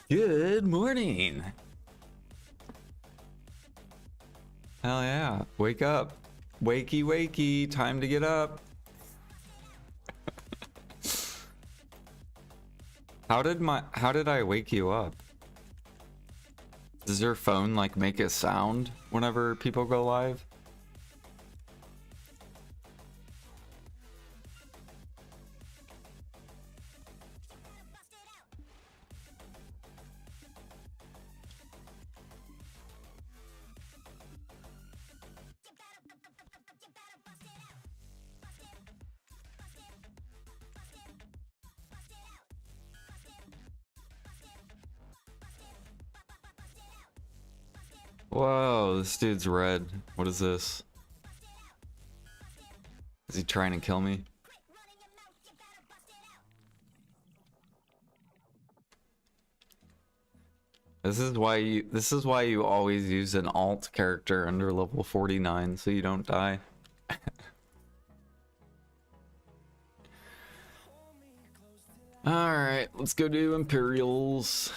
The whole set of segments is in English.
Good morning. Hell yeah. Wake up. Wakey, wakey. Time to get up. How did I wake you up? Does your phone like make a sound whenever people go live? Whoa, this dude's red. What is this? Is he trying to kill me? This is why you always use an alt character under level 49 so you don't die. Alright, let's go do Imperials.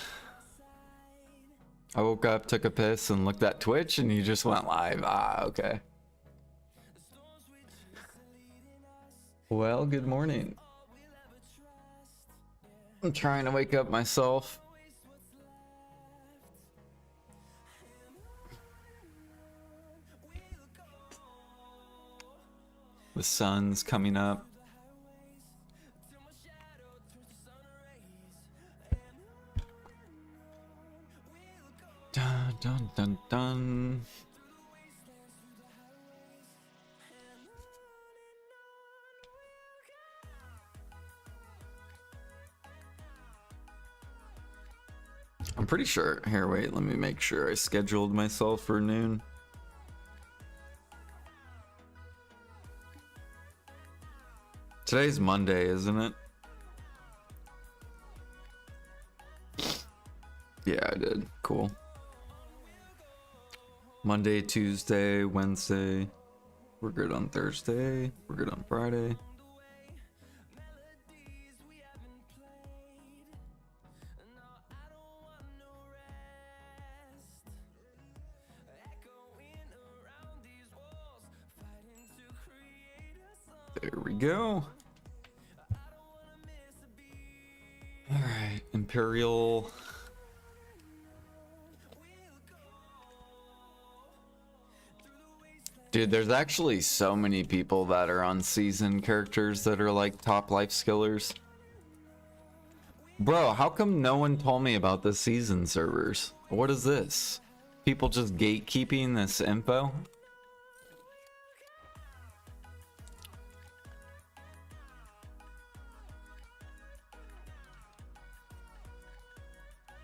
I woke up, took a piss, and looked at Twitch, and you just went live. Ah, okay. Well, good morning. I'm trying to wake up myself. The sun's coming up. Dun dun dun dun. I'm pretty sure. Here, wait, let me make sure I scheduled myself for noon. Today's Monday, isn't it? Yeah, I did. Cool. Monday, Tuesday, Wednesday. We're good on Thursday. We're good on Friday. There we go. All right, Imperial. Dude, there's actually so many people that are on season characters that are like top life skillers. Bro, how come no one told me about the season servers? What is this? People just gatekeeping this info?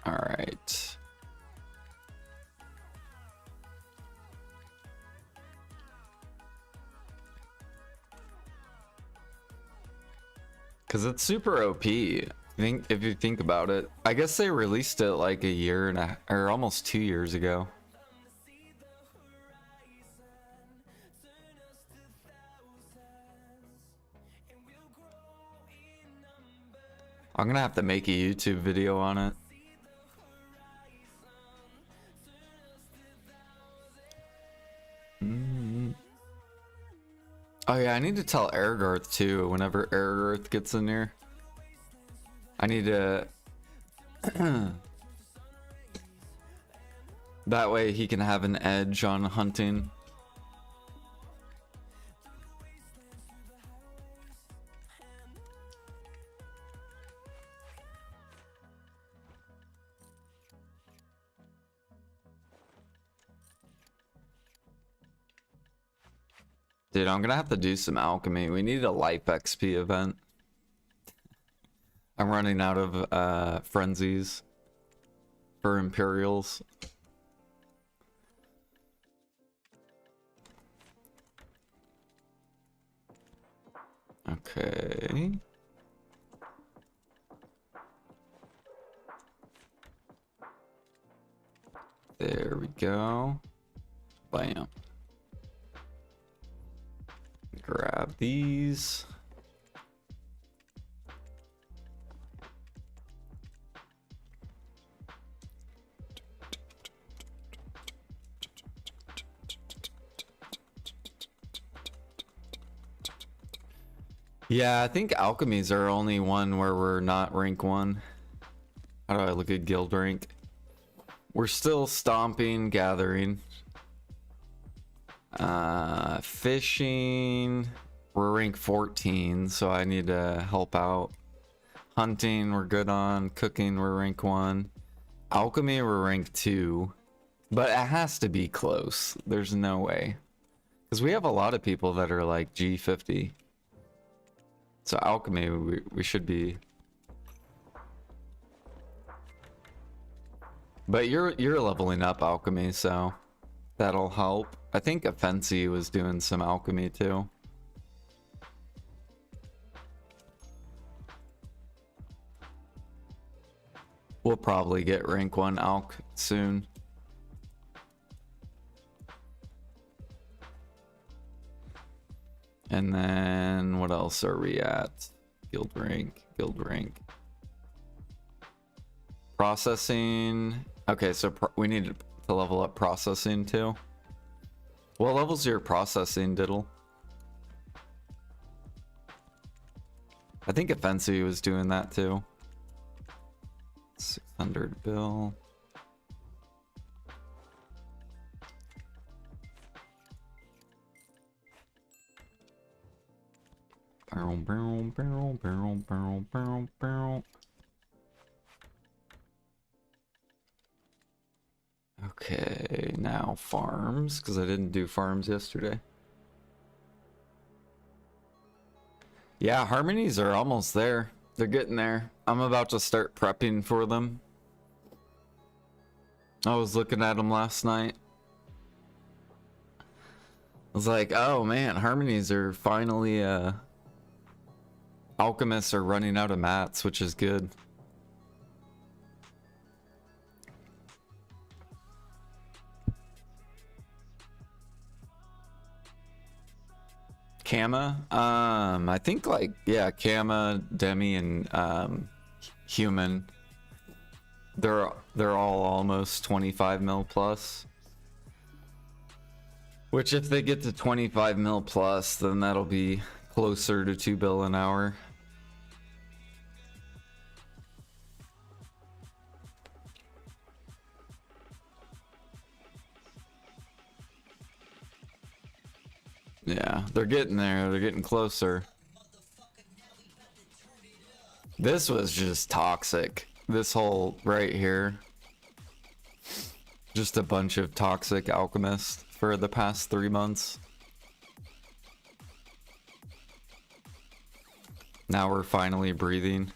All right. Cause it's super OP. If you think about it, I guess they released it like a year and or almost 2 years ago. I'm gonna have to make a YouTube video on it. Oh yeah, I need to tell Ergarth too whenever Ergarth gets in here. I need to... That way he can have an edge on hunting. Dude, I'm gonna have to do some alchemy. We need a life XP event. I'm running out of frenzies for Imperials. Okay. There we go. Bam. Grab these. Yeah, I think alchemies are only one where we're not rank 1. How do I look at guild rank? We're still stomping, gathering. Fishing, we're rank 14, so I need to help out. Hunting, we're good on. Cooking, we're rank 1. Alchemy, we're rank 2. But it has to be close. There's no way. Because we have a lot of people that are like G50. So alchemy, we should be. But you're leveling up alchemy, so that'll help. I think Offensi was doing some alchemy too. We'll probably get rank 1 alch soon. And then what else are we at? Guild rank, guild rank. Processing. Okay, so we need to level up processing too. What level's your processing, Diddle? I think Offensi was doing that too. 600 bill. Barrel, barrel, barrel, barrel, barrel, barrel, barrel. Okay, now farms, because I didn't do farms yesterday. Yeah, harmonies are almost there. They're getting there. I'm about to start prepping for them. I was looking at them last night. I was like, oh man, harmonies are finally, alchemists are running out of mats, which is good. Kama? I think like, yeah, Kama, Demi, and Human. They're all almost 25 mil plus. Which if they get to 25 mil plus, then that'll be closer to 2 bill an hour. Yeah, they're getting there. They're getting closer. This was just toxic. This whole right here. Just a bunch of toxic alchemists for the past 3 months. Now we're finally breathing.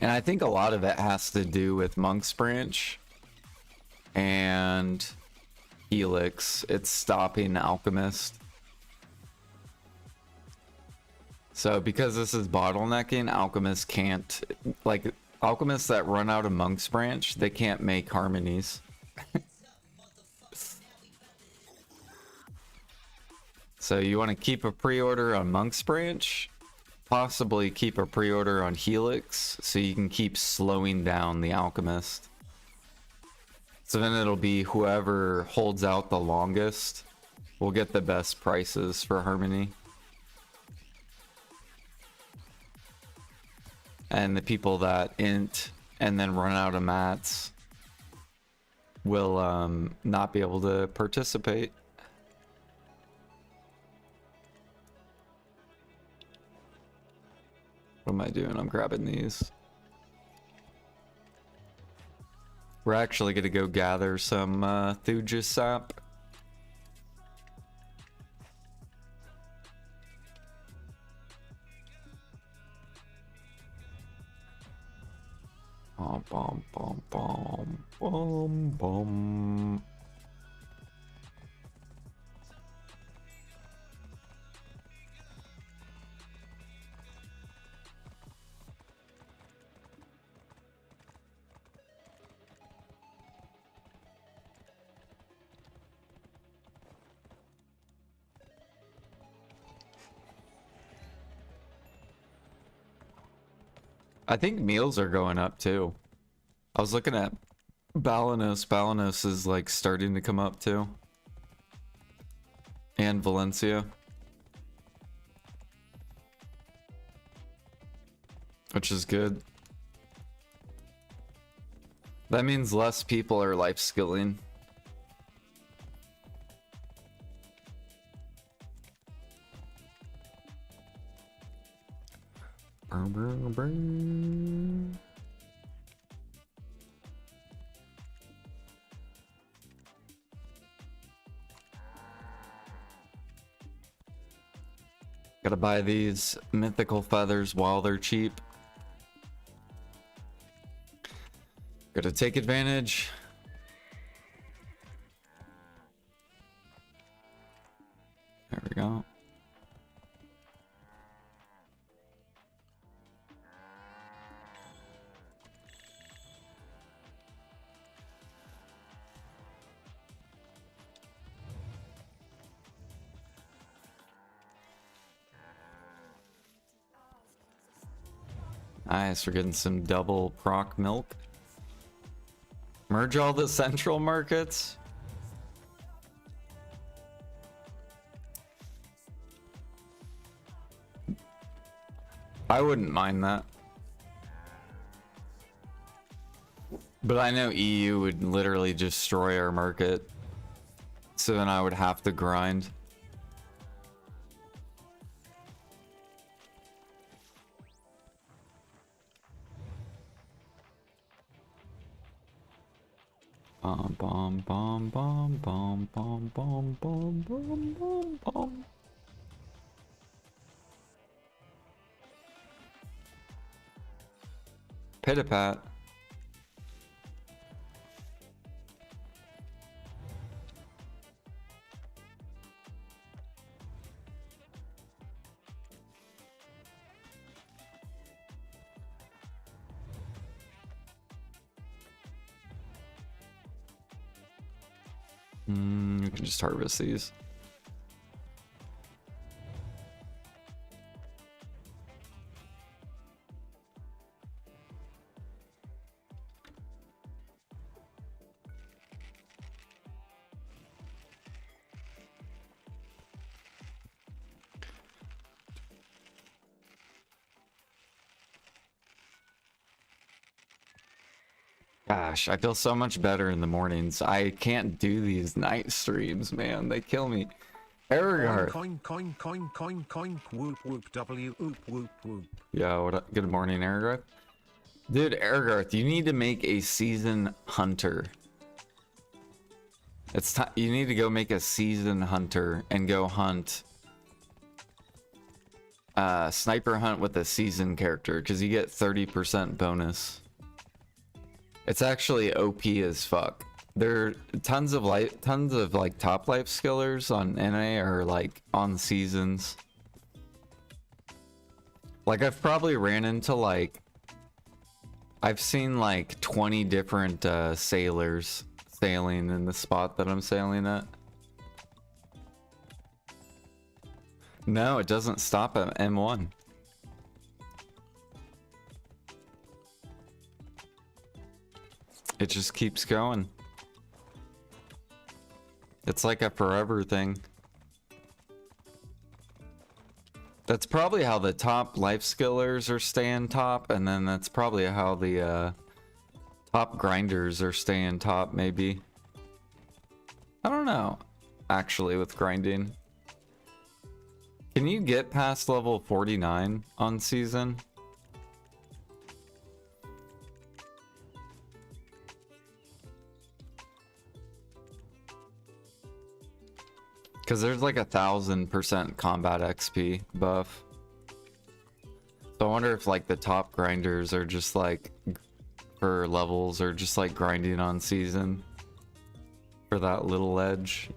And I think a lot of it has to do with Monk's Branch and Helix. It's stopping Alchemist. So because this is bottlenecking, Alchemists can't, like, Alchemists that run out of Monk's Branch, they can't make harmonies. So you want to keep a pre-order on Monk's Branch, possibly keep a pre-order on Helix, so you can keep slowing down the Alchemist. So then it'll be whoever holds out the longest will get the best prices for Harmony. And the people that int and then run out of mats will not be able to participate. What am I doing? I'm grabbing these. We're actually going to go gather some Thuja sap. Bom, bom, bom, bom, bom, bom. I think meals are going up too. I was looking at Balanos. Balanos is like starting to come up too. And Valencia. which is good. That means less people are life skilling. Gotta buy these mythical feathers while they're cheap. Gotta take advantage. There we go. Nice, we're getting some double proc milk. Merge all the central markets. I wouldn't mind that. But I know EU would literally destroy our market. So then I would have to grind. Bom bom bom bom bom bom bom bom bom bom bom. Pitapat. You can just harvest these. Gosh, I feel so much better in the mornings. I can't do these night streams, man. They kill me. Ergar. Coin, coin, coin, coin, coin, whoop, whoop, W, whoop, whoop, whoop. Yo, what up? Good morning, Ergarth. Dude, Ergarth, you need to make a season hunter. It's time. You need to go make a season hunter and go hunt. Sniper hunt with a season character because you get 30% bonus. It's actually OP as fuck. There are tons of like top life skillers on NA or like on seasons. Like I've probably ran into like I've seen like 20 different sailors sailing in the spot that I'm sailing at. No, it doesn't stop at M1. It just keeps going. It's like a forever thing. That's probably how the top life skillers are staying top, and then that's probably how the top grinders are staying top, maybe. I don't know, actually, with grinding. Can you get past level 49 on season? Because there's like 1000% combat XP buff. So I wonder if like the top grinders are just like for levels or just like grinding on season for that little edge.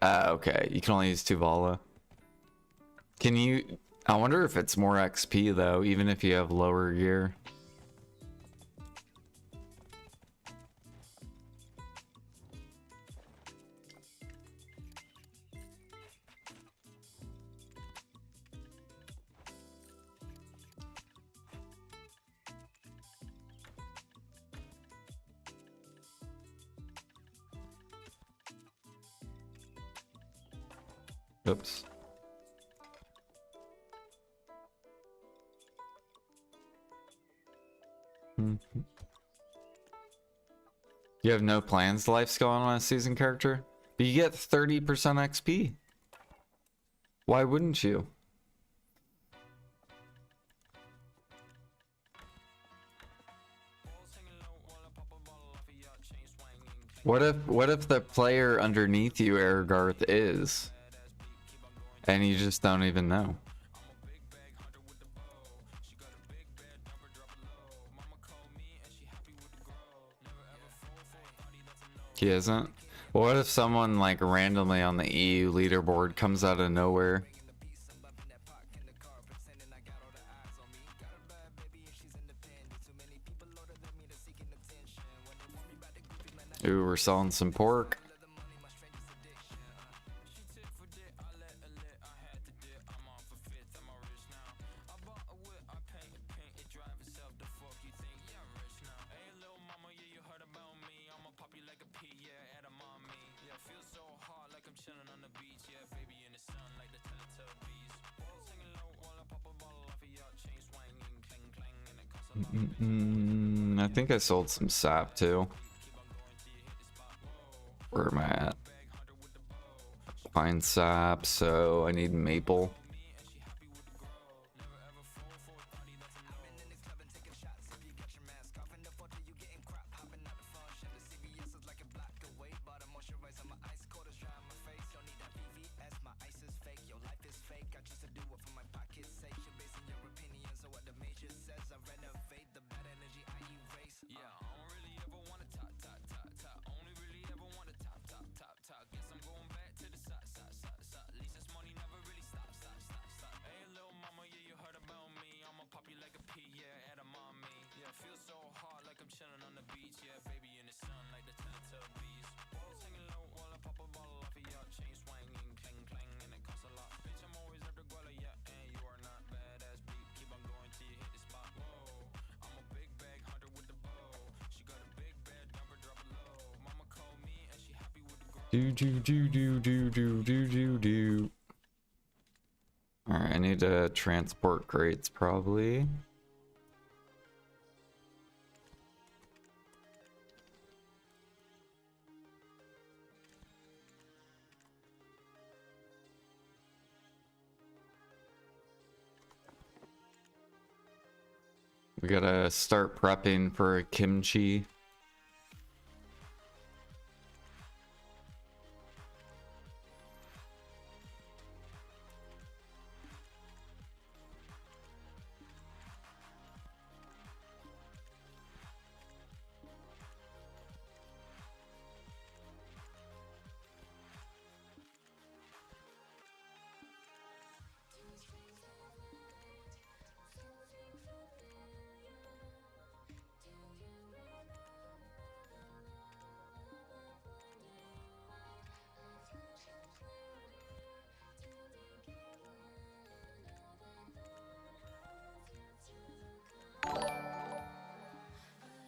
Okay, you can only use Tuvala. Can you... I wonder if it's more XP though, even if you have lower gear. Oops. Mhm. You have no plans to life skill on a season character? But you get 30% XP. Why wouldn't you? What if the player underneath you, Argarth, is? And you just don't even know? He isn't? What if someone like randomly on the EU leaderboard comes out of nowhere? Ooh, we're selling some pork. I think I sold some sap too. Where am I at? Pine sap, so I need maple. Do. Alright, I need to transport crates probably. We gotta start prepping for kimchi.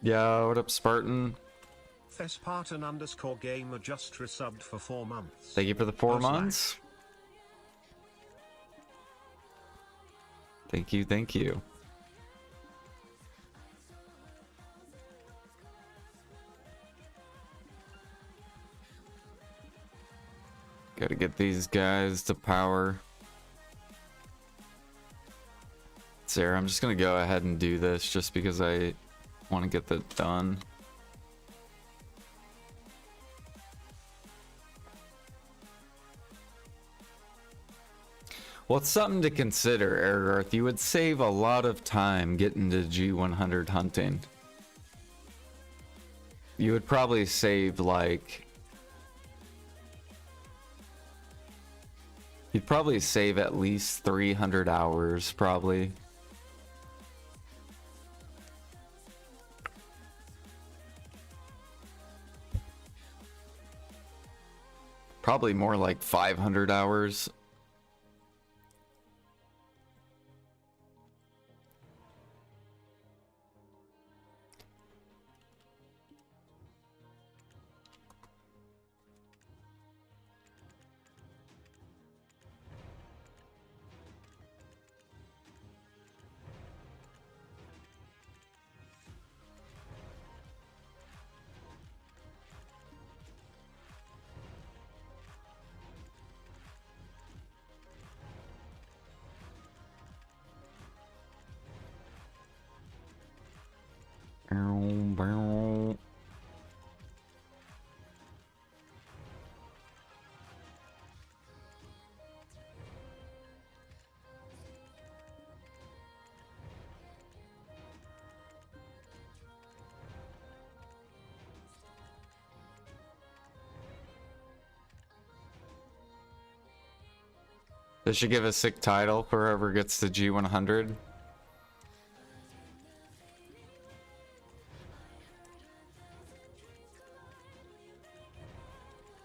Yeah, what up, Spartan? Thespartan underscore gamer just resubbed for 4 months. Thank you for the 4 months. Thank you, thank you. Gotta get these guys to power. Sarah, I'm just gonna go ahead and do this just because I want to get that done. Well, it's something to consider, Ergarth. You would save a lot of time getting to G100 hunting. You would probably save like... You'd probably save at least 300 hours, probably. Probably more like 500 hours. Bow, bow. They should give a sick title for whoever gets the G100.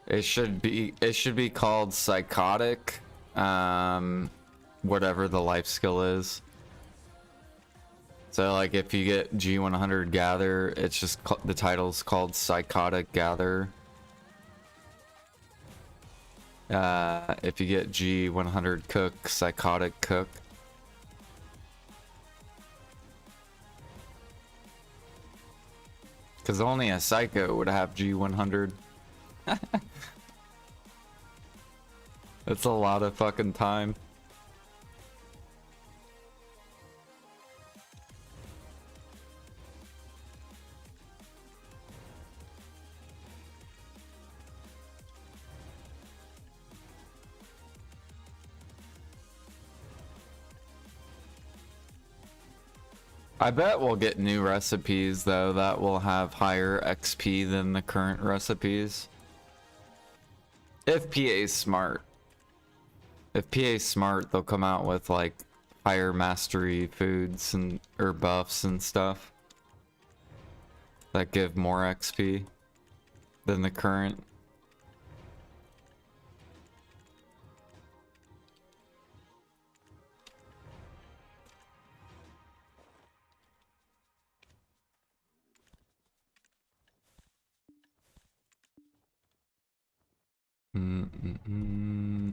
It should be called psychotic, whatever the life skill is. So like if you get G100 gather, it's just the title's called psychotic gather. If you get G100 cook, psychotic cook. Because only a psycho would have G100. That's a lot of fucking time. I bet we'll get new recipes though that will have higher XP than the current recipes. If PA's smart. If PA's smart, they'll come out with like higher mastery foods and or buffs and stuff that give more XP than the current. Mm-mm-mm.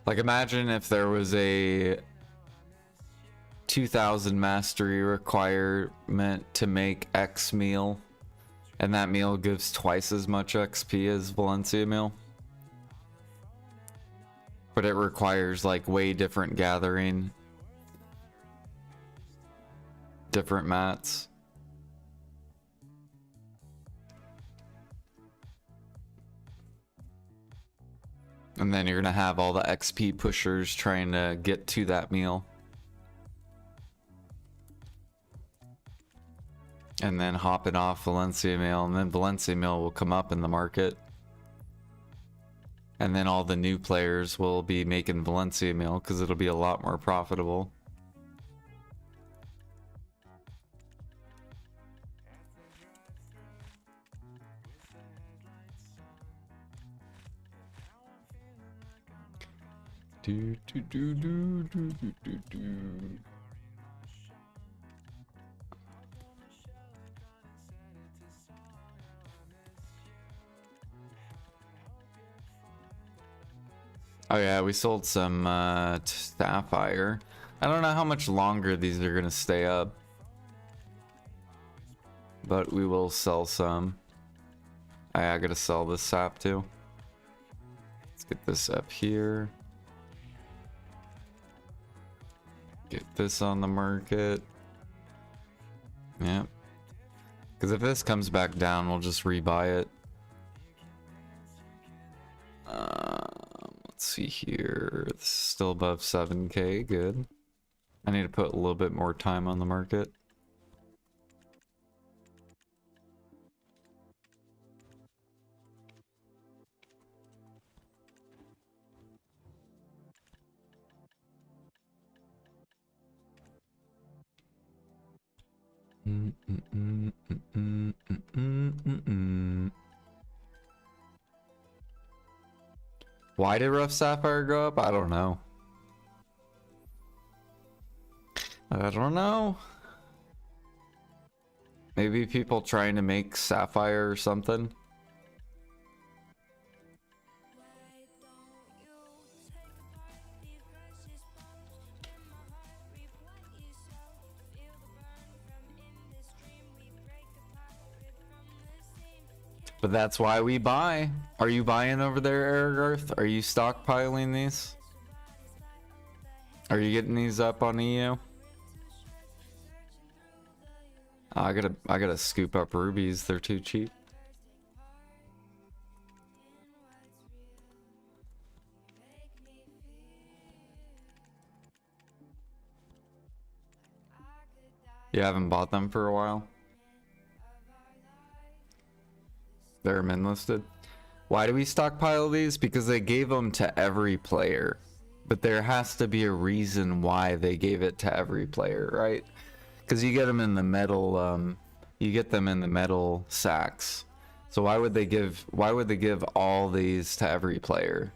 Like imagine if there was a 2000 mastery requirement to make X meal, and that meal gives twice as much XP as Valencia meal. But it requires like way different gathering, different mats. And then you're gonna have all the XP pushers trying to get to that meal. And then hopping off Valencia meal, and then Valencia meal will come up in the market. And then all the new players will be making Valencia meal because it'll be a lot more profitable. Do, do, do, do, do, do, do, do. Oh yeah, we sold some Sapphire. I don't know how much longer these are gonna stay up, but we will sell some. I gotta sell this sap too. Let's get this up here. Get this on the market. Yeah. Because if this comes back down, we'll just rebuy it. Let's see here. It's still above 7K. Good. I need to put a little bit more time on the market. Why did Rough Sapphire go up? I don't know. I don't know. Maybe people trying to make sapphire or something. But that's why we buy. Are you buying over there, Aragarth? Are you stockpiling these? Are you getting these up on EU? Oh, I gotta scoop up rubies. They're too cheap. You haven't bought them for a while? They're min listed. Why do we stockpile these? Because they gave them to every player. But there has to be a reason why they gave it to every player, right? Because you get them in the metal, you get them in the metal sacks. So why would they give all these to every player?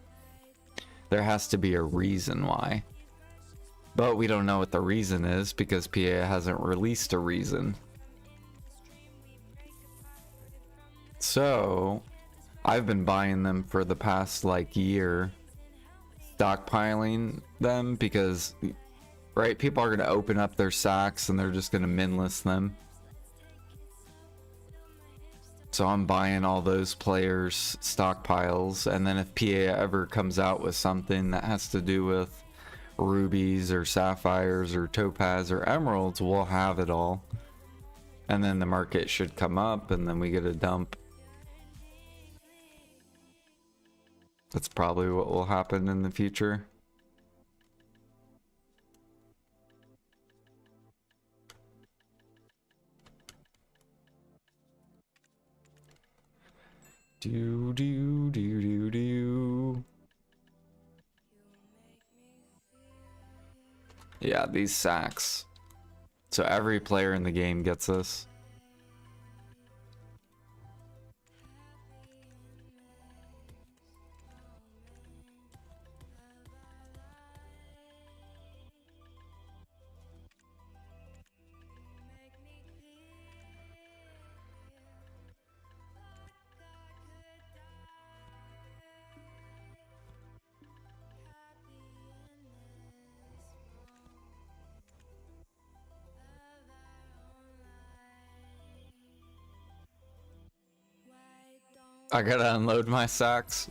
There has to be a reason why. But we don't know what the reason is because PA hasn't released a reason. So I've been buying them for the past like year, stockpiling them because, right, people are going to open up their sacks and they're just going to min list them. So I'm buying all those players' stockpiles, and then if PA ever comes out with something that has to do with rubies or sapphires or topaz or emeralds, we'll have it all. And then the market should come up and then we get a dump. That's probably what will happen in the future. Do do do do do. Yeah, these sacks. So every player in the game gets this. I gotta unload my sacks.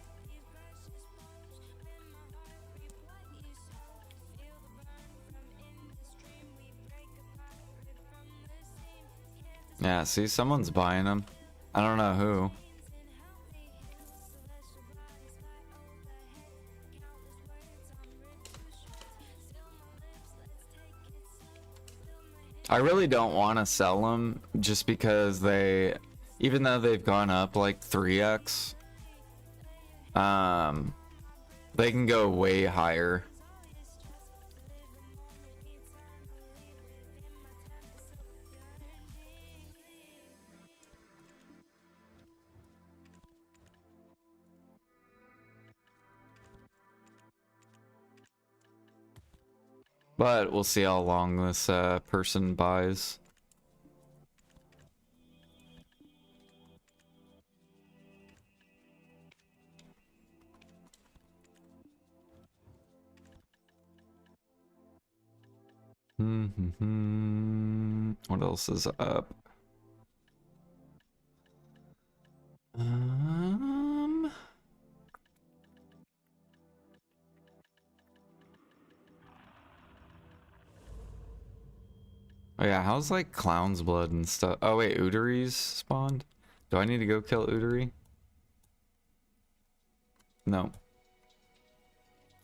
Yeah, see, someone's buying them. I don't know who. I really don't want to sell them just because they, even though they've gone up like 3x, they can go way higher. But we'll see how long this person buys. What else is up? Oh yeah, how's like clown's blood and stuff? Oh wait, Uteries spawned? Do I need to go kill Utery? No.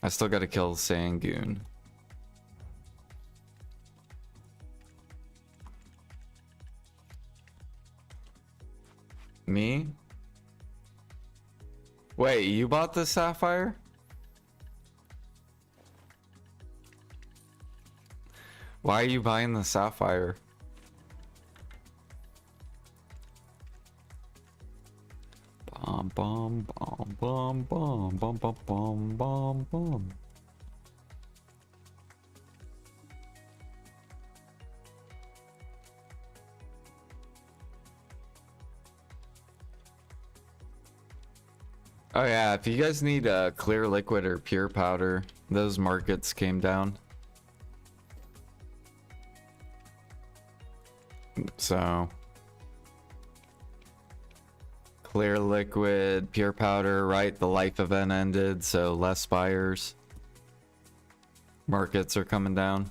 I still gotta kill Sangoon. Me? Wait, you bought the sapphire? Why are you buying the sapphire? Bom bom bom bom bom bom bom bom bom bom. Oh yeah, if you guys need clear liquid or pure powder, those markets came down. So clear liquid, pure powder, right? The life event ended, so less buyers. Markets are coming down.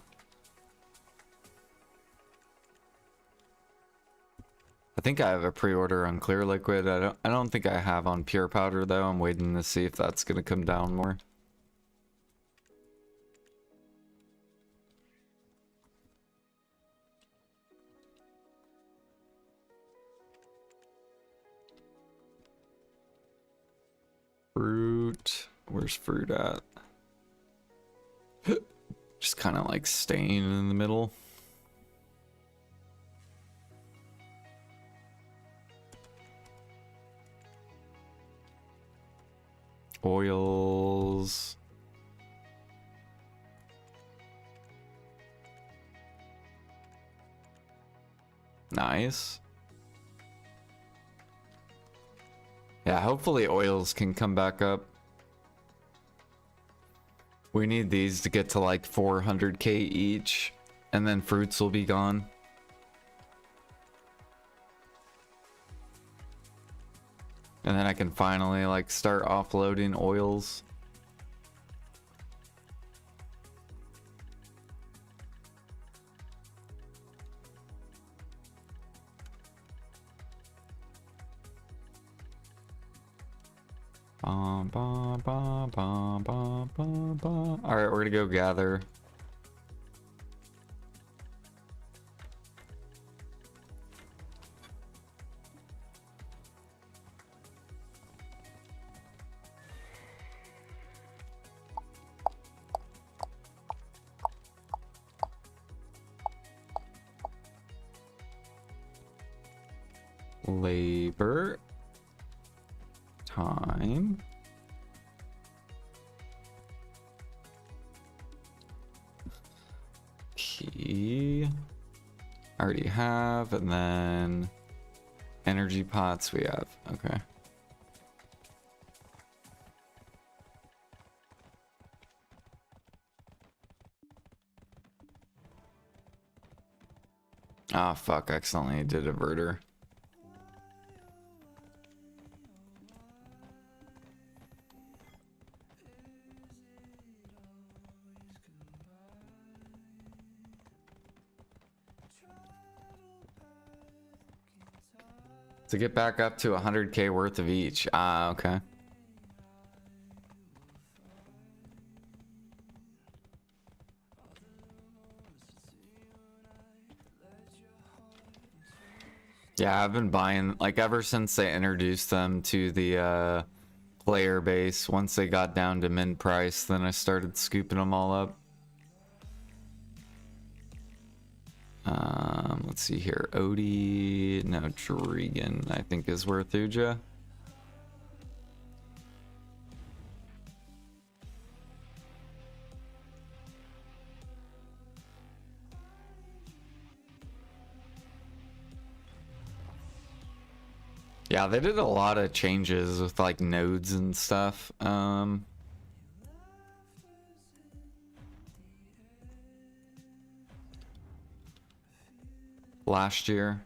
I think I have a pre-order on clear liquid. I don't think I have on pure powder though. I'm waiting to see if that's gonna come down more. Fruit. Where's fruit at? Just kind of like staying in the middle. Oils. Nice. Yeah, hopefully oils can come back up. We need these to get to like 400k each, and then fruits will be gone. And then I can finally like start offloading oils. Alright, we're gonna go gather. Labor. Time. Key. I already have, and then energy pots we have. Okay. Ah, fuck, I accidentally did a diverter. To get back up to 100k worth of each. Ah, okay. Yeah, I've been buying, like, ever since they introduced them to the player base. Once they got down to min price, then I started scooping them all up. Let's see here. Odie, no, Drigan, I think is worth Uja. Yeah, they did a lot of changes with like nodes and stuff. Last year.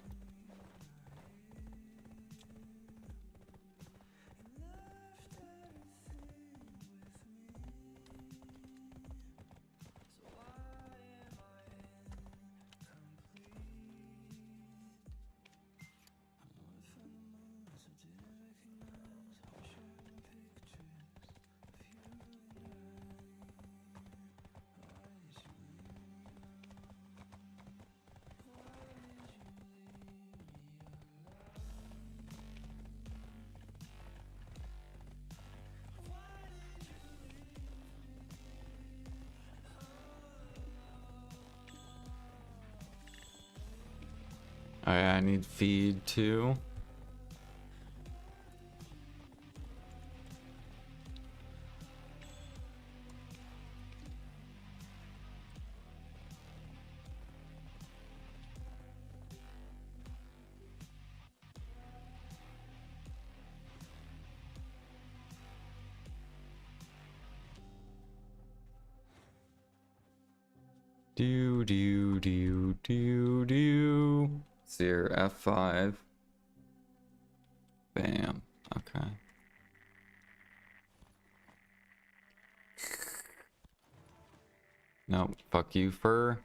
Oh yeah, I need feed too. Do do do do do. See your F5. Bam. Okay. Nope. Fuck you, fur.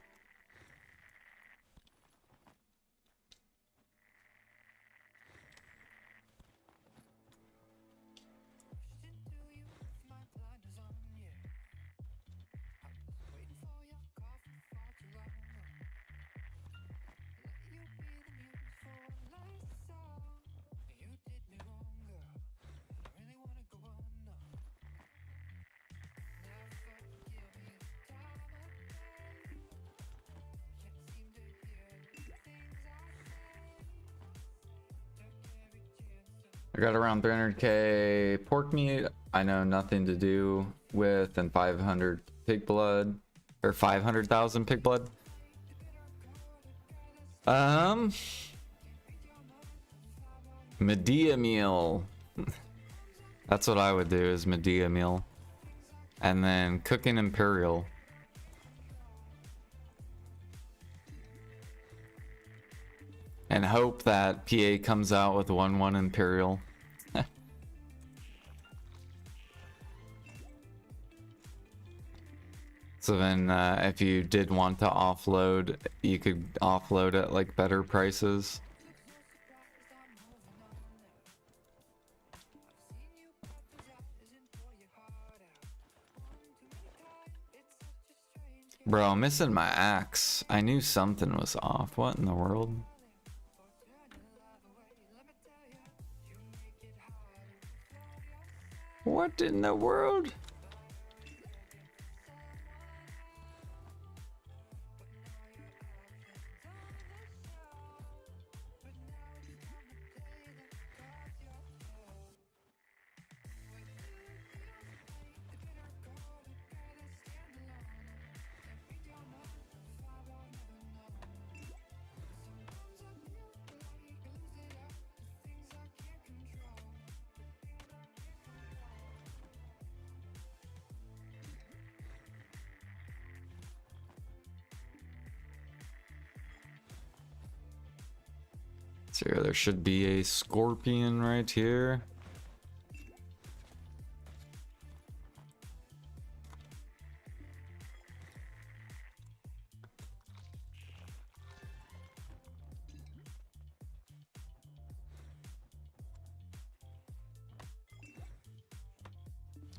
I got around 300k pork meat. I know nothing to do with, and 500 pig blood, or 500,000 pig blood. Medea meal. That's what I would do, is Medea meal, and then cooking imperial. And hope that PA comes out with 1-1 imperial. So then if you did want to offload, you could offload at like better prices. Bro, I'm missing my axe. I knew something was off. What in the world? What in the world? So there should be a scorpion right here.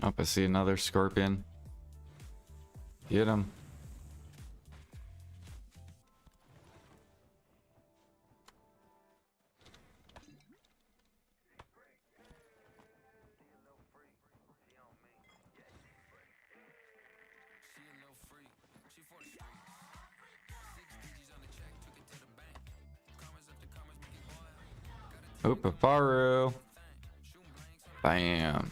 Oh, I see another scorpion. Get him. Opafaru. Bam.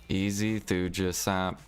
Easy Thuja sap.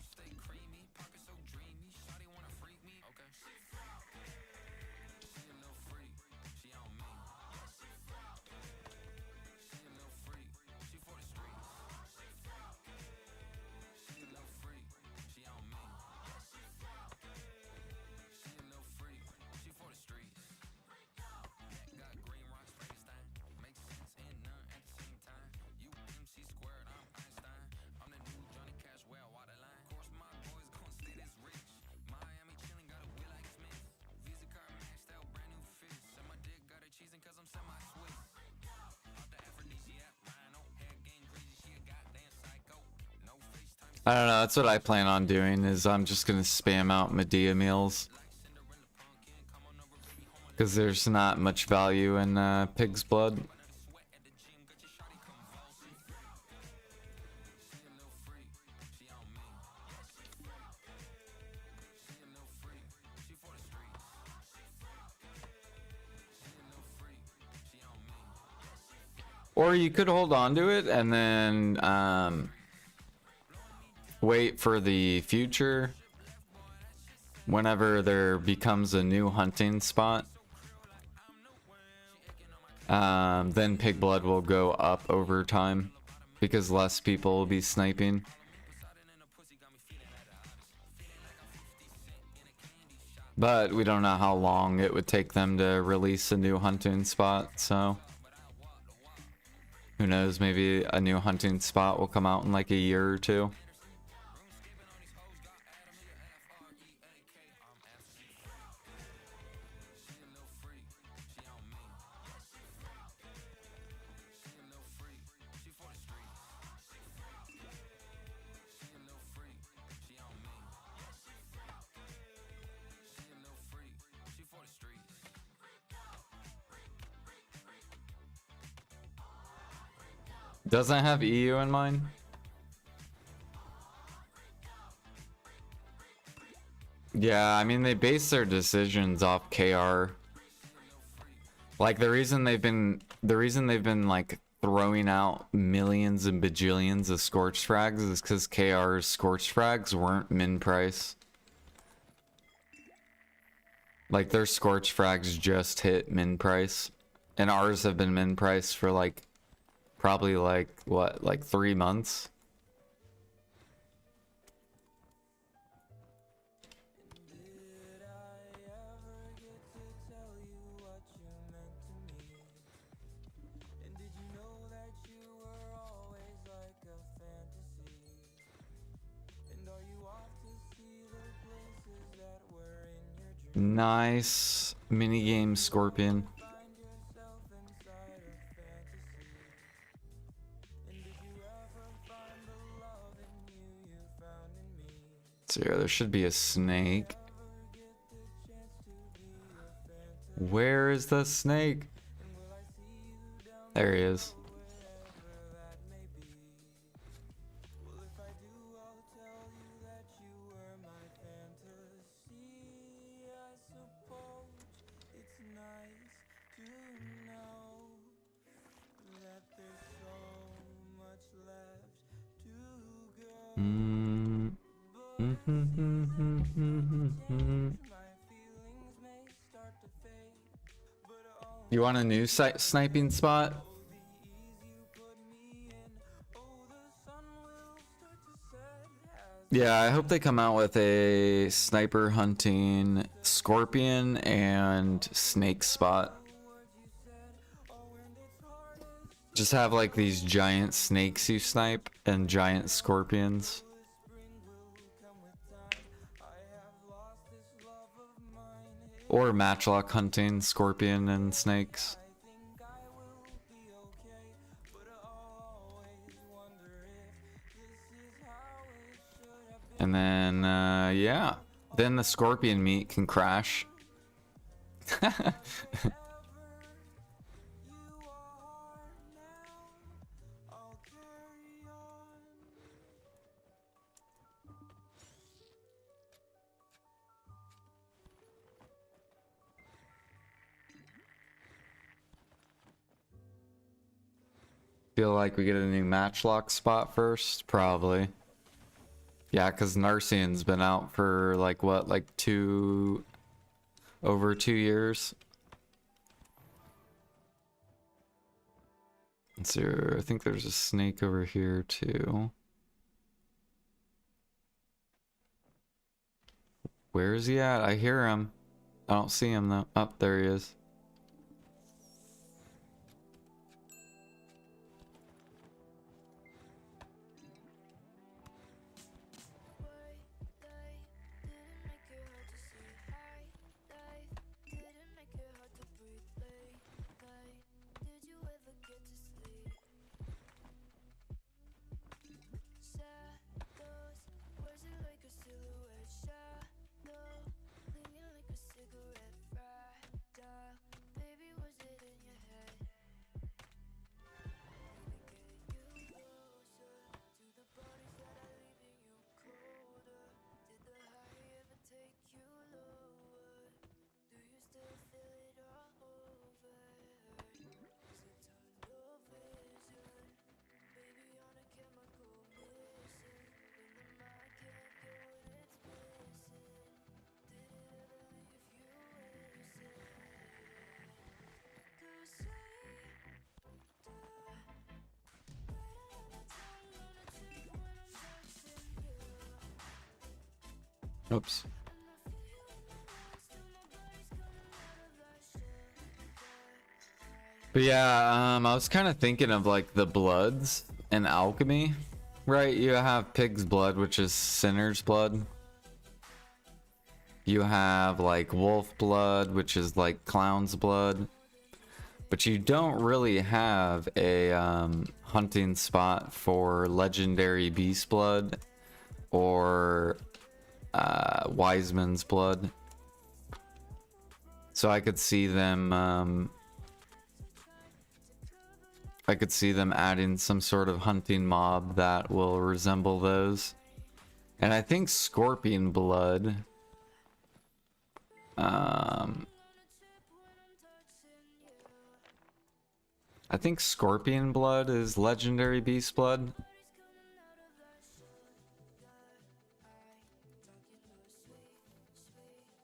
I don't know, that's what I plan on doing, is I'm just gonna spam out Medea meals. Because there's not much value in pig's blood. Or you could hold on to it and then wait for the future. Whenever there becomes a new hunting spot, then pig blood will go up over time because less people will be sniping. But we don't know how long it would take them to release a new hunting spot, so who knows, maybe a new hunting spot will come out in like a year or two. Doesn't have EU in mind? Yeah, I mean they base their decisions off KR. Like the reason they've been like throwing out millions and bajillions of scorched frags is because KR's scorched frags weren't min price. Like their scorched frags just hit min price, and ours have been min price for like probably like what, like 3 months. Nice minigame Scorpion. So yeah, there should be a snake. Where is the snake? There he is. You want a new sniping spot? Yeah, I hope they come out with a sniper hunting scorpion and snake spot. Just have like these giant snakes you snipe and giant scorpions. Or matchlock hunting scorpion and snakes. And then, yeah. Then the scorpion meat can crash. Feel like we get a new matchlock spot first? Probably. Yeah, because Narcian's been out for like what, like over 2 years. So I think there's a snake over here too. Where is he at? I hear him. I don't see him though. Oh, there he is. Oops. But yeah, I was kind of thinking of like the bloods in alchemy, right? You have pig's blood, which is sinner's blood. You have like wolf blood, which is like clown's blood. But you don't really have a hunting spot for legendary beast blood or Wiseman's blood. So I could see them adding some sort of hunting mob that will resemble those. And I think scorpion blood I think scorpion blood is legendary beast blood.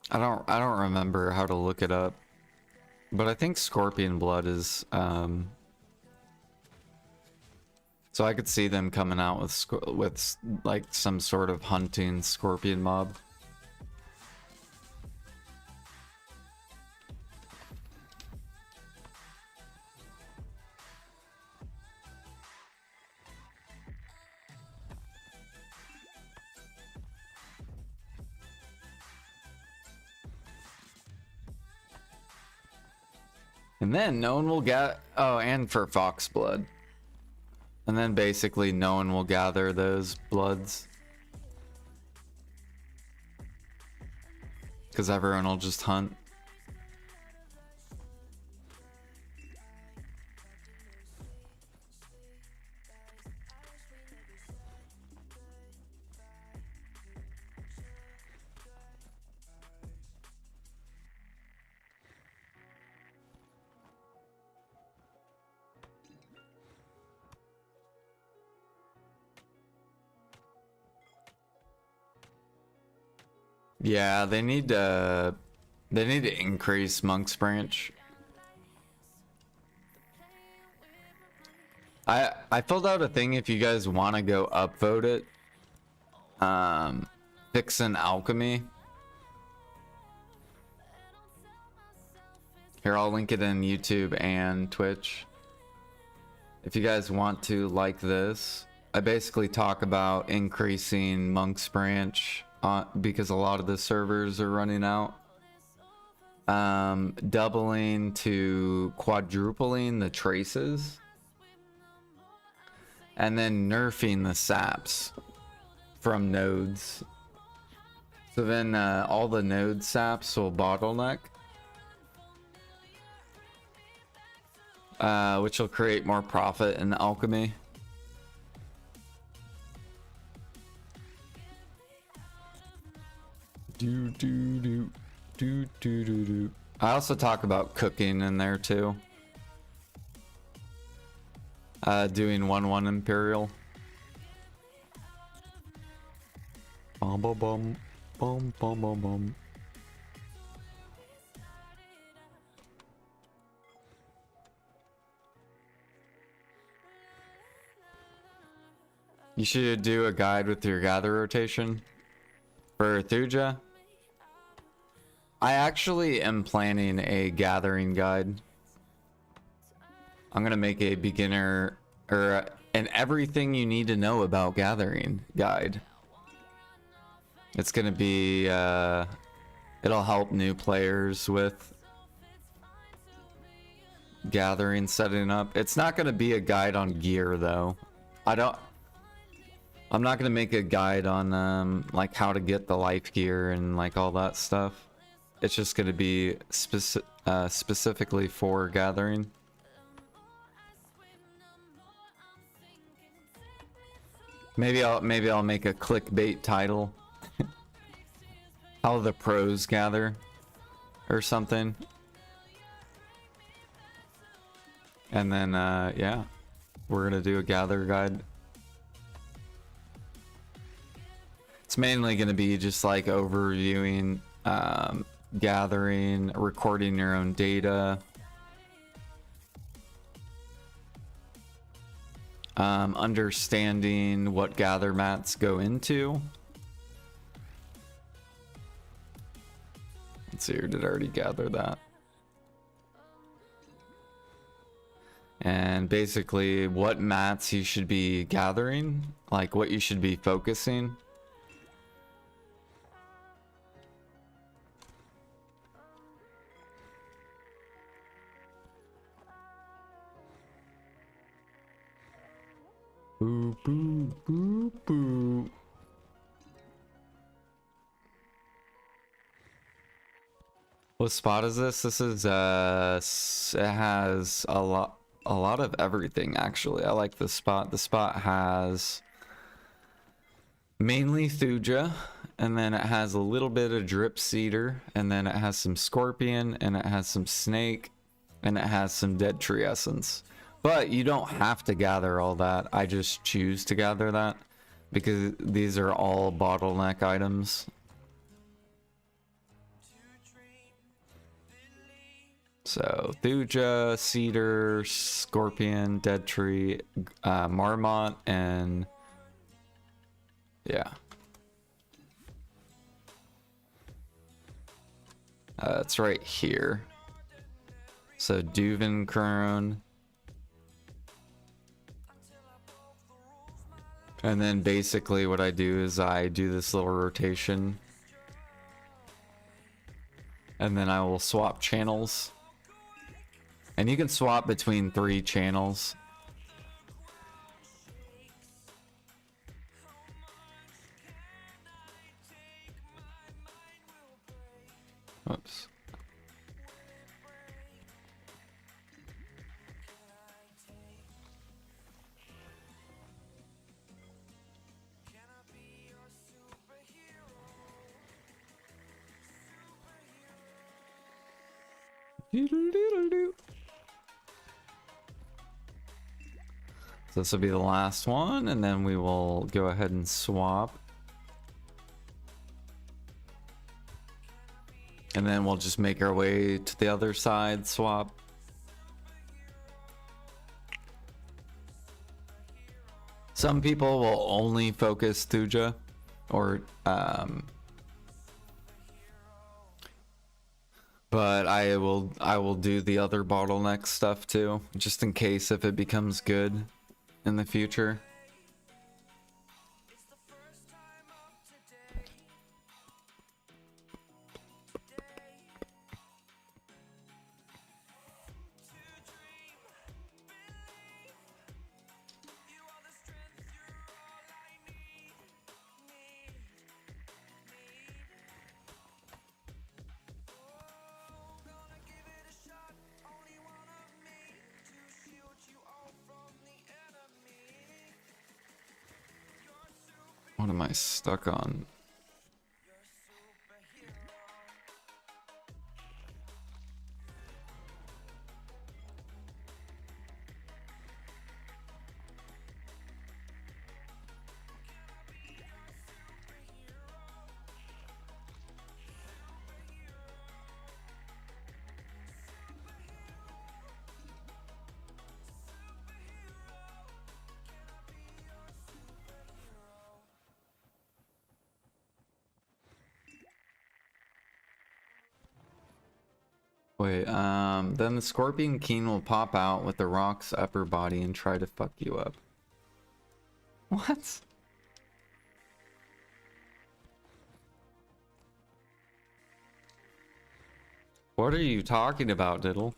I don't remember how to look it up. But I think scorpion blood is so I could see them coming out with like some sort of hunting scorpion mob. And then no one will get, oh, and for fox blood. And then basically no one will gather those bloods. Because everyone will just hunt. Yeah, they need to increase Monk's Branch. I filled out a thing if you guys want to go upvote it. Fixin' alchemy. Here, I'll link it in YouTube and Twitch. If you guys want to like this, I basically talk about increasing Monk's Branch because a lot of the servers are running out. Doubling to quadrupling the traces. And then nerfing the saps from nodes. So then all the node saps will bottleneck. Which will create more profit in alchemy. I also talk about cooking in there too. Doing 1-1 Imperial. Bum bum bum bum bum bum bum. You should do a guide with your gather rotation for Thuja. I actually am planning a gathering guide. I'm gonna make a beginner or an everything you need to know about gathering guide. It's gonna be it'll help new players with gathering, setting up. It's not gonna be a guide on gear though. I'm not gonna make a guide on like how to get the life gear and like all that stuff. It's just gonna be specifically for gathering. Maybe I'll make a clickbait title. How the pros gather or something. And then yeah, we're gonna do a gather guide. It's mainly gonna be just like overviewing gathering, recording your own data, understanding what gather mats go into. Let's see, or did I already gather that? and basically what mats you should be gathering, like what you should be focusing. Boo, boo, boo, boo. What spot is this? This is it has a lot of everything actually. I like this spot. The spot has mainly Thuja, and then it has a little bit of drip cedar, and then it has some scorpion, and it has some snake, and it has some dead tree essence. But you don't have to gather all that. I just choose to gather that because these are all bottleneck items. So Thuja, cedar, scorpion, dead tree, marmot, and yeah. It's right here. So Duven Crone. And then basically what I do is I do this little rotation. And then I will swap channels. And you can swap between 3 channels. Oops. So this will be the last one, and then we will go ahead and swap. And then we'll just make our way to the other side, swap. Some people will only focus Thuja, or but I will do the other bottleneck stuff too, just in case if it becomes good in the future. What am I stuck on? Wait, then the Scorpion King will pop out with the rock's upper body and try to fuck you up. What? What are you talking about, Diddle?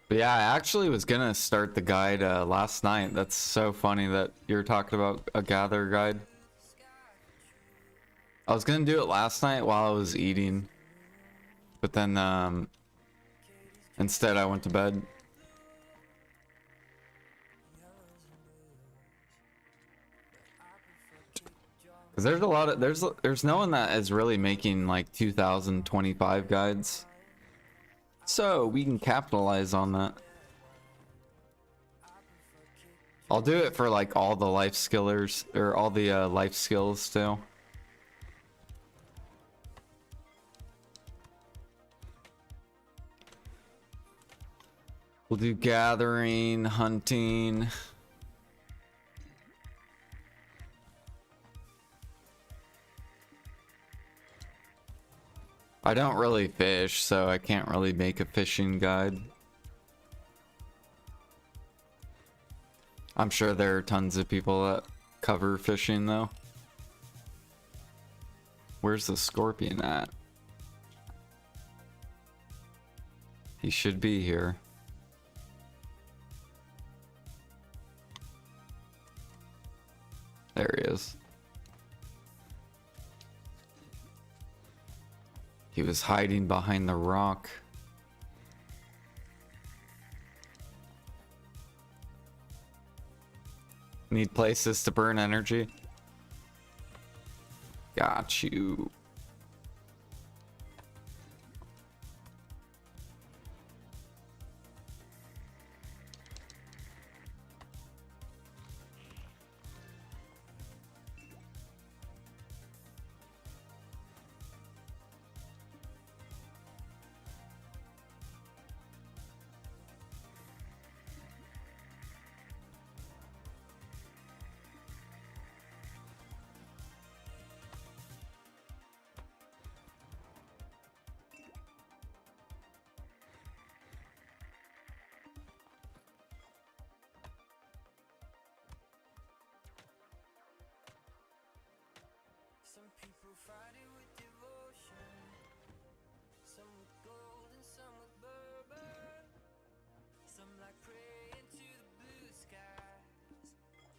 But yeah, I actually was gonna start the guide last night. That's so funny that you're talking about a gather guide. I was gonna do it last night while I was eating, but then instead I went to bed. Cause there's a lot of there's no one that is really making like 2025 guides. So we can capitalize on that. I'll do it for like all the life skillers, or all the life skills too. We'll do gathering, hunting. I don't really fish, so I can't really make a fishing guide. I'm sure there are tons of people that cover fishing though. Where's the scorpion at? He should be here. There he is. He was hiding behind the rock. Need places to burn energy. Got you. Some people fight it with devotion, some with gold and some with bourbon, some like praying to the blue skies,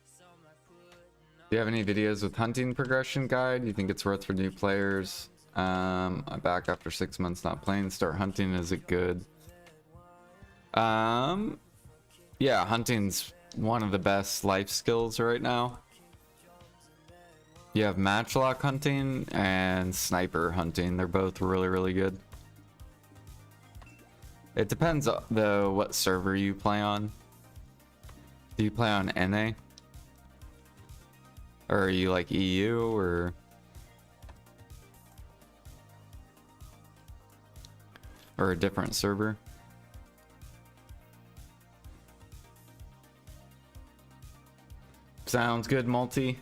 some like putting Do you have any videos with hunting progression guide you think it's worth for new players? I'm back after 6 months not playing. Start hunting, is it good? Yeah, hunting's one of the best life skills right now. You have matchlock hunting and sniper hunting. They're both really, really good. It depends though what server you play on. Do you play on NA? Or are you like EU or a different server? Sounds good, multi.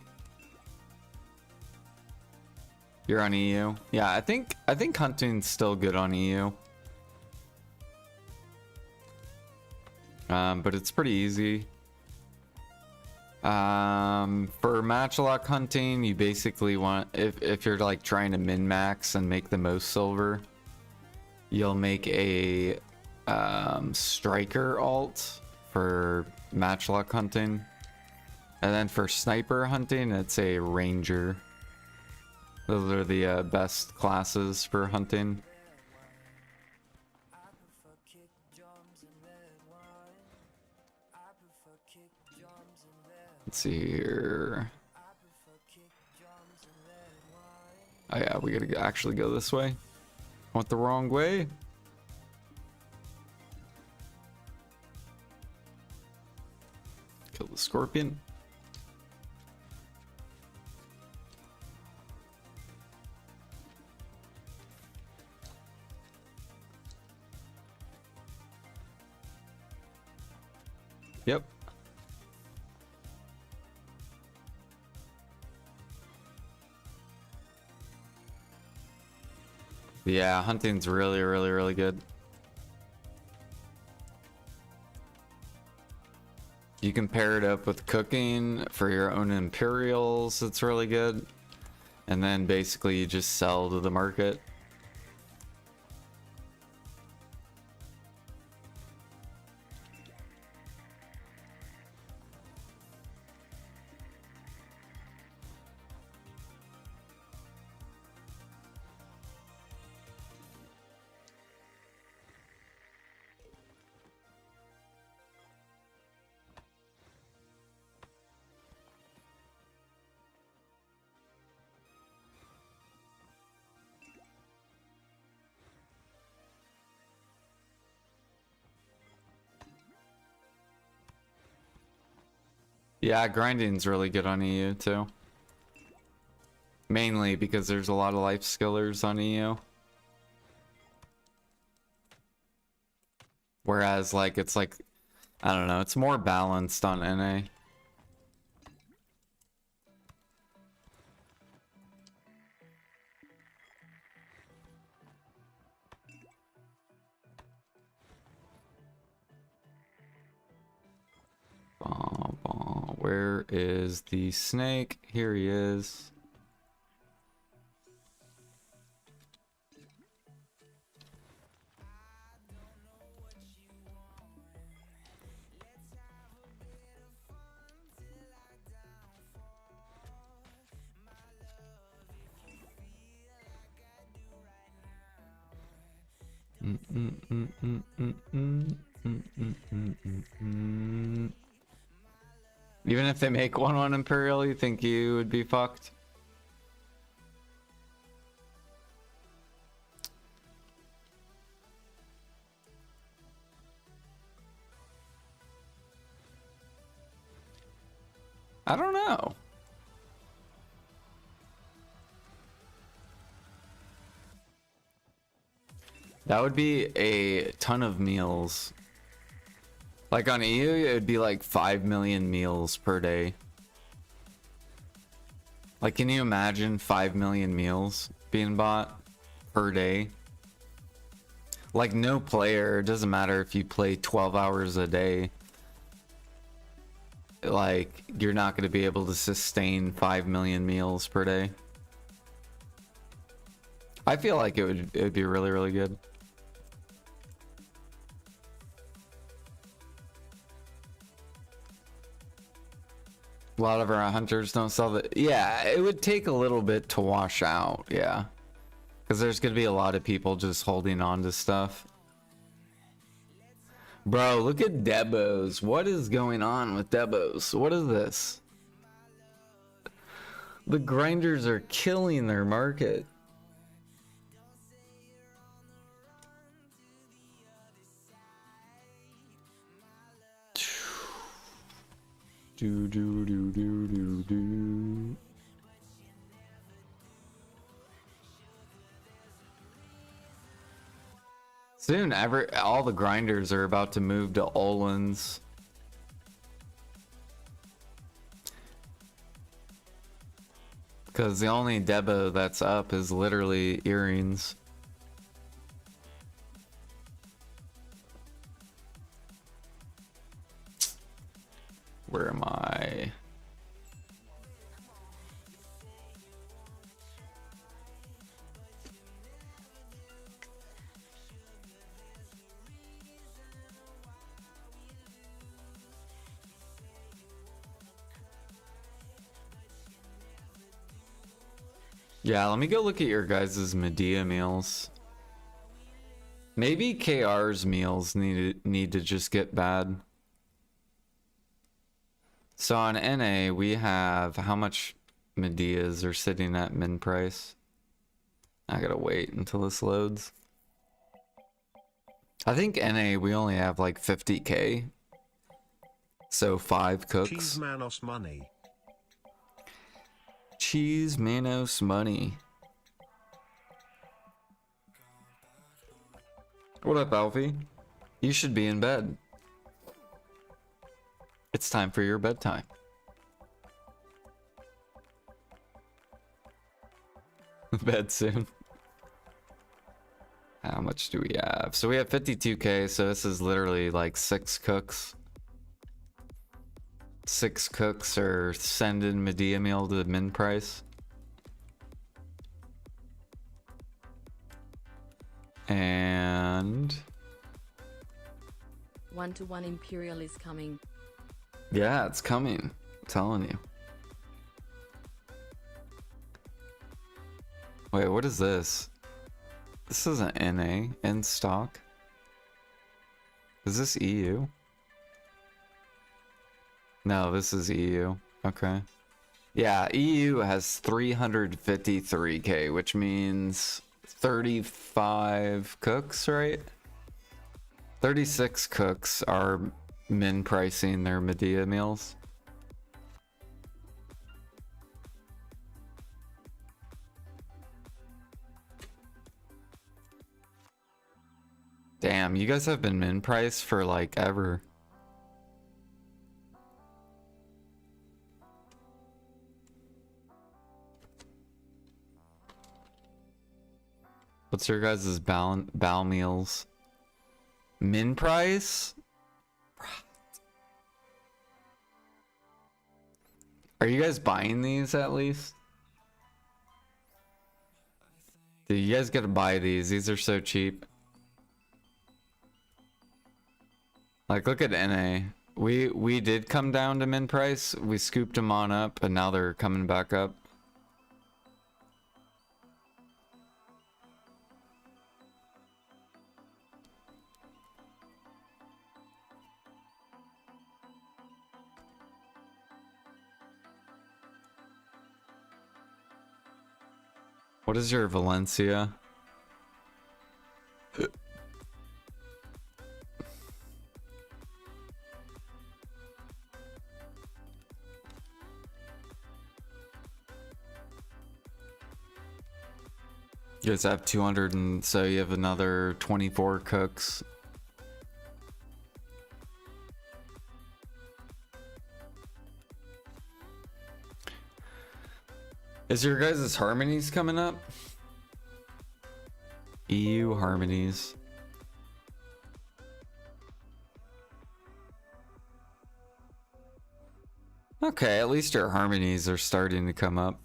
You're on EU. Yeah, I think hunting's still good on EU. But it's pretty easy. For matchlock hunting, you basically want, if you're like trying to min-max and make the most silver, you'll make a striker alt for matchlock hunting. And then for sniper hunting, it's a ranger. Those are the best classes for hunting. Let's see here. Oh yeah, we gotta actually go this way. Went the wrong way. Kill the scorpion. Yep. Yeah, hunting's really, really, really good. You can pair it up with cooking for your own Imperials. It's really good. And then basically you just sell to the market. Yeah, grinding's really good on EU too. Mainly because there's a lot of life skillers on EU. Whereas like it's like, I don't know, it's more balanced on NA. Where is the snake? Here he is. Even if they make 1/1 Imperial, you think you would be fucked? I don't know. That would be a ton of meals. Like on EU, it would be like 5 million meals per day. Like, can you imagine 5 million meals being bought per day? Like, no player, it doesn't matter if you play 12 hours a day. Like, you're not going to be able to sustain 5 million meals per day. I feel like it would be really, really good. A lot of our hunters don't sell the... Yeah, it would take a little bit to wash out, yeah. Because there's going to be a lot of people just holding on to stuff. Bro, look at Debos. What is going on with Debos? What is this? The grinders are killing their market. Do do do do do do. Soon, all the grinders are about to move to Olin's. Because the only Debo that's up is literally earrings. Where am I? Yeah, let me go look at your guys' Medea meals. Maybe KR's meals need to just get bad. So on NA, we have how much Medeas are sitting at min price. I gotta wait until this loads. I think NA, we only have like 50k. So 5 cooks. Cheese Manos money. Cheese Manos money. What up, Alfie? You should be in bed. It's time for your bedtime. Bed soon. How much do we have? So we have 52k, so this is literally like 6 cooks. 6 cooks are sending Medea meal to the min price. And 1-to-1 Imperial is coming. yeah, it's coming. I'm telling you. Wait, what is this? This isn't NA in stock. Is this EU? No, this is EU. Okay. Yeah, EU has 353k, which means 35 cooks, right? 36 cooks are min pricing their Medea meals. Damn, you guys have been min price for like ever. What's your guys' bow meals? Min price? Are you guys buying these at least? Dude, you guys gotta buy these. These are so cheap. Like, look at NA. We did come down to min price. We scooped them on up, and now they're coming back up. What is your Valencia? You guys have 200, and so you have another 24 cooks. Is your guys' harmonies coming up? EU harmonies. Okay, at least your harmonies are starting to come up.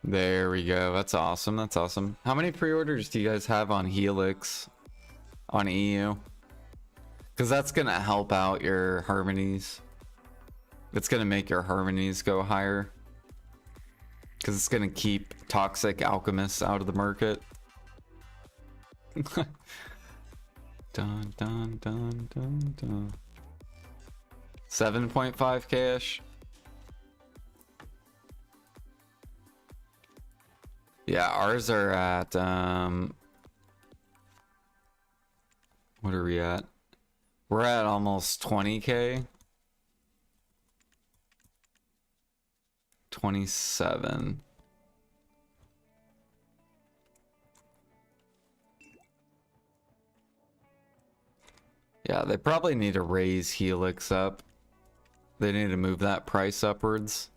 There we go. That's awesome. That's awesome. How many pre-orders do you guys have on Helix on EU? Because that's going to help out your harmonies. It's going to make your harmonies go higher. Because it's going to keep toxic alchemists out of the market. Dun, dun, dun, dun, dun. 7.5 cash. Yeah, ours are at, what are we at? We're at almost 20k. 27. Yeah, they probably need to raise Helix up. They need to move that price upwards.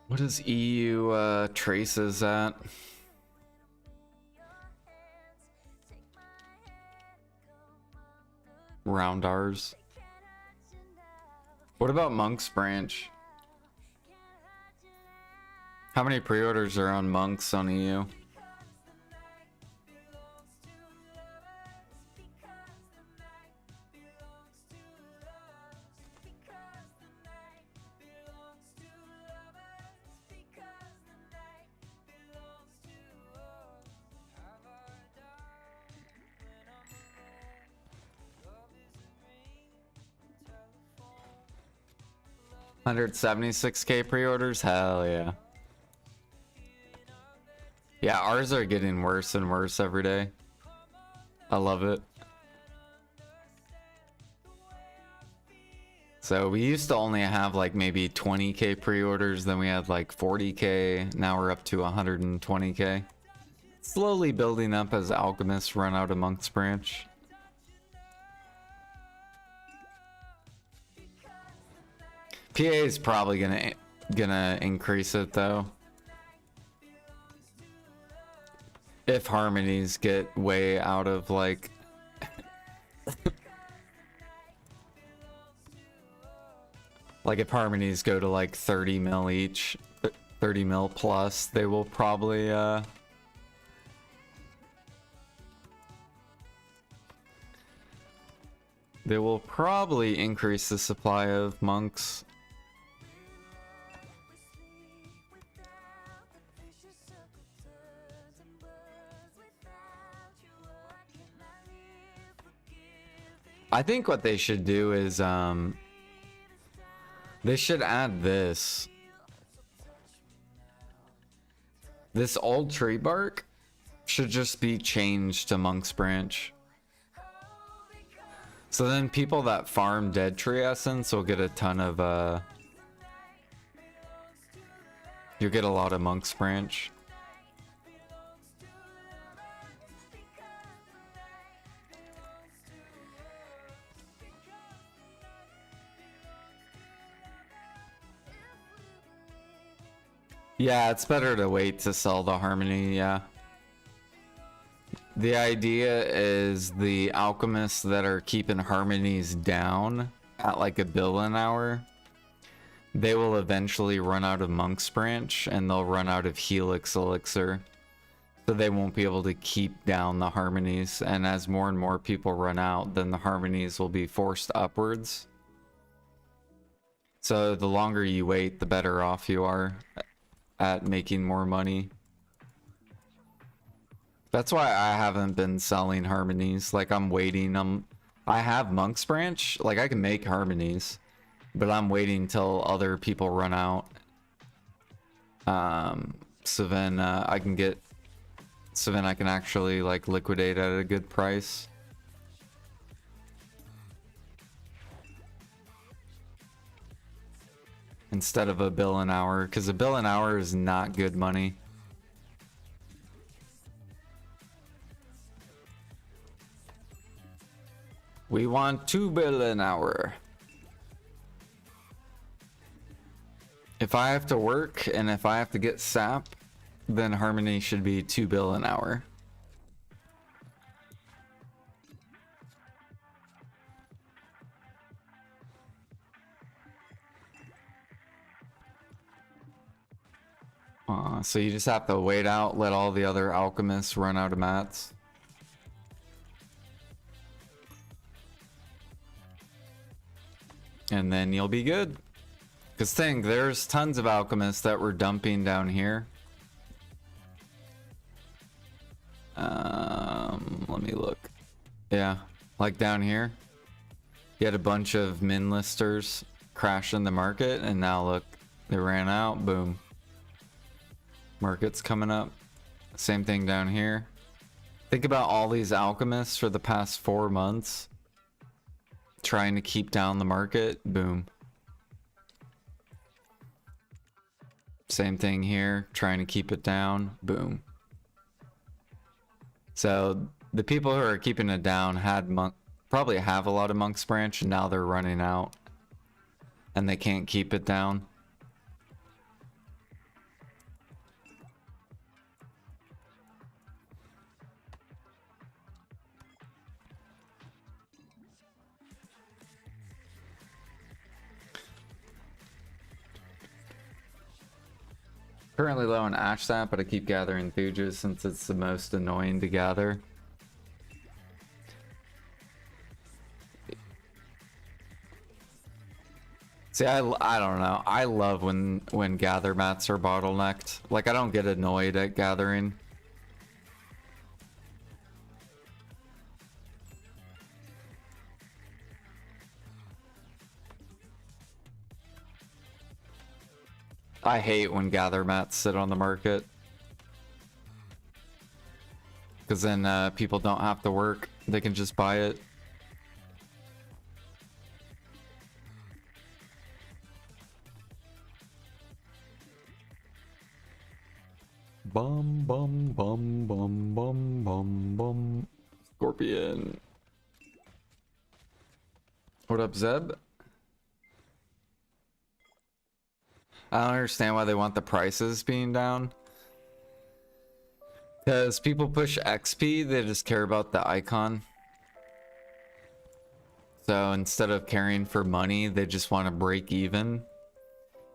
What is EU traces at? Round ours. What about Monk's Branch? How many pre-orders are on Monks on EU? $176k pre-orders? Hell yeah. Yeah, ours are getting worse and worse every day. I love it. So we used to only have like maybe 20k pre-orders, then we had like 40k, now we're up to 120k. Slowly building up as alchemists run out of Monk's Branch. PA is probably gonna increase it though. If harmonies get way out of like like if harmonies go to like 30 mil each, 30 mil plus, they will probably increase the supply of monks. I think what they should do is they should add this old tree bark should just be changed to Monk's Branch. So then people that farm dead tree essence will get a ton of you'll get a lot of monk's branch. Yeah, it's better to wait to sell the harmony, yeah. The idea is the alchemists that are keeping harmonies down at like $1 bill an hour, they will eventually run out of monk's branch and they'll run out of helix elixir. So they won't be able to keep down the harmonies, and as more and more people run out, then the harmonies will be forced upwards. So the longer you wait, the better off you are at making more money. That's why I haven't been selling harmonies. Like, I'm waiting. I have monk's branch. Like, I can make harmonies, but I'm waiting till other people run out. So then I can get. So then I can actually like liquidate at a good price. Instead of $1 bill an hour, because $1 bill an hour is not good money. We want $2 bill an hour. If I have to work and if I have to get sap, then harmony should be $2 bill an hour. So you just have to wait out, let all the other alchemists run out of mats. And then you'll be good. Because think, there's tons of alchemists that were dumping down here. Let me look. Yeah, like down here. You had a bunch of min listers crash in the market, and now look, they ran out, boom. Market's coming up. Same thing down here. Think about all these alchemists for the past 4 months trying to keep down the market, boom. Same thing here, trying to keep it down, boom. So the people who are keeping it down had probably have a lot of monk's branch, and now they're running out and they can't keep it down. Currently low on ash sap, but I keep gathering thujas since it's the most annoying to gather. See, I don't know. I love when gather mats are bottlenecked. Like, I don't get annoyed at gathering. I hate when gather mats sit on the market. Because then people don't have to work. They can just buy it. Bum bum bum bum bum bum bum. Scorpion. What up, Zeb? I don't understand why they want the prices being down. Because people push XP, they just care about the icon. So instead of caring for money, they just want to break even.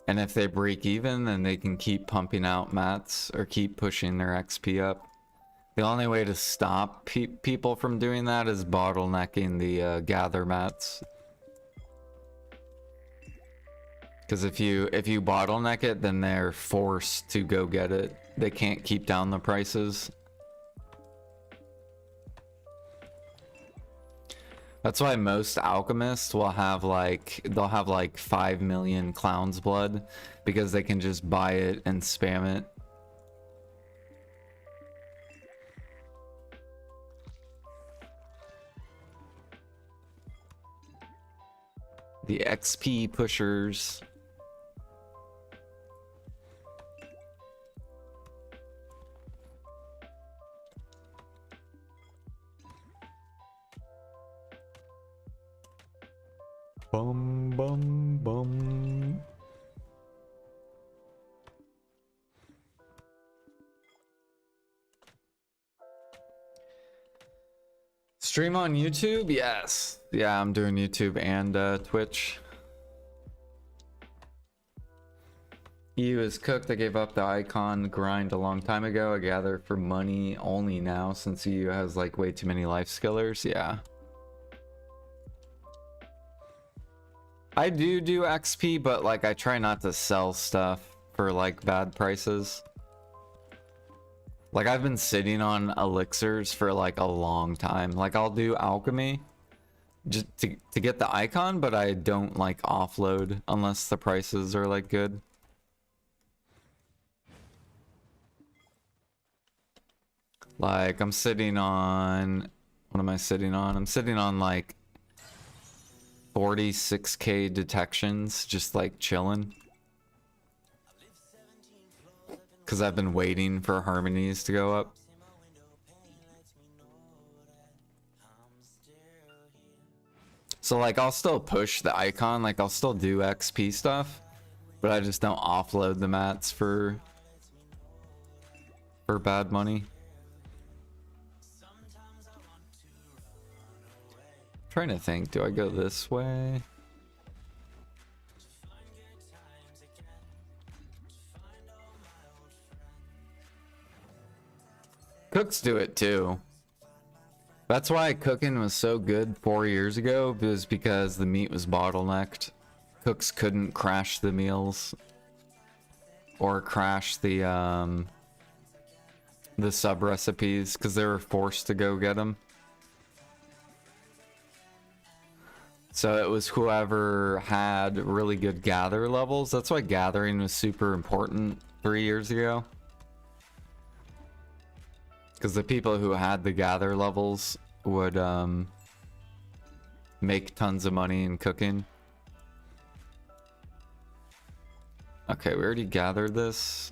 And if they break even, then they can keep pumping out mats or keep pushing their XP up. The only way to stop people from doing that is bottlenecking the gather mats. Because if you bottleneck it, then they're forced to go get it. They can't keep down the prices. That's why most alchemists will have they'll have like 5 million clown's blood, because they can just buy it and spam it. The XP pushers. Bum bum bum. Stream on YouTube? Yes. Yeah, I'm doing YouTube and Twitch. EU is cooked. I gave up the icon grind a long time ago. I gather for money only now since EU has like way too many life skillers. Yeah. I do XP, but like I try not to sell stuff for like bad prices. Like I've been sitting on elixirs for like a long time. Like I'll do alchemy just to get the icon, but I don't like offload unless the prices are like good. Like I'm sitting on, what am I sitting on? I'm sitting on like 46k detections, just like chilling. Because I've been waiting for harmonies to go up. So like I'll still push the icon, like I'll still do XP stuff, but I just don't offload the mats for bad money. Trying to think, do I go this way? Cooks do it too. That's why cooking was so good 4 years ago, was because the meat was bottlenecked. Cooks couldn't crash the meals or crash the sub recipes because they were forced to go get them. So it was whoever had really good gather levels. That's why gathering was super important 3 years ago. Because the people who had the gather levels would make tons of money in cooking. Okay, we already gathered this.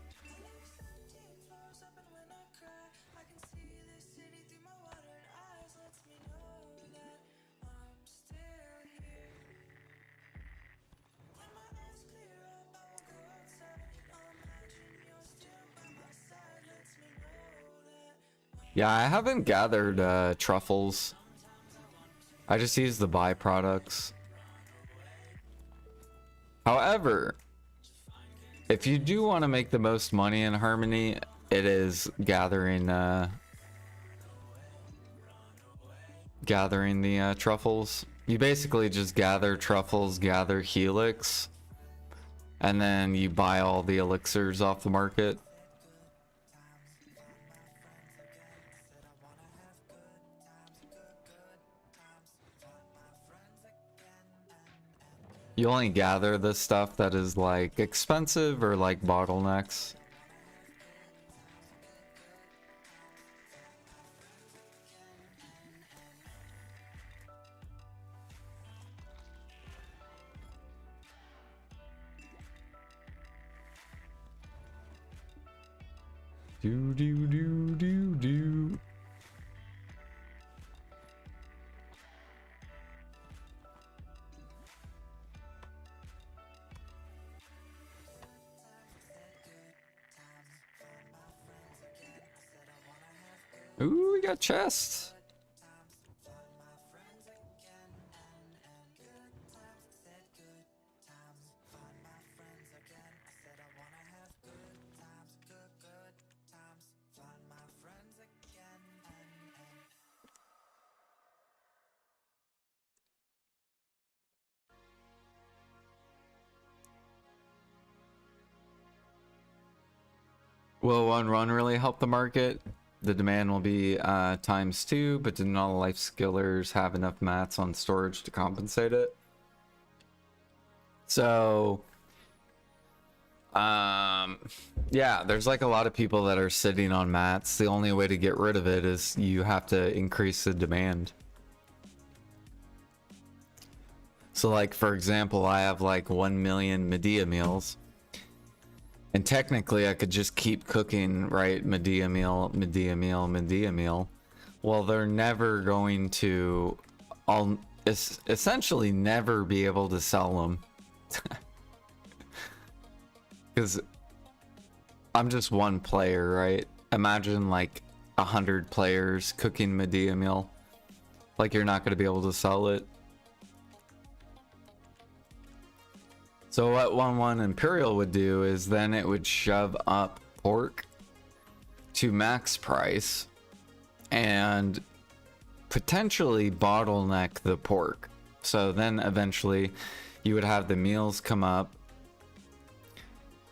Yeah, I haven't gathered truffles. I just use the byproducts. However, if you do want to make the most money in Harmony, it is gathering the truffles. You basically just gather truffles, gather helix, and then you buy all the elixirs off the market. You only gather the stuff that is like expensive or like bottlenecks. Do do do do do. Ooh, we got chests. Will one run really help the market? The demand will be ×2, but didn't all the life skillers have enough mats on storage to compensate it? So, yeah, there's like a lot of people that are sitting on mats. The only way to get rid of it is you have to increase the demand. So like, for example, I have like 1 million Medea meals. And technically I could just keep cooking, right? Medea meal, Medea meal, Medea meal. Well, they're never going to, I'll essentially never be able to sell them. Because I'm just one player, right? Imagine like 100 players cooking Medea meal. Like, you're not going to be able to sell it. So what 1-1 Imperial would do is then it would shove up pork to max price and potentially bottleneck the pork. So then eventually you would have the meals come up,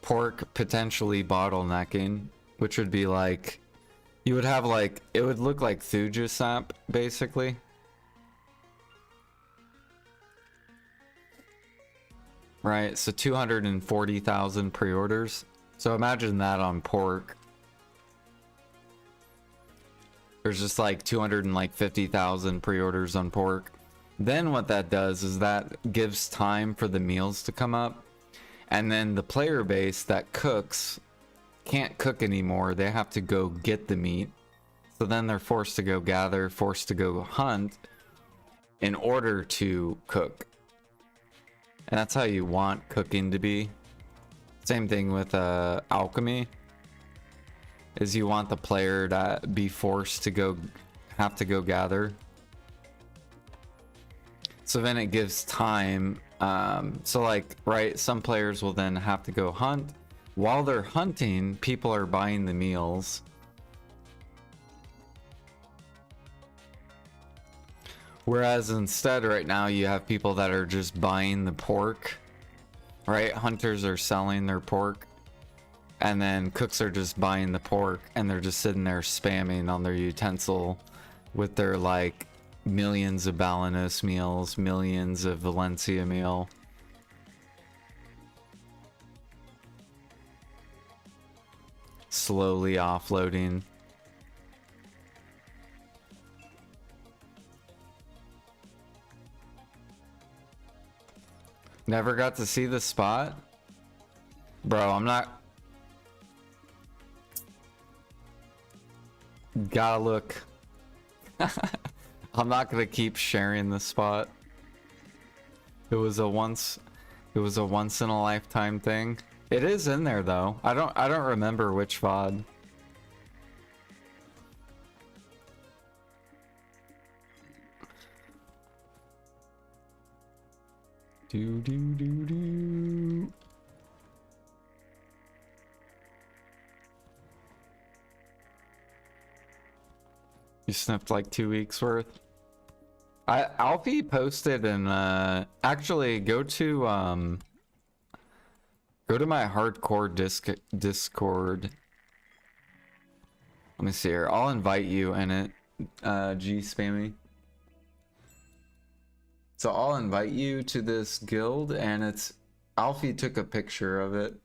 pork potentially bottlenecking, which would be like, you would have like, it would look like Thujasap basically. Right, so 240,000 pre-orders. So imagine that on pork. There's just like 250,000 pre-orders on pork. Then what that does is that gives time for the meals to come up. And then the player base that cooks can't cook anymore. They have to go get the meat. So then they're forced to go gather, forced to go hunt in order to cook. And that's how you want cooking to be. Same thing with alchemy. Is you want the player to be forced to have to go gather. So then it gives time. So like, right, some players will then have to go hunt. While they're hunting, people are buying the meals. Whereas instead right now you have people that are just buying the pork, right? Hunters are selling their pork, and then cooks are just buying the pork, and they're just sitting there spamming on their utensil with their like millions of Balinese meals, millions of Valencia meal. Slowly offloading. Never got to see the spot? Bro, I'm not... Gotta look. I'm not gonna keep sharing the spot. It was a once in a lifetime thing. It is in there though. I don't remember which VOD. Do do do do. You sniffed like 2 weeks worth. Alfie posted and actually go to my hardcore Discord. Let me see here. I'll invite you in it. G Spammy. So I'll invite you to this guild, and it's Alfie took a picture of it.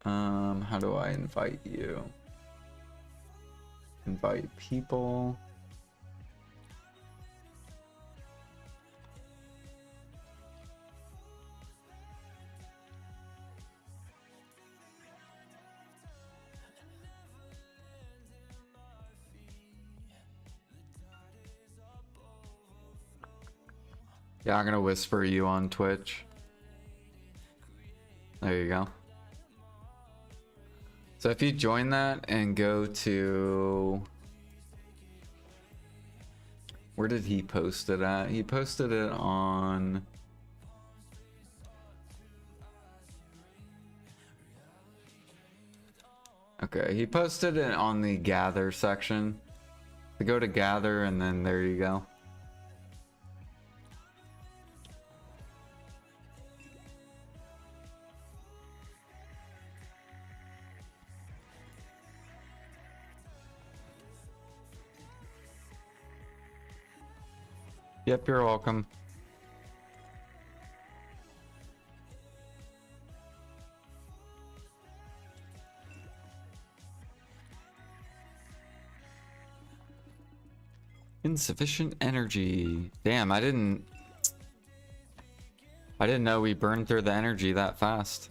How do I invite you? Invite people. Yeah, I'm gonna whisper you on Twitch. There you go. So if you join that and go to... Where did he post it at? He posted it on... Okay, he posted it on the gather section. So go to gather and then there you go. Yep, you're welcome. Insufficient energy. Damn, I didn't know we burned through the energy that fast.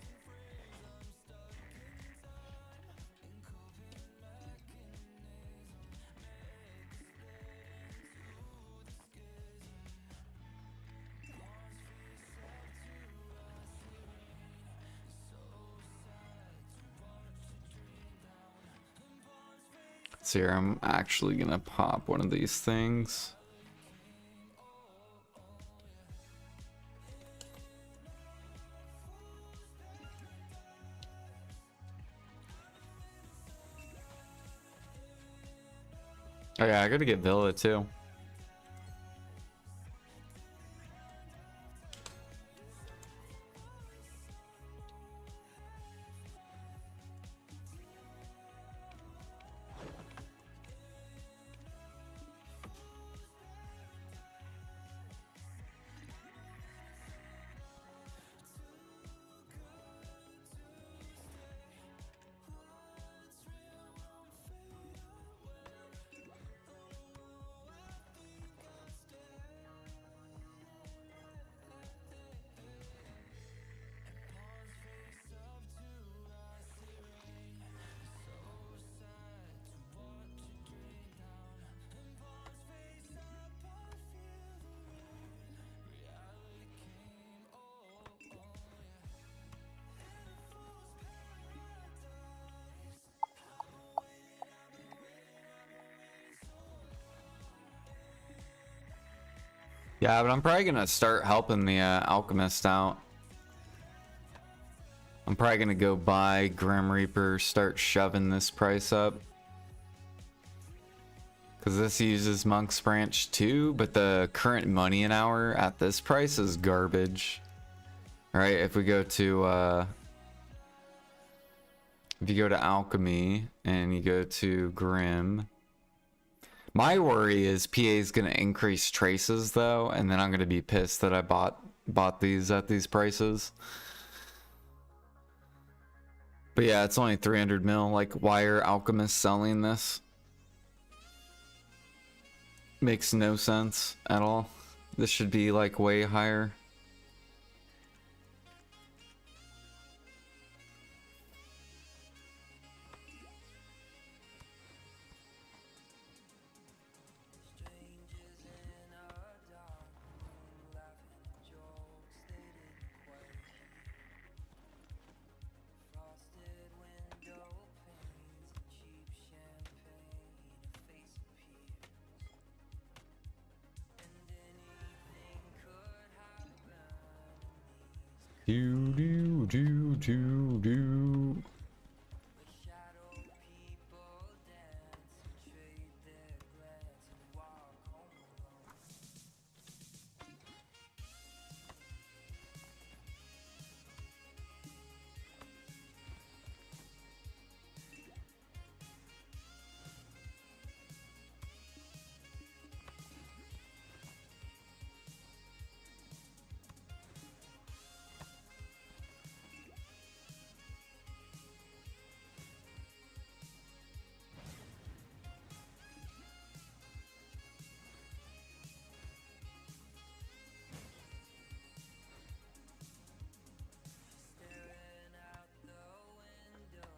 So here, I'm actually gonna pop one of these things. Oh yeah, I gotta get Villa too. Yeah, but I'm probably gonna start helping the alchemist out. I'm probably gonna go buy Grim Reaper, start shoving this price up. Because this uses Monk's Branch too, but the current money an hour at this price is garbage. Alright, if we go to if you go to Alchemy and you go to Grim. My worry is PA is gonna increase traces though, and then I'm gonna be pissed that I bought these at these prices. But yeah, it's only 300 mil. Like, why are alchemists selling this? Makes no sense at all. This should be like way higher. Do do do do do.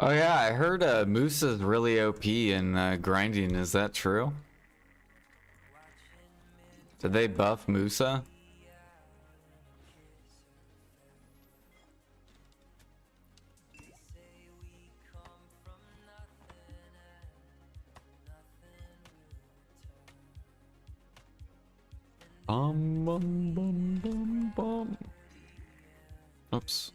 Oh yeah, I heard Musa's really OP in grinding. Is that true? Did they buff Musa? Bum bum bum bum bum. Oops.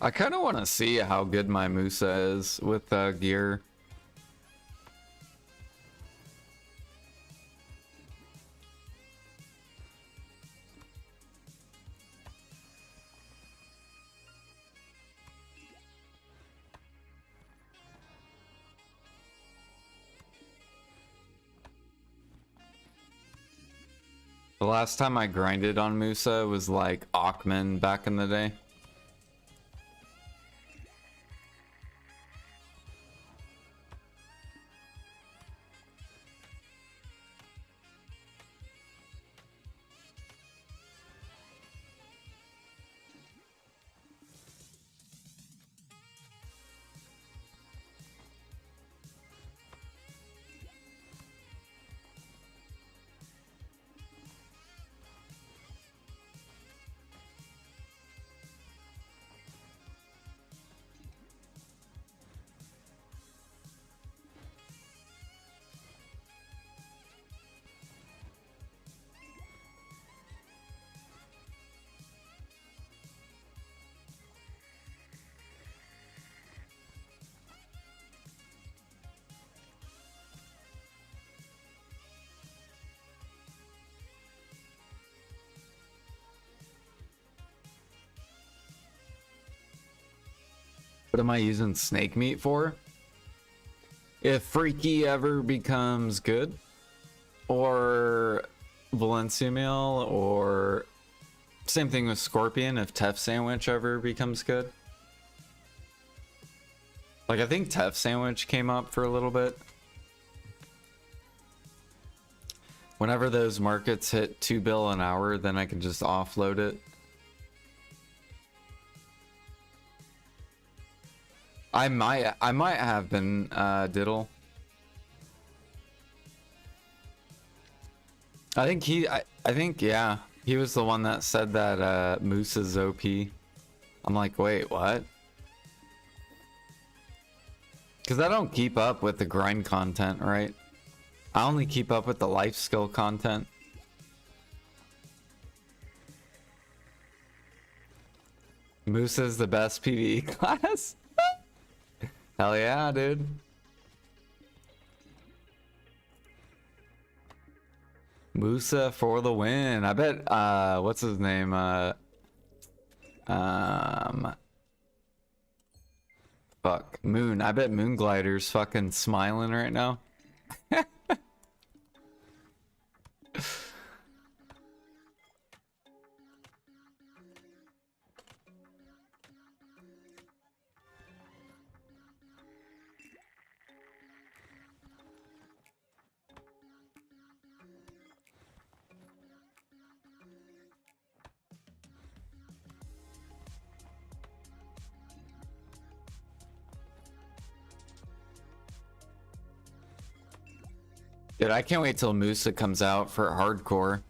I kind of want to see how good my Musa is with gear. last time I grinded on Musa was like Ackman back in the day. What am I using snake meat for? If Freaky ever becomes good, or Valencia meal, or same thing with Scorpion if Tef Sandwich ever becomes good. Like I think Tef Sandwich came up for a little bit. Whenever those markets hit 2 bill an hour, then I can just offload it. I might have been Diddle. I think yeah, he was the one that said that Moose is OP. I'm like, wait, what? Because I don't keep up with the grind content, right? I only keep up with the life skill content. Moose is the best PvE class. Hell yeah, dude. Musa for the win. I bet what's his name? Fuck. Moon. I bet Moonglider's fucking smiling right now. Dude, I can't wait till Musa comes out for hardcore.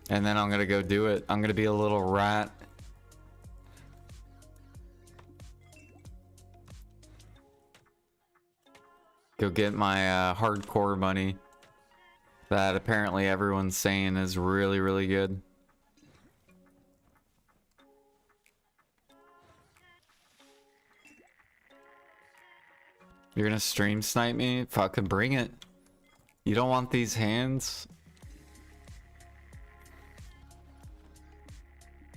And then I'm gonna go do it. I'm gonna be a little rat. Go get my hardcore money. That apparently everyone's saying is really, really good. You're gonna stream snipe me? Fucking bring it. You don't want these hands?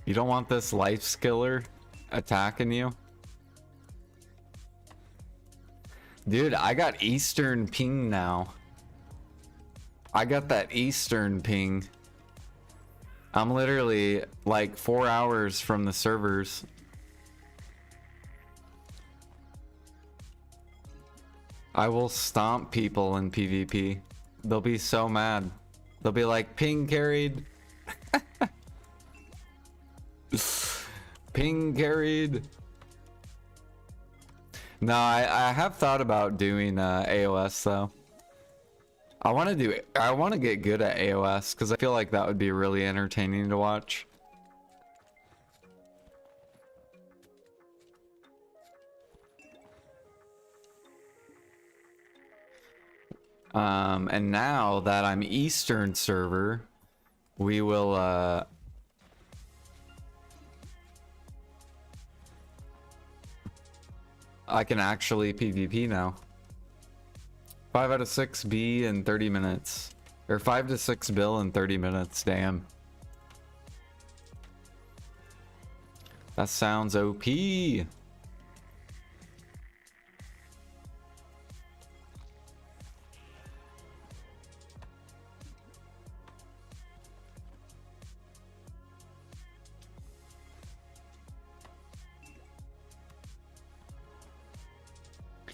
You don't want this life skiller attacking you? Dude, I got Eastern ping now. I got that Eastern ping. I'm literally like 4 hours from the servers. I will stomp people in PvP. They'll be so mad. They'll be like, ping carried. Ping carried. No, I have thought about doing AOS though. I want to get good at AOS because I feel like that would be really entertaining to watch. And now that I'm Eastern server, we will I can actually PvP now. 5 out of 6 B in 30 minutes. Or 5 to 6 bill in 30 minutes, damn. That sounds OP.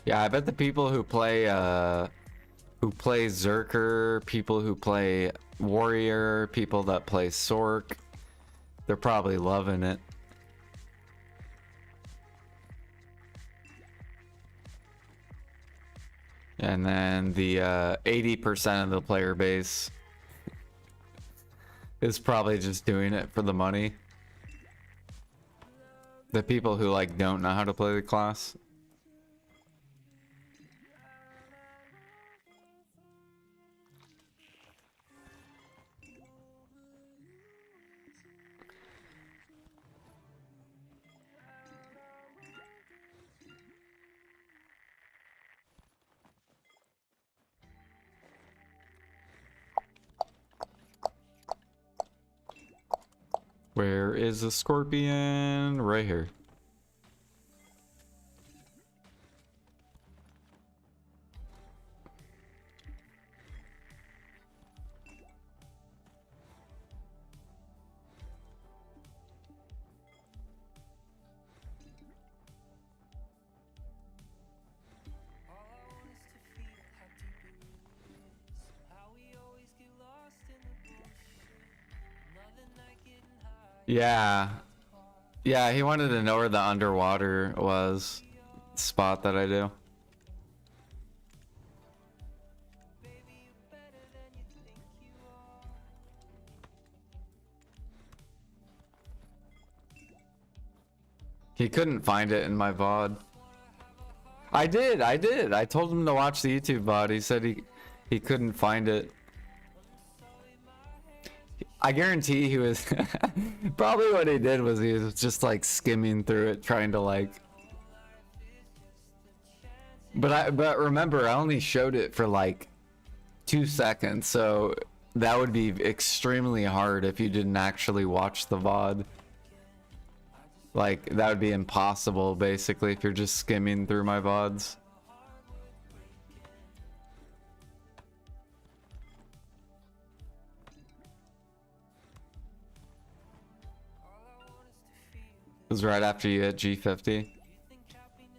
Yeah, I bet the people who play Zerker, people who play Warrior, people that play Sork, they're probably loving it. And then the 80% of the player base is probably just doing it for the money. The people who like don't know how to play the class. Where is the scorpion? Right here. Yeah. Yeah, he wanted to know where the underwater was. Spot that I do. He couldn't find it in my VOD. I did. I told him to watch the YouTube VOD. He said he couldn't find it. I guarantee he was probably what he did was he was just like skimming through it trying to like, but remember I only showed it for like 2 seconds, so that would be extremely hard if you didn't actually watch the VOD. Like that would be impossible basically if you're just skimming through my VODs. It was right after you hit G50.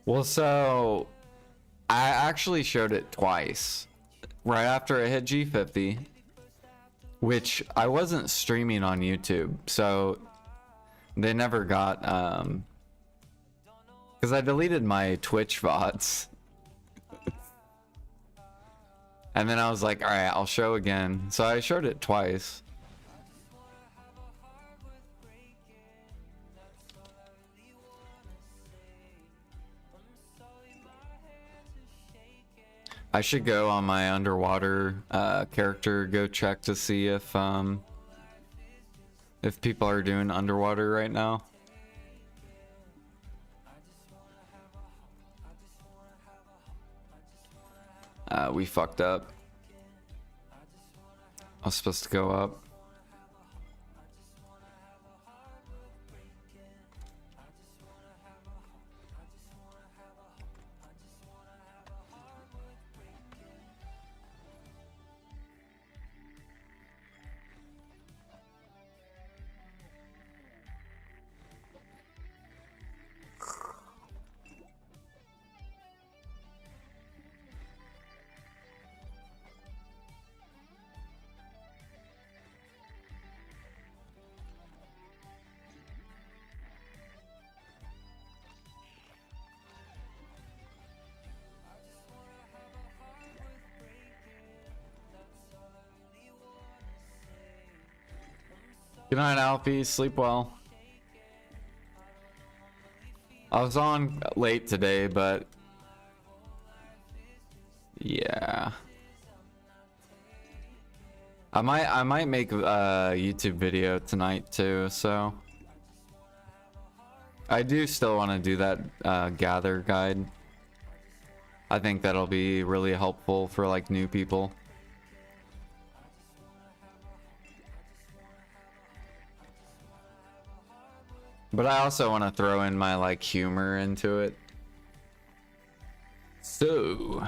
Well, so I actually showed it twice. Right after I hit G50, which I wasn't streaming on YouTube, so they never got because I deleted my Twitch VODs. And then I was like, all right, I'll show again. So I showed it twice. I should go on my underwater character, go check to see if people are doing underwater right now. We fucked up. I was supposed to go up. Good night, Alfie. Sleep well. I was on late today, but yeah. I might make a YouTube video tonight too, so I do still want to do that gather guide. I think that'll be really helpful for like new people. But I also want to throw in my like humor into it. So,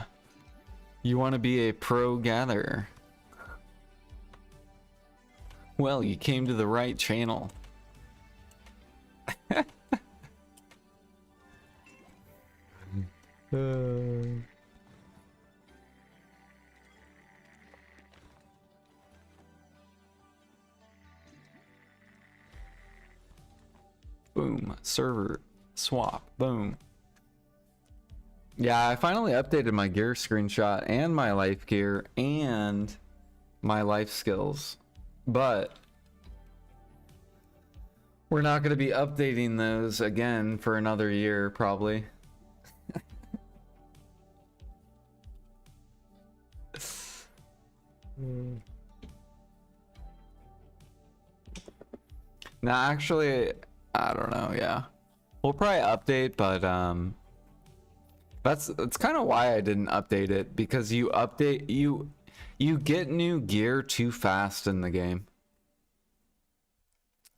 you want to be a pro gatherer? Well, you came to the right channel. Boom. Server swap. Boom. Yeah, I finally updated my gear screenshot and my life gear and my life skills. But we're not going to be updating those again for another year, probably. No, actually, I don't know. Yeah, we'll probably update, but that's kind of why I didn't update it, because you get new gear too fast in the game.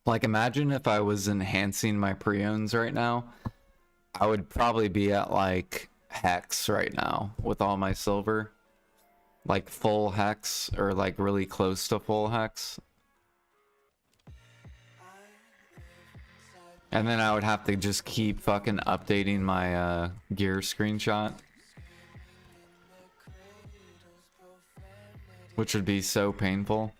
Like, imagine if I was enhancing my preones right now, I would probably be at like hex right now with all my silver, like full hex or like really close to full hex. And then I would have to just keep fucking updating my gear screenshot, which would be so painful.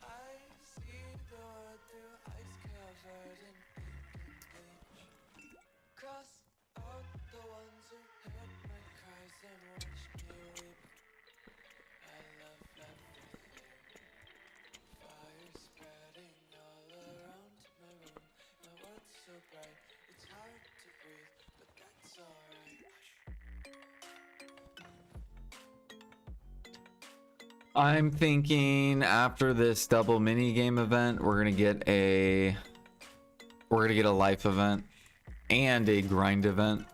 I'm thinking after this double mini game event, we're gonna get a life event and a grind event.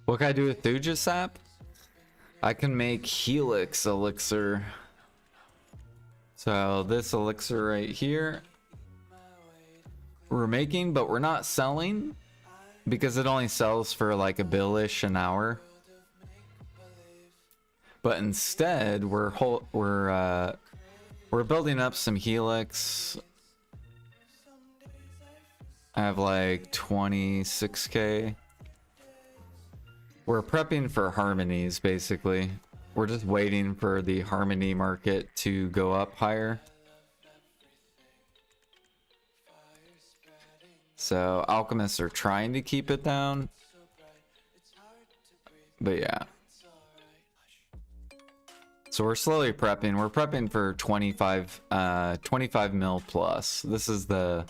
What can I do with Thuja sap? I can make Helix elixir. So this elixir right here we're making, but we're not selling because it only sells for like a billish an hour. But instead, we're building up some Helix. I have like 26k. We're prepping for harmonies, basically. We're just waiting for the harmony market to go up higher. So alchemists are trying to keep it down, but yeah. So we're slowly prepping. We're prepping for 25 mil plus. This is the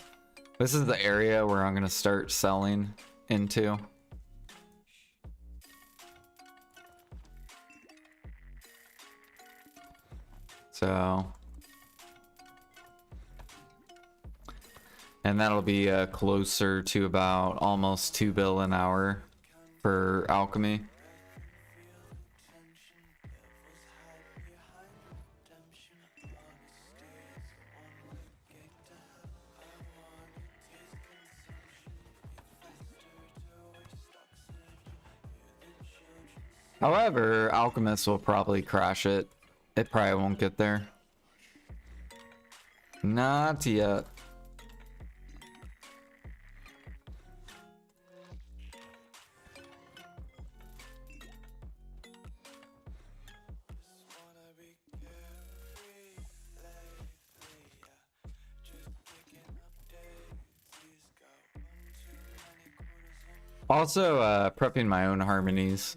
area where I'm gonna start selling into. So. And that'll be closer to about almost 2 bill an hour for alchemy. However, alchemists will probably crash it. It probably won't get there. Not yet. Also, prepping my own harmonies.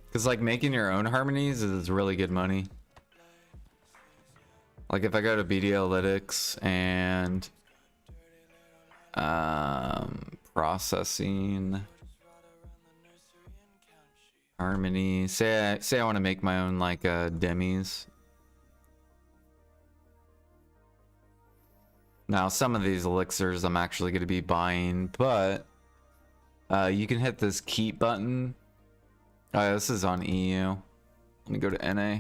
Because, like, making your own harmonies is really good money. Like, if I go to BDalytics and... processing... harmony... Say I want to make my own, like, demis. Now, some of these elixirs I'm actually going to be buying, but... you can hit this keep button. Oh, this is on EU. Let me go to NA.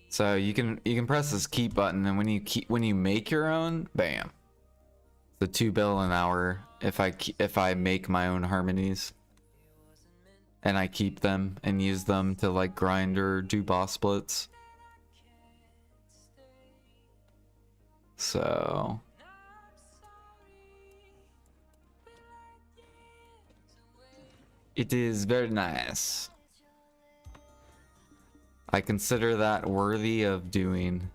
So you can press this keep button, and when you make your own, bam, the 2 bill an hour. If I make my own harmonies, and I keep them and use them to like grind or do boss splits. So it is very nice. I consider that worthy of doing.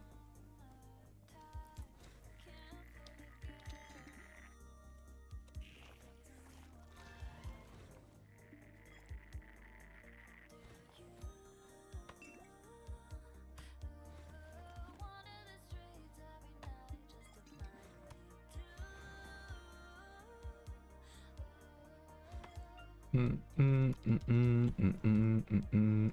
Mm, mm, mm, mm, mm, mm, mm, mm.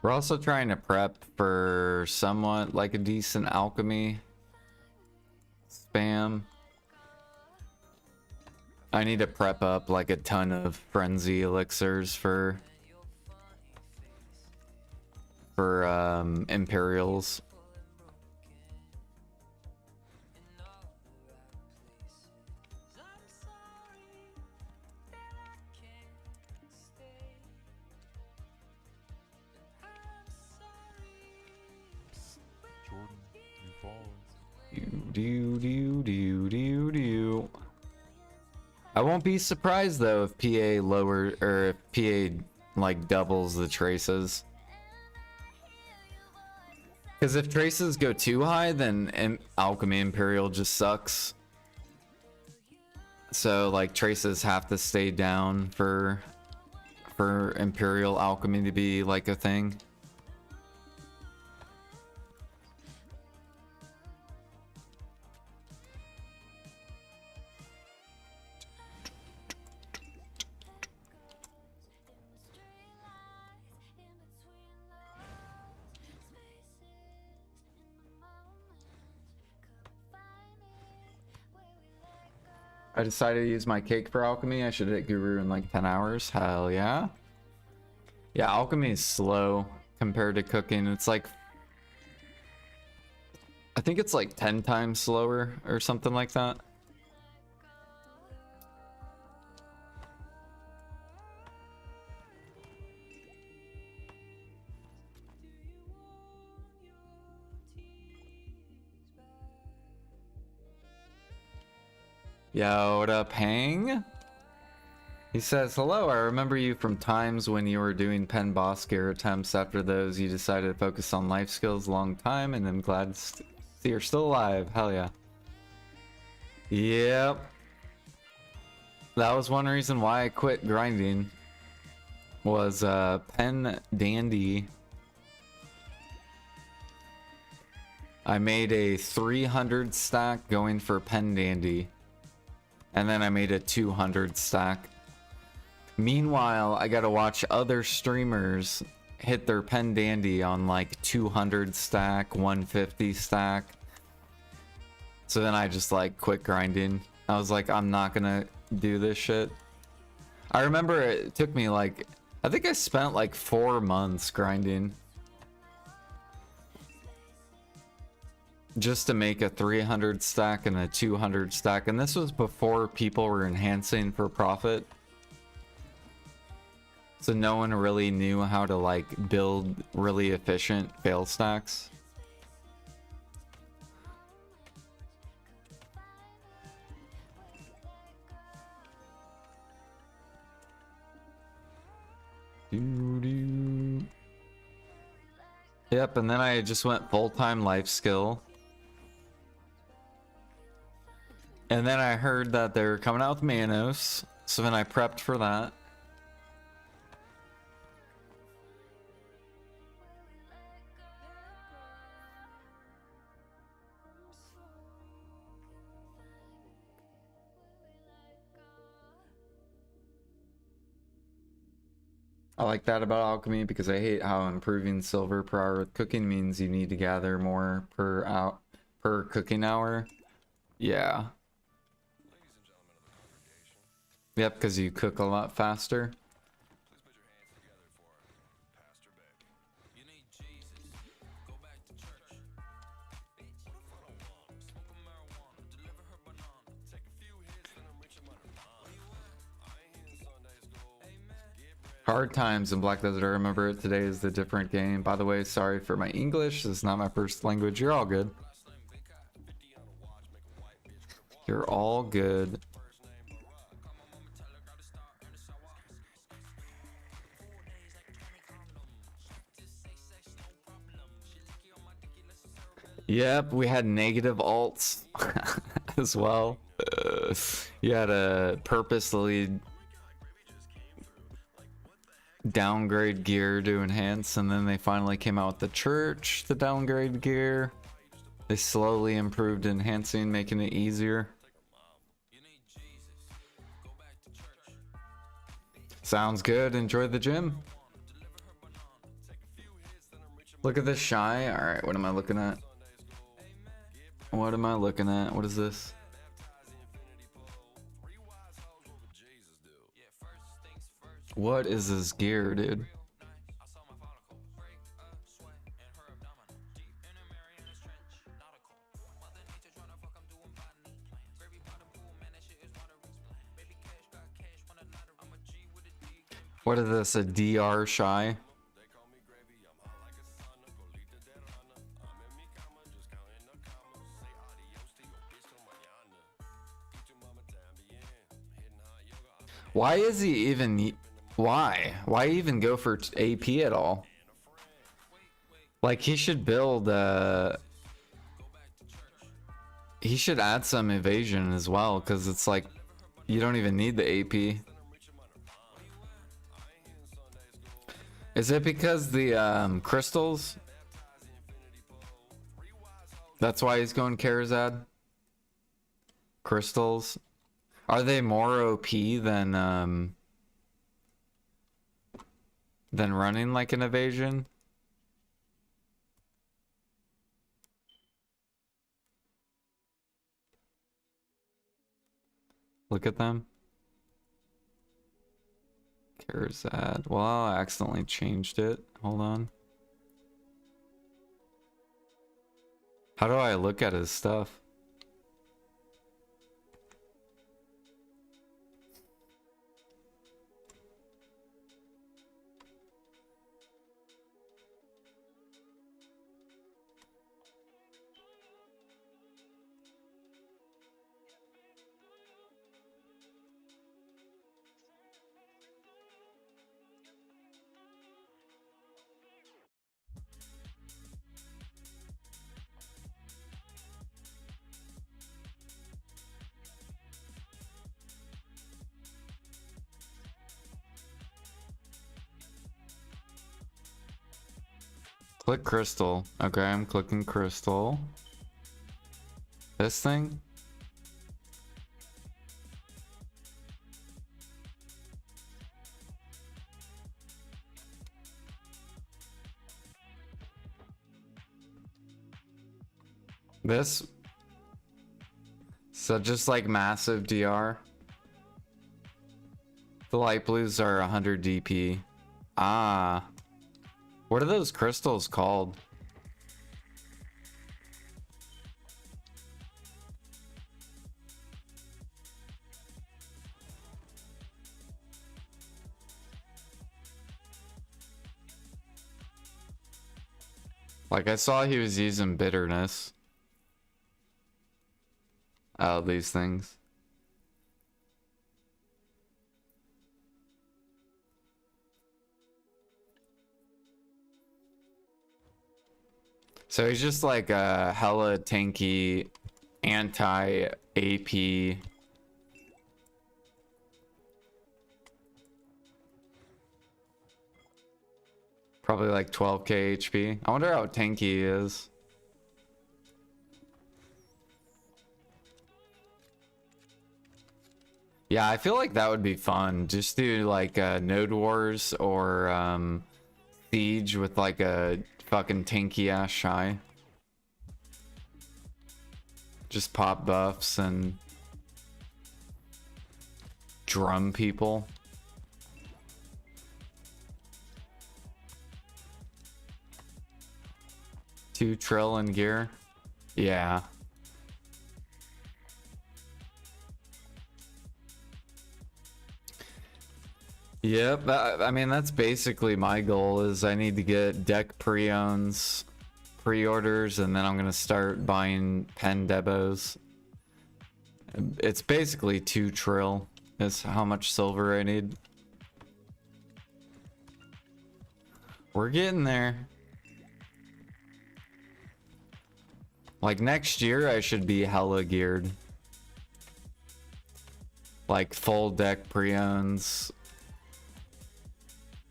We're also trying to prep for somewhat like a decent alchemy spam. I need to prep up like a ton of frenzy elixirs for Imperials. Jordan, New Falls. Do. I won't be surprised though if PA lower or if PA like doubles the traces. Because if traces go too high, then Alchemy Imperial just sucks. So like traces have to stay down for Imperial Alchemy to be like a thing. I decided to use my cake for alchemy. I should hit Guru in like 10 hours. Hell yeah. Yeah, alchemy is slow compared to cooking. It's like, I think it's like 10 times slower or something like that. Yo, what up, Hang? He says, hello, I remember you from times when you were doing pen boss gear attempts. After those, you decided to focus on life skills a long time, and I'm glad to see you're still alive. Hell yeah. Yep. That was one reason why I quit grinding. Was pen dandy. I made a 300 stack going for pen dandy. And then I made a 200 stack. Meanwhile, I gotta watch other streamers hit their pen dandy on like 200 stack, 150 stack. So then I just like quit grinding. I was like, I'm not gonna do this shit. I remember it took me like, I think I spent like 4 months grinding. Just to make a 300 stack and a 200 stack. And this was before people were enhancing for profit. So no one really knew how to like build really efficient fail stacks. Yep, and then I just went full-time life skill. And then I heard that they're coming out with Manos, so then I prepped for that. I like that about alchemy because I hate how improving silver per hour with cooking means you need to gather more per cooking hour. Yeah. Yep, because you cook a lot faster. Hard times in Black Desert. I remember it. Today is the different game. By the way, sorry for my English. This is not my first language. You're all good. You're all good. Yep, we had negative alts as well. You had to purposely downgrade gear to enhance, and then they finally came out with the church, the downgrade gear. They slowly improved enhancing, making it easier. Sounds good. Enjoy the gym. Look at this shy. All right, what am I looking at? What am I looking at? What is this? What is this gear, dude? What is this? A DR shy? Why is he even... Why even go for AP at all? Like, he should build, he should add some evasion as well, because it's like, you don't even need the AP. Is it because the, crystals? That's why he's going Karazad? Crystals? Are they more OP than running like an evasion? Look at them. Karazad. Well, I accidentally changed it. Hold on. How do I look at his stuff? Click crystal. Okay, I'm clicking crystal. This thing? This? So just like massive DR? The light blues are 100 DP. Ah. What are those crystals called? Like, I saw he was using bitterness. Oh, these things. So he's just like a hella tanky anti-AP. Probably like 12k HP. I wonder how tanky he is. Yeah, I feel like that would be fun. Just do like Node Wars or Siege with like a fucking tanky ass shy. Just pop buffs and drum people. 2 trill in gear. Yeah. Yep, I mean that's basically my goal. Is I need to get deck preones, pre-orders, and then I'm gonna start buying pen debos. It's basically 2 trill is how much silver I need. We're getting there. Like next year I should be hella geared. Like full deck preones.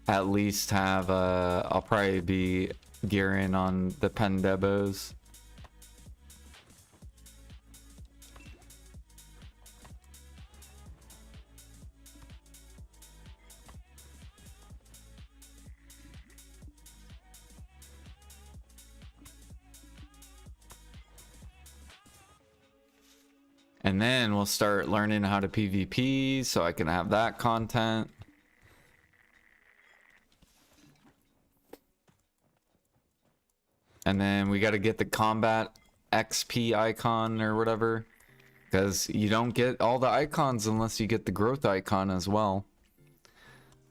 At least have I'll probably be gearing on the pen debos. And then we'll start learning how to PvP so I can have that content. And then we got to get the combat XP icon or whatever. Because you don't get all the icons unless you get the growth icon as well.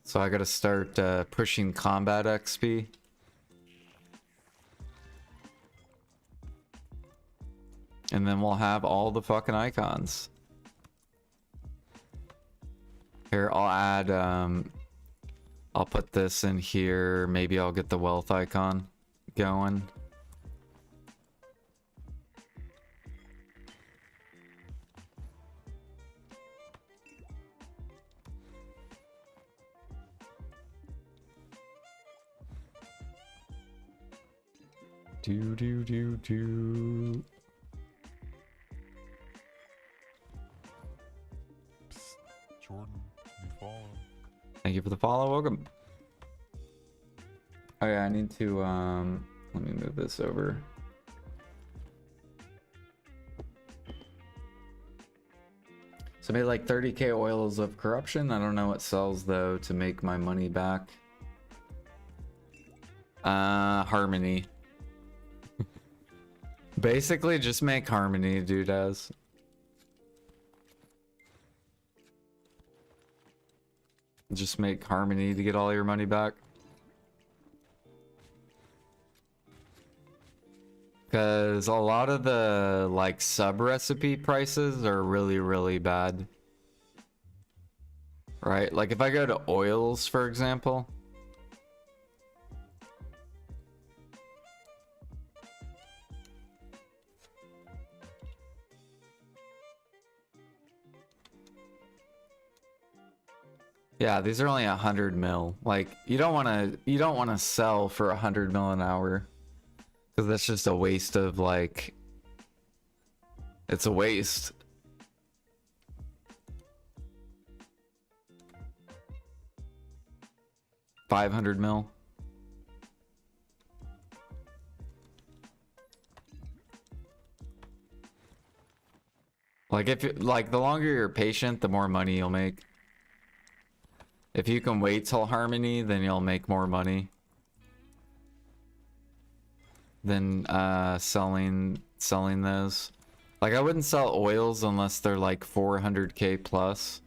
So I got to start pushing combat XP. And then we'll have all the fucking icons. Here, I'll add, I'll put this in here. Maybe I'll get the wealth icon going. Do do do do. Psst, Jordan, new follow. Thank you for the follow. Welcome. Oh yeah, I need to let me move this over. So I made like 30k oils of corruption. I don't know what sells though to make my money back. Harmony. Basically just make harmony, dude. As just make harmony to get all your money back. Because a lot of the like sub recipe prices are really, really bad. Right? Like if I go to oils, for example. Yeah, these are only 100 mil. Like you don't want to sell for 100 mil an hour. Because that's just a waste of like, it's a waste. $500 mil. Like if you, like the longer you're patient, the more money you'll make. If you can wait till harmony, then you'll make more money than selling those. Like I wouldn't sell oils unless they're like 400k plus.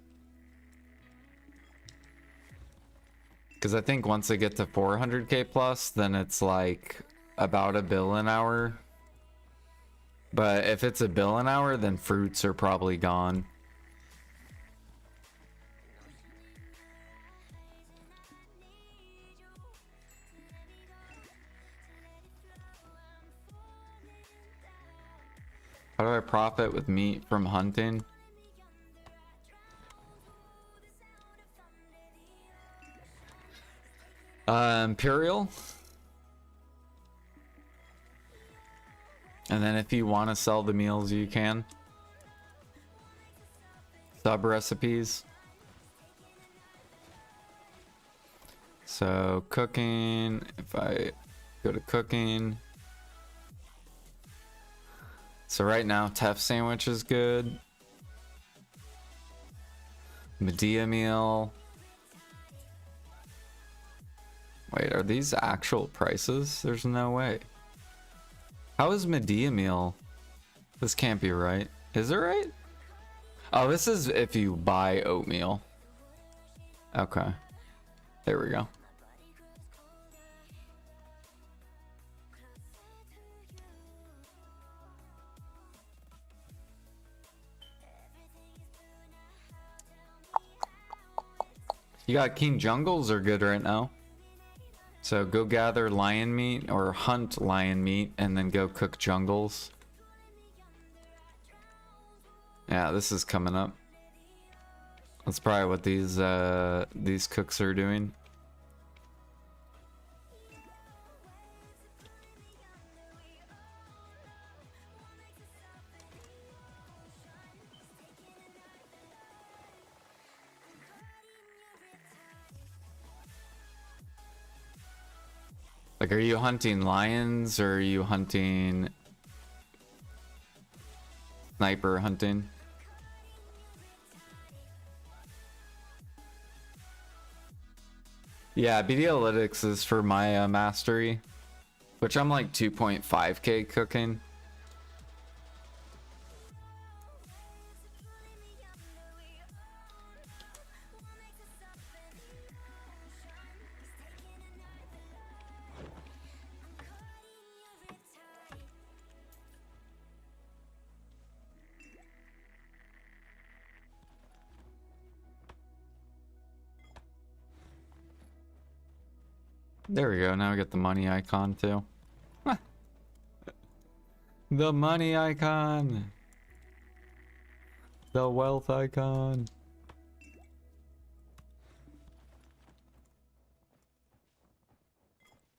Because I think once they get to 400k plus, then it's like about $1 bill an hour. But if it's $1 bill an hour, then fruits are probably gone. How do I profit with meat from hunting? Imperial. And then if you want to sell the meals, you can. Sub recipes. So cooking, if I go to cooking. So right now, Tef sandwich is good. Medea meal. Wait, are these actual prices? There's no way. How is Medea meal? This can't be right. Is it right? Oh, this is if you buy oatmeal. Okay. There we go. You got King Jungles are good right now. So go gather lion meat or hunt lion meat and then go cook jungles. Yeah, this is coming up. That's probably what these cooks are doing. Like, are you hunting lions or are you hunting sniper hunting? Yeah, BDalytics is for my mastery, which I'm like 2.5k cooking. There we go. Now we get the money icon too. The money icon. The wealth icon.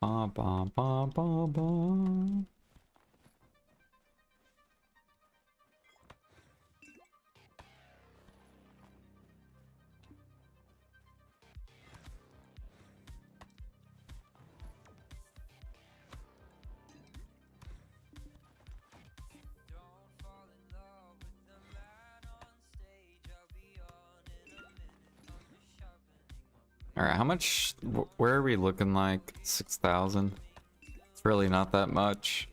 Bum, bum, bum, bum, bum. Don't fall in love with the man on stage. I'll be on in a minute. I'm just sharpening my blade. All right, how much? Where are we looking like? 6,000. It's really not that much.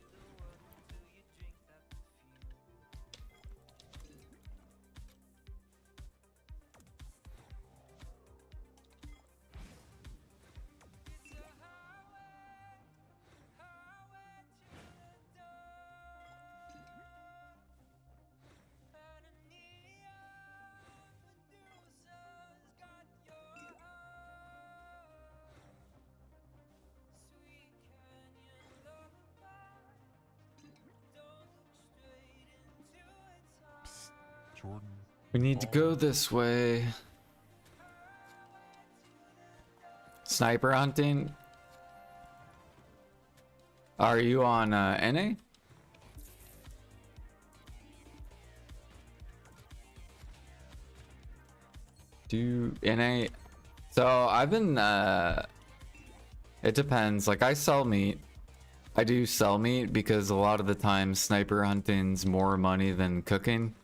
Jordan. We need to go this way. Sniper hunting. Are you on NA? Do NA? So I've been it depends. Like, I sell meat. I do sell meat because a lot of the time sniper hunting's more money than cooking.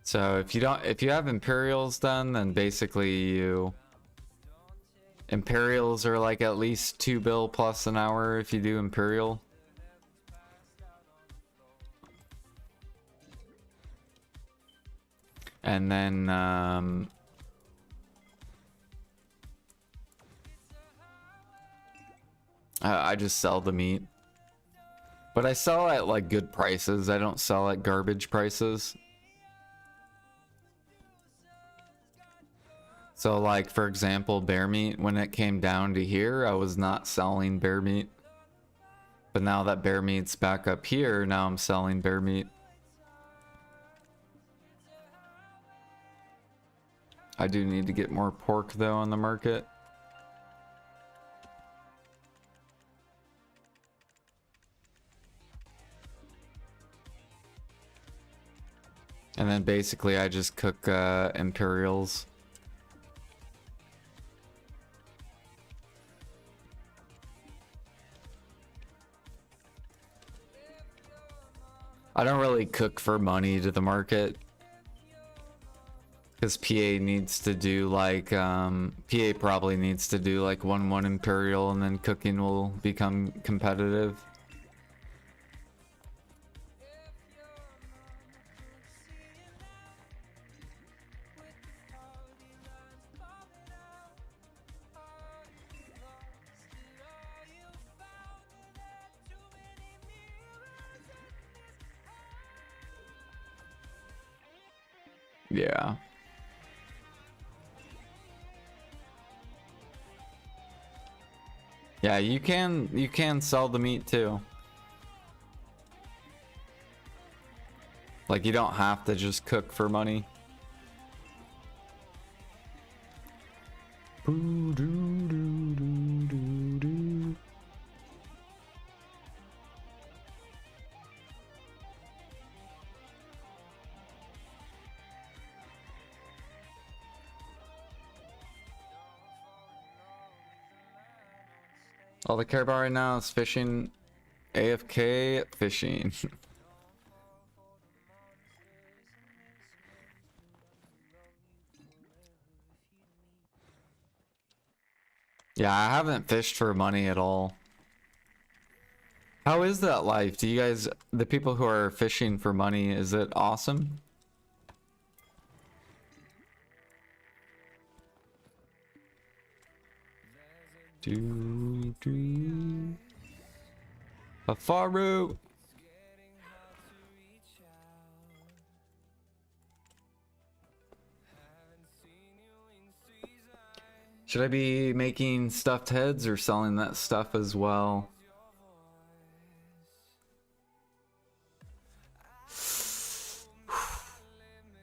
So if you have Imperials done, then basically Imperials are like at least 2 bill plus an hour if you do Imperial. And then I just sell the meat. But I sell at like good prices. I don't sell at garbage prices. So like, for example, bear meat, when it came down to here, I was not selling bear meat. But now that bear meat's back up here, now I'm selling bear meat. I do need to get more pork though on the market. And then basically I just cook Imperials. I don't really cook for money to the market. Because PA needs to do like, PA probably needs to do like 1-1 Imperial and then cooking will become competitive. Yeah. Yeah, you can sell the meat too. Like you don't have to just cook for money. All they care about right now is fishing, AFK fishing. Yeah, I haven't fished for money at all. How is that life? Do you guys, the people who are fishing for money, is it awesome? Hafaru! Should I be making stuffed heads or selling that stuff as well?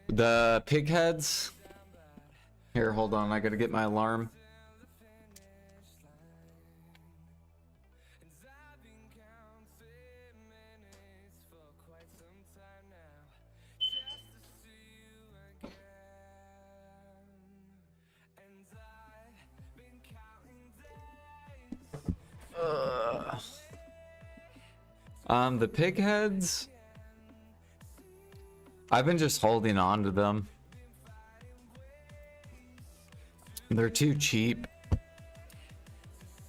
The pig heads? Here, hold on, I gotta get my alarm. The pig heads? I've been just holding on to them. They're too cheap.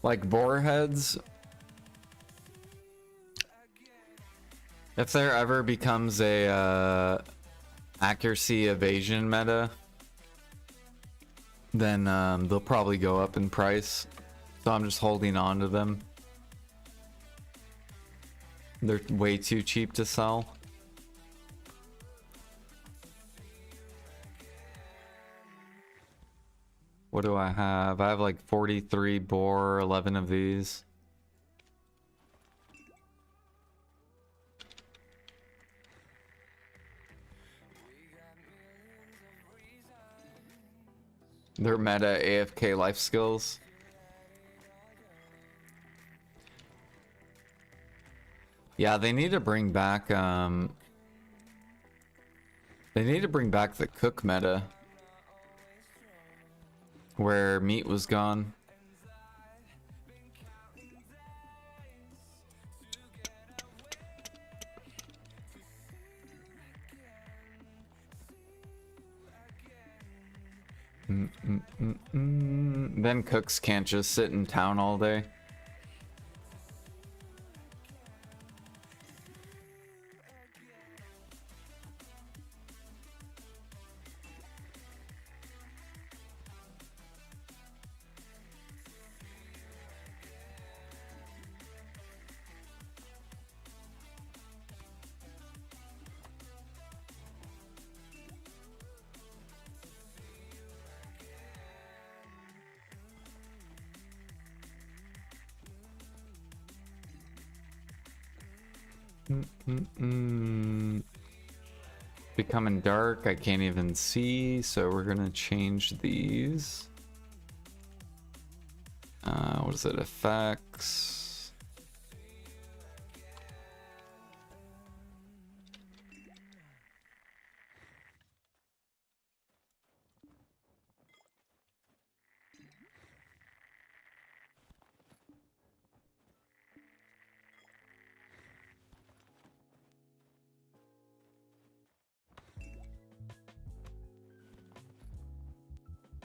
Like boar heads. If there ever becomes a accuracy evasion meta, then they'll probably go up in price. So I'm just holding on to them. They're way too cheap to sell. What do I have? I have like 43 boar, 11 of these. They're meta AFK life skills. Yeah, they need to bring back the cook meta where meat was gone. Then cooks can't just sit in town all day. Becoming dark, I can't even see, so we're gonna change these. What is it? Effects.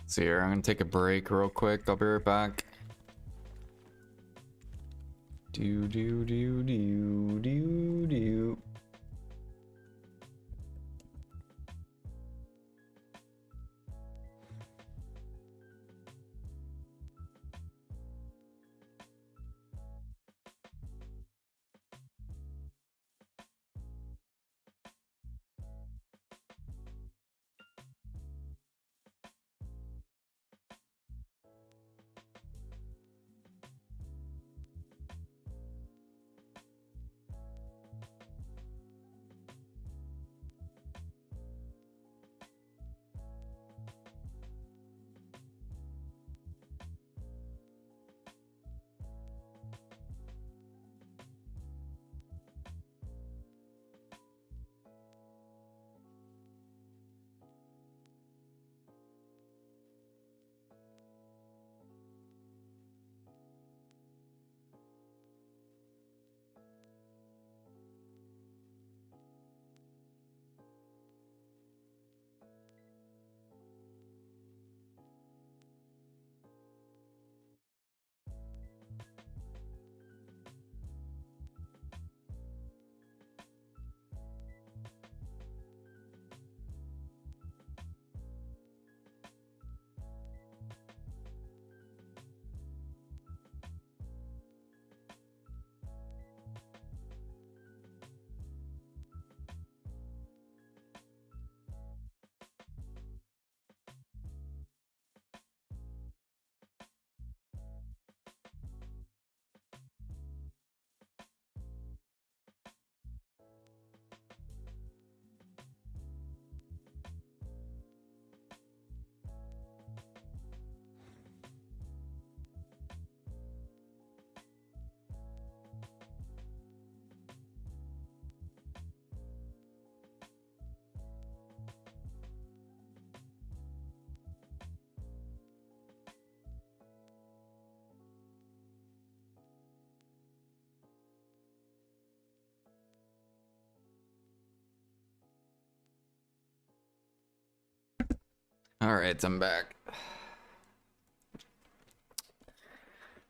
See here, I'm gonna take a break real quick. I'll be right back. Do do do do do do. All right, I'm back.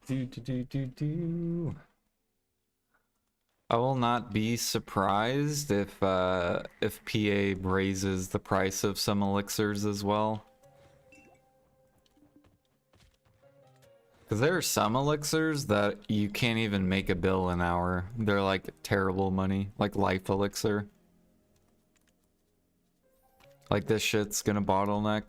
Do. I will not be surprised if PA raises the price of some elixirs as well. Because there are some elixirs that you can't even make a bill an hour. They're like terrible money, like life elixir. Like this shit's gonna bottleneck.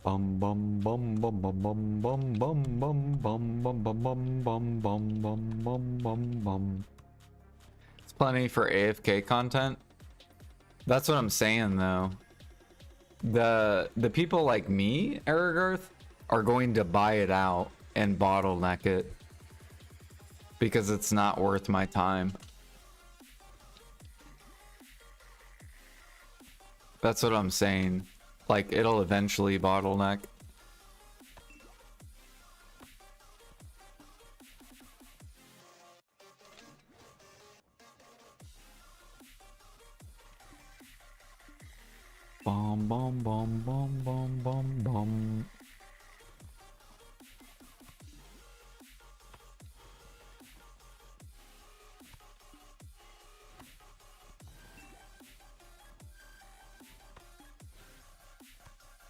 Bum bum bum bum bum bum bum bum bum bum bum bum bum bum bum bum bum bum bum. It's plenty for AFK content. That's what I'm saying though. The people like me, Aragarth, are going to buy it out and bottleneck it because it's not worth my time. That's what I'm saying. Like, it'll eventually bottleneck. Bum bum bum bum bum bum bum.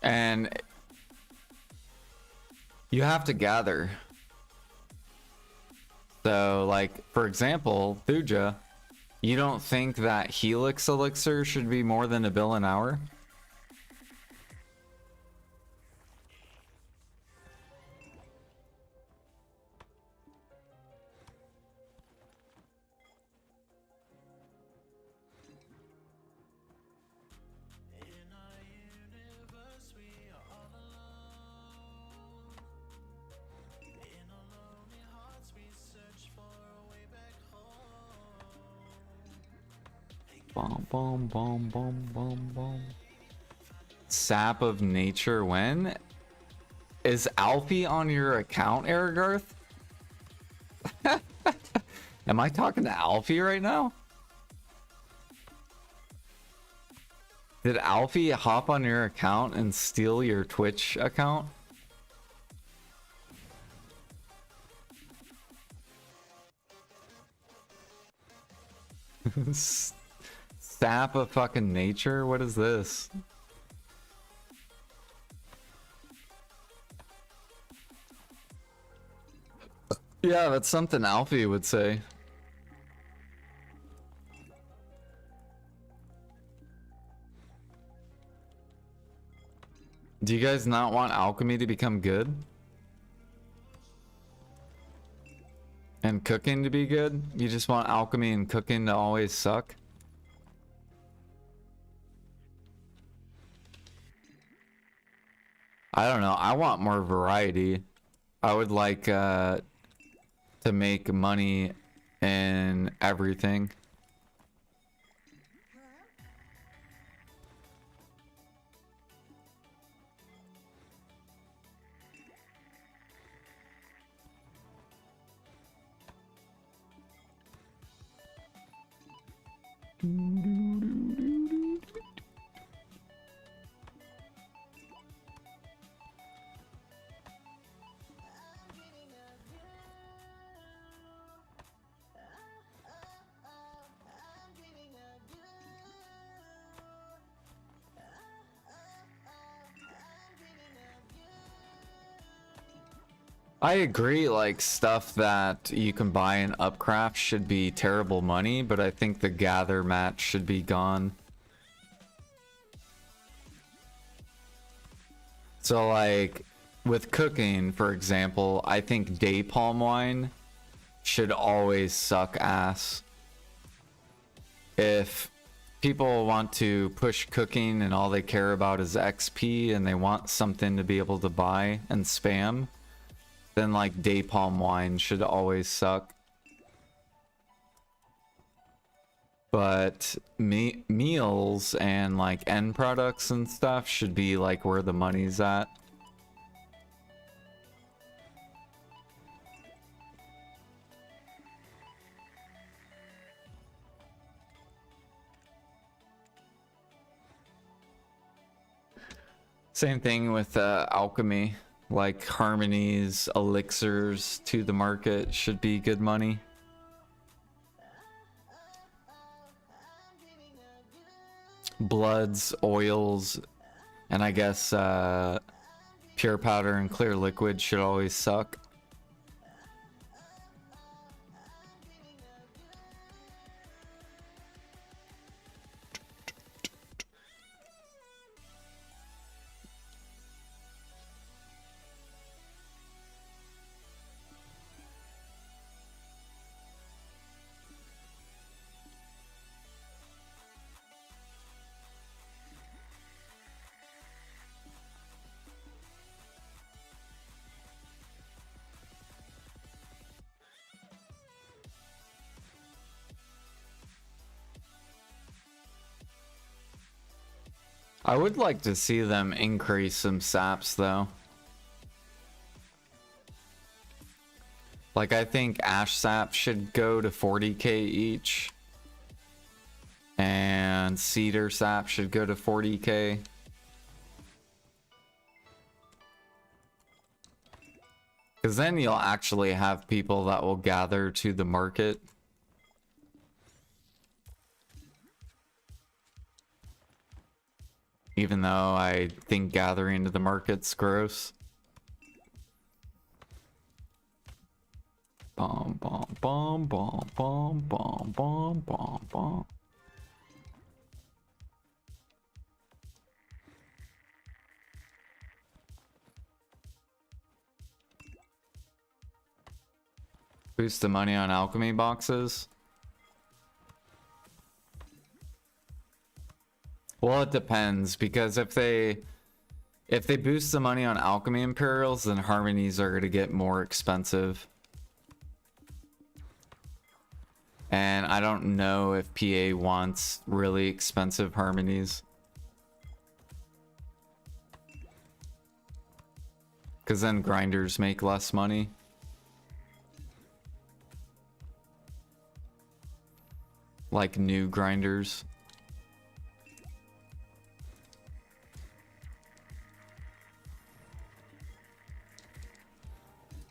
And you have to gather. So, like, for example, Thuja, you don't think that Helix Elixir should be more than a bill an hour? Bum bum bum bum bum bum. Sap of nature when? Is Alfie on your account, Aragarth? Am I talking to Alfie right now? Did Alfie hop on your account and steal your Twitch account? Sap of fucking nature? What is this? Yeah, that's something Alfie would say. Do you guys not want alchemy to become good? And cooking to be good? You just want alchemy and cooking to always suck? I don't know. I want more variety. I would like to make money in everything. I agree, like, stuff that you can buy in Upcraft should be terrible money, but I think the gather match should be gone. So, like, with cooking, for example, I think day palm wine should always suck ass. If people want to push cooking and all they care about is XP and they want something to be able to buy and spam, then like day palm wine should always suck. But meals and like end products and stuff should be like where the money's at. Same thing with alchemy, like harmonies, elixirs to the market should be good money. Bloods, oils, and I guess pure powder and clear liquid should always suck. I would like to see them increase some saps though. Like I think ash sap should go to 40k each. And cedar sap should go to 40k. Because then you'll actually have people that will gather to the market. Even though I think gathering to the market's gross. Bom bom bom bom bom bom bom bom bom. Boost the money on alchemy boxes. Well, it depends, because if they boost the money on alchemy imperials, then harmonies are going to get more expensive. And I don't know if PA wants really expensive harmonies. Because then grinders make less money. Like new grinders.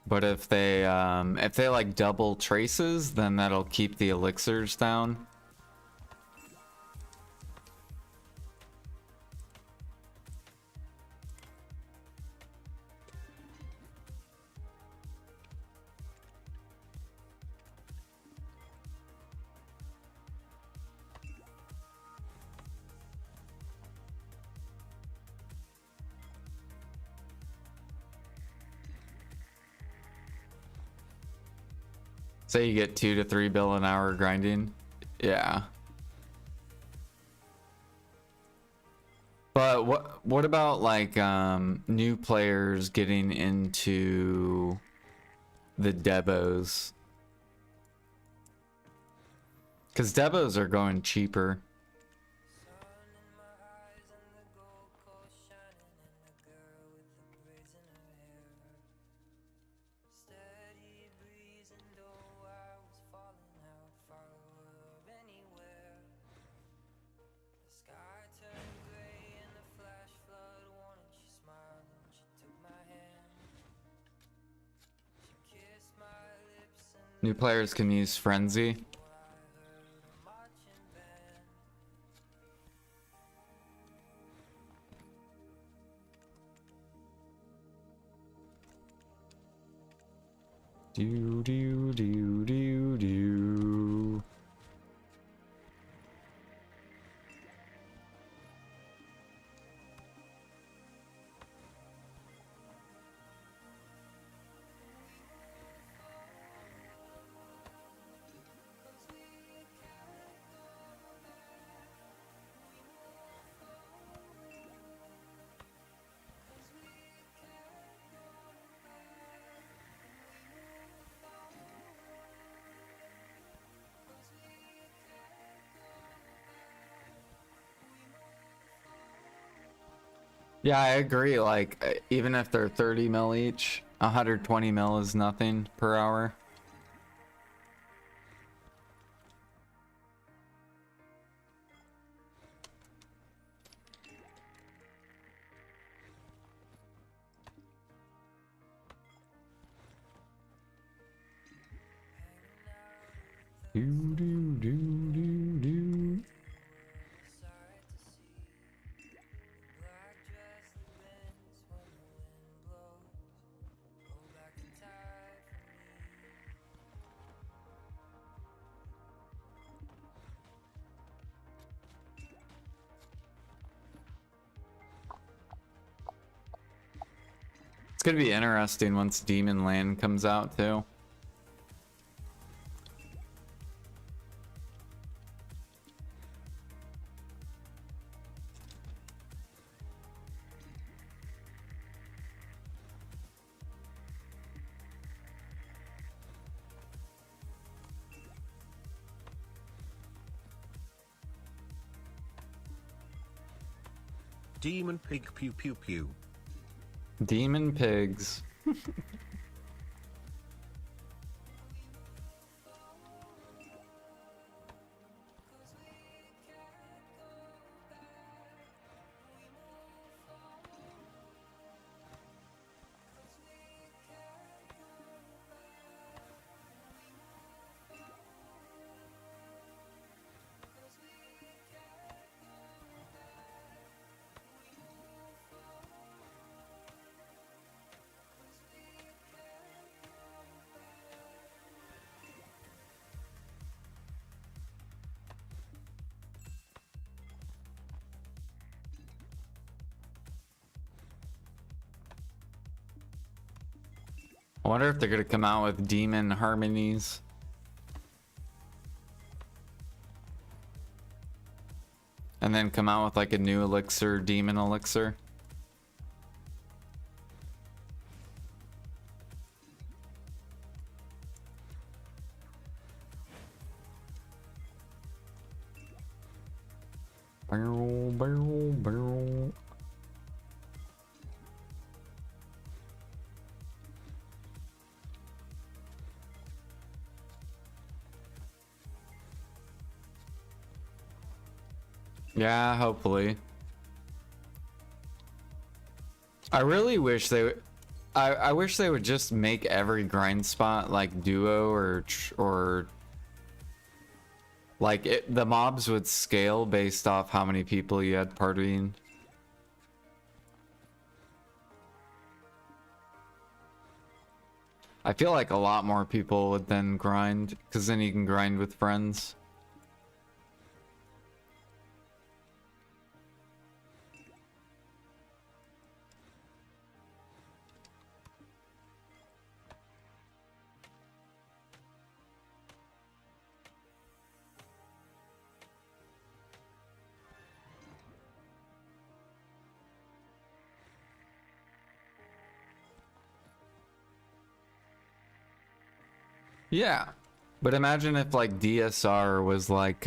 But if they like double traces, then that'll keep the elixirs down. Say you get 2 to 3 bill an hour grinding. Yeah. But what about like new players getting into the Devos? Because Devos are going cheaper. New players can use Frenzy. Do do do do do. Yeah, I agree. Like, even if they're 30 mil each, 120 mil is nothing per hour. gonna be interesting once Demon Land comes out too. Demon pig pew pew pew. Demon pigs. I wonder if they're gonna come out with demon harmonies. And then come out with like a new elixir, demon elixir. Barrel, barrel, barrel. Yeah, hopefully. I really wish they would. I wish they would just make every grind spot like duo or like the mobs would scale based off how many people you had partying. I feel like a lot more people would then grind, because then you can grind with friends. Yeah. But imagine if like DSR was like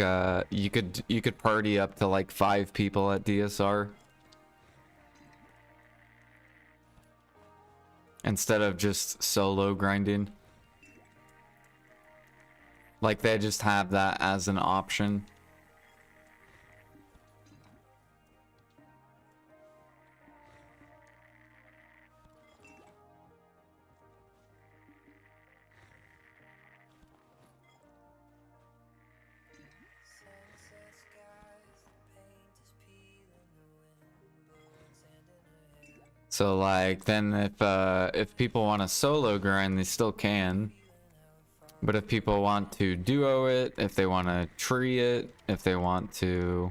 you could party up to like 5 people at DSR instead of just solo grinding. Like they just have that as an option. Sunset skies, the paint is peeling, the wind blowing sand in her hair. So like then if people want to solo grind, they still can. But if people want to duo it, if they want to tree it, if they want to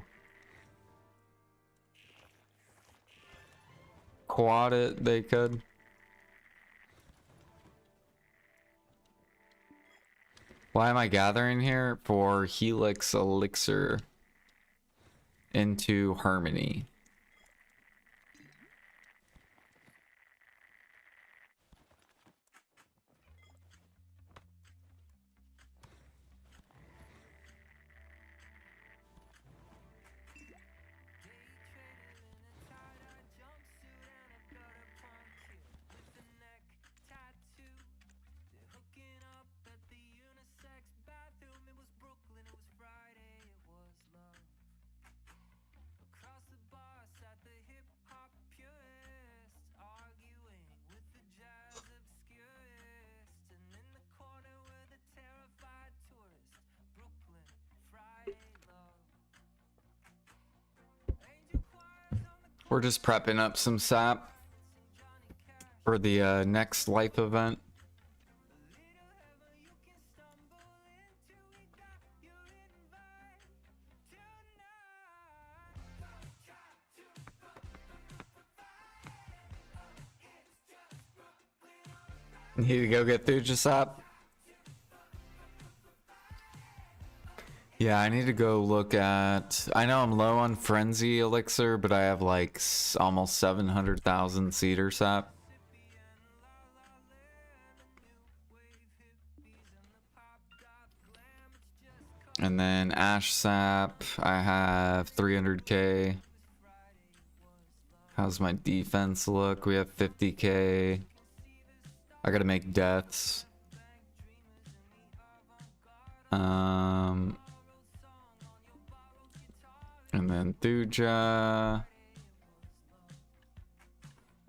quad it, they could. Why am I gathering here? For Helix Elixir into Harmony. We're just prepping up some sap for the next life event. Need to go get Thujasap? Yeah, I need to go look at... I know I'm low on Frenzy Elixir, but I have like almost 700,000 Cedar Sap. And then Ash Sap, I have 300k. How's my defense look? We have 50k. I gotta make deaths. And then Thuja. I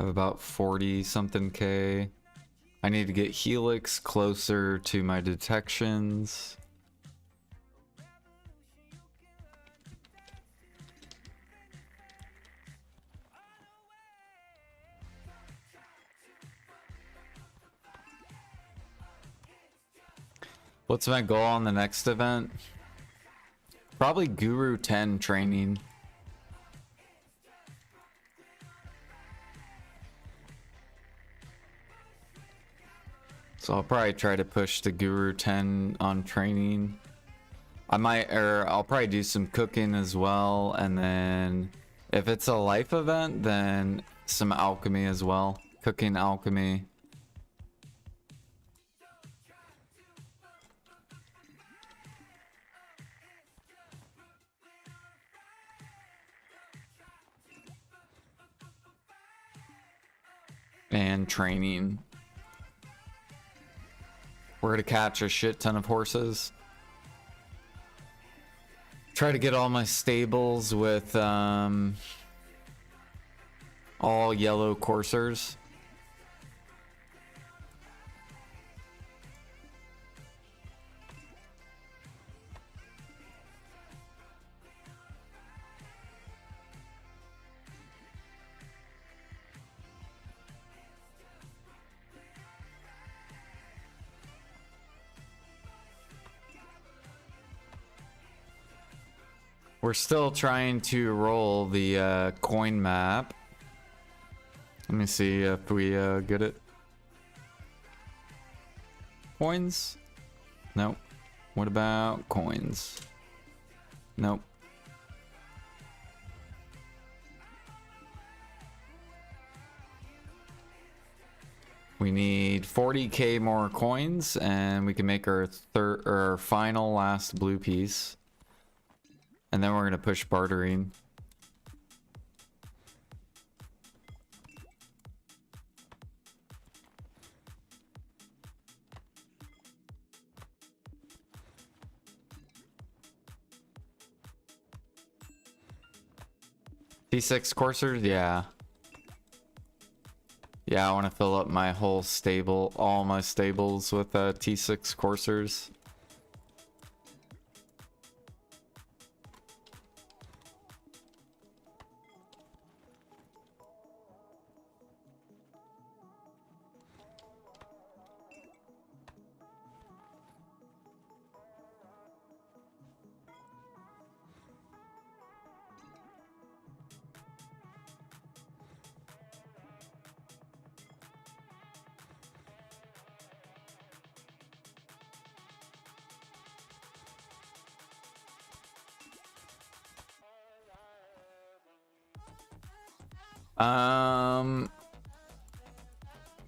have about 40 something k. I need to get Helix closer to my detections. What's my goal on the next event? Probably Guru 10 training. So I'll probably try to push the Guru 10 on training. I'll probably do some cooking as well, and then if it's a life event, then some alchemy as well. Cooking alchemy. And training. We're gonna catch a shit ton of horses. Try to get all my stables with all yellow coursers. We're still trying to roll the coin map. Let me see if we get it. Coins? Nope. What about coins? Nope. We need 40k more coins, and we can make our final last blue piece. And then we're gonna push bartering. T6 coursers, yeah. Yeah, I want to fill up my whole stable, all my stables with T6 coursers.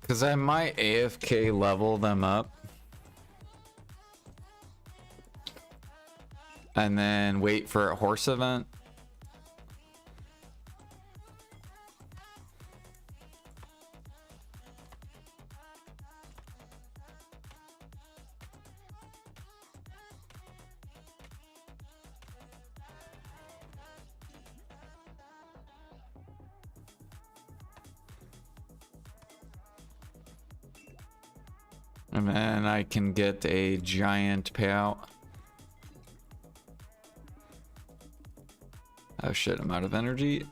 Because I might AFK level them up. And then wait for a horse event. And then I can get a giant payout. Oh shit, I'm out of energy.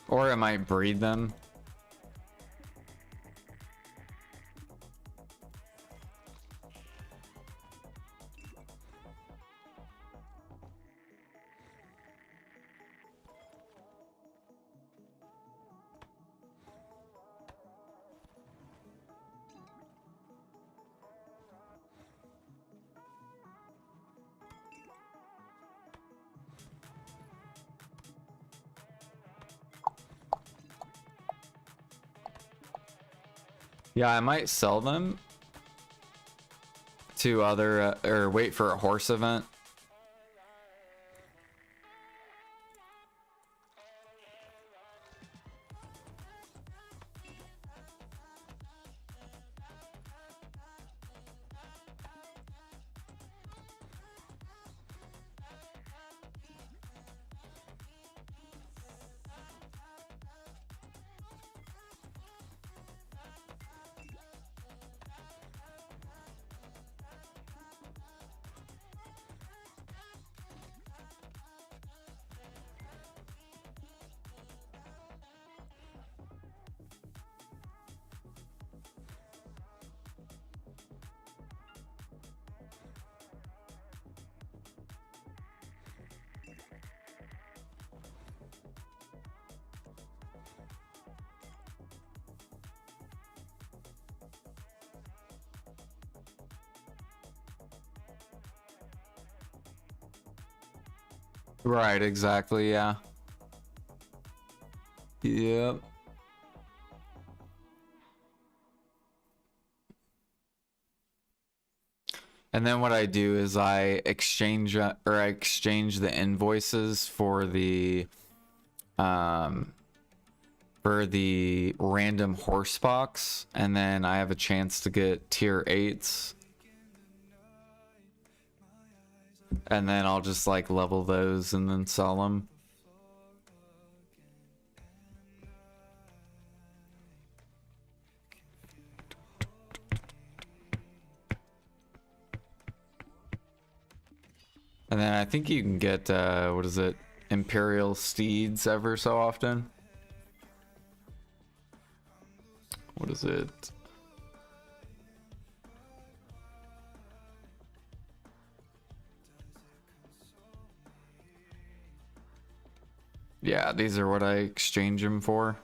Or I might breed them. Yeah, I might sell them to other or wait for a horse event. Right, exactly, yeah. Yep. And then what I do is I exchange the invoices for the random horse box, and then I have a chance to get tier 8s. And then I'll just like level those and then sell them. And then I think you can get, what is it? Imperial steeds ever so often. What is it? Yeah, these are what I exchange them for.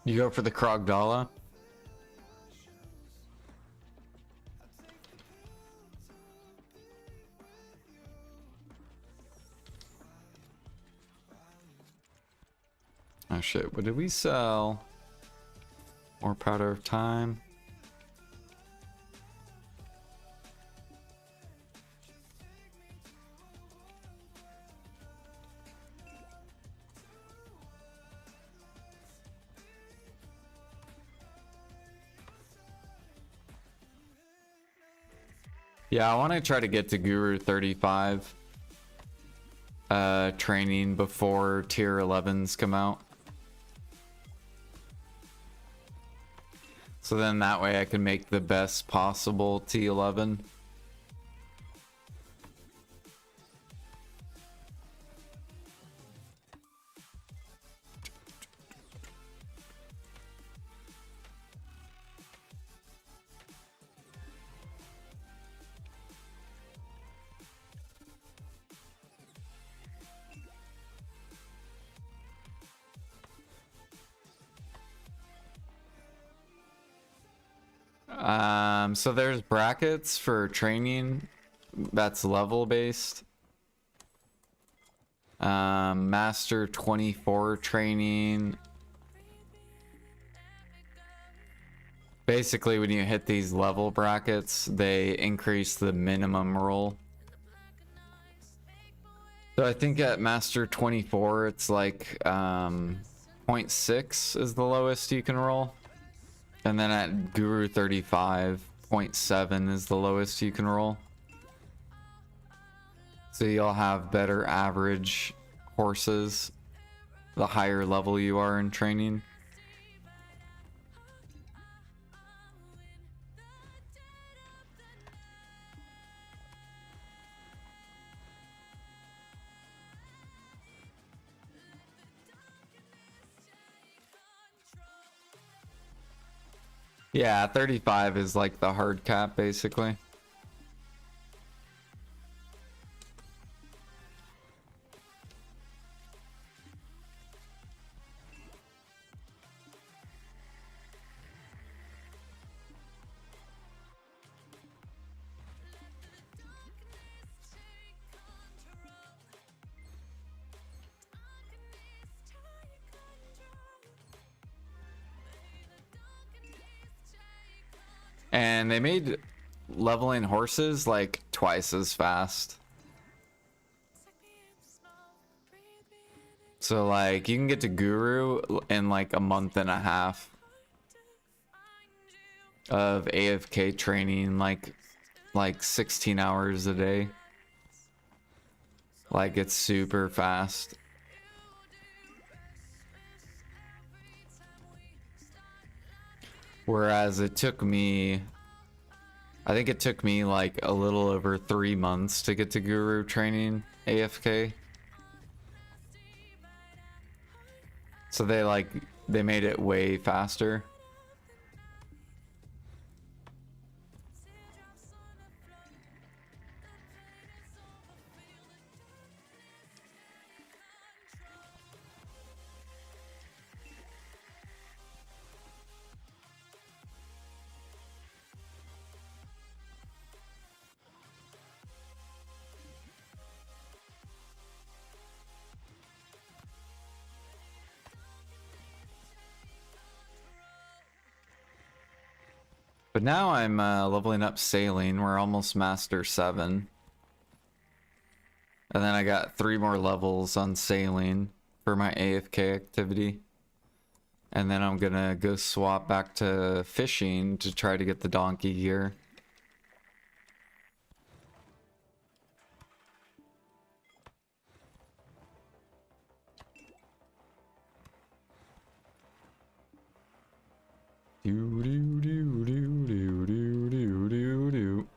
You go for the Krogdala? Oh shit, what did we sell? More powder of time. Yeah, I want to try to get to Guru 35 training before tier 11s come out. So then that way I can make the best possible T11. So there's brackets for training that's level based. Master 24 training. Basically, when you hit these level brackets, they increase the minimum roll. So I think at Master 24, it's like 0.6 is the lowest you can roll. And then at Guru 35, 0.7 is the lowest you can roll. So you'll have better average horses the higher level you are in training. Yeah, 35 is like the hard cap, basically. And they made leveling horses like twice as fast. So like you can get to Guru in like a month and a half of AFK training, like 16 hours a day. Like it's super fast. Whereas it took me, I think it took me like a little over 3 months to get to Guru training AFK. So they made it way faster. But now I'm leveling up sailing. We're almost master 7. And then I got 3 more levels on sailing for my AFK activity. And then I'm gonna go swap back to fishing to try to get the donkey gear. Do do do do do do do do do.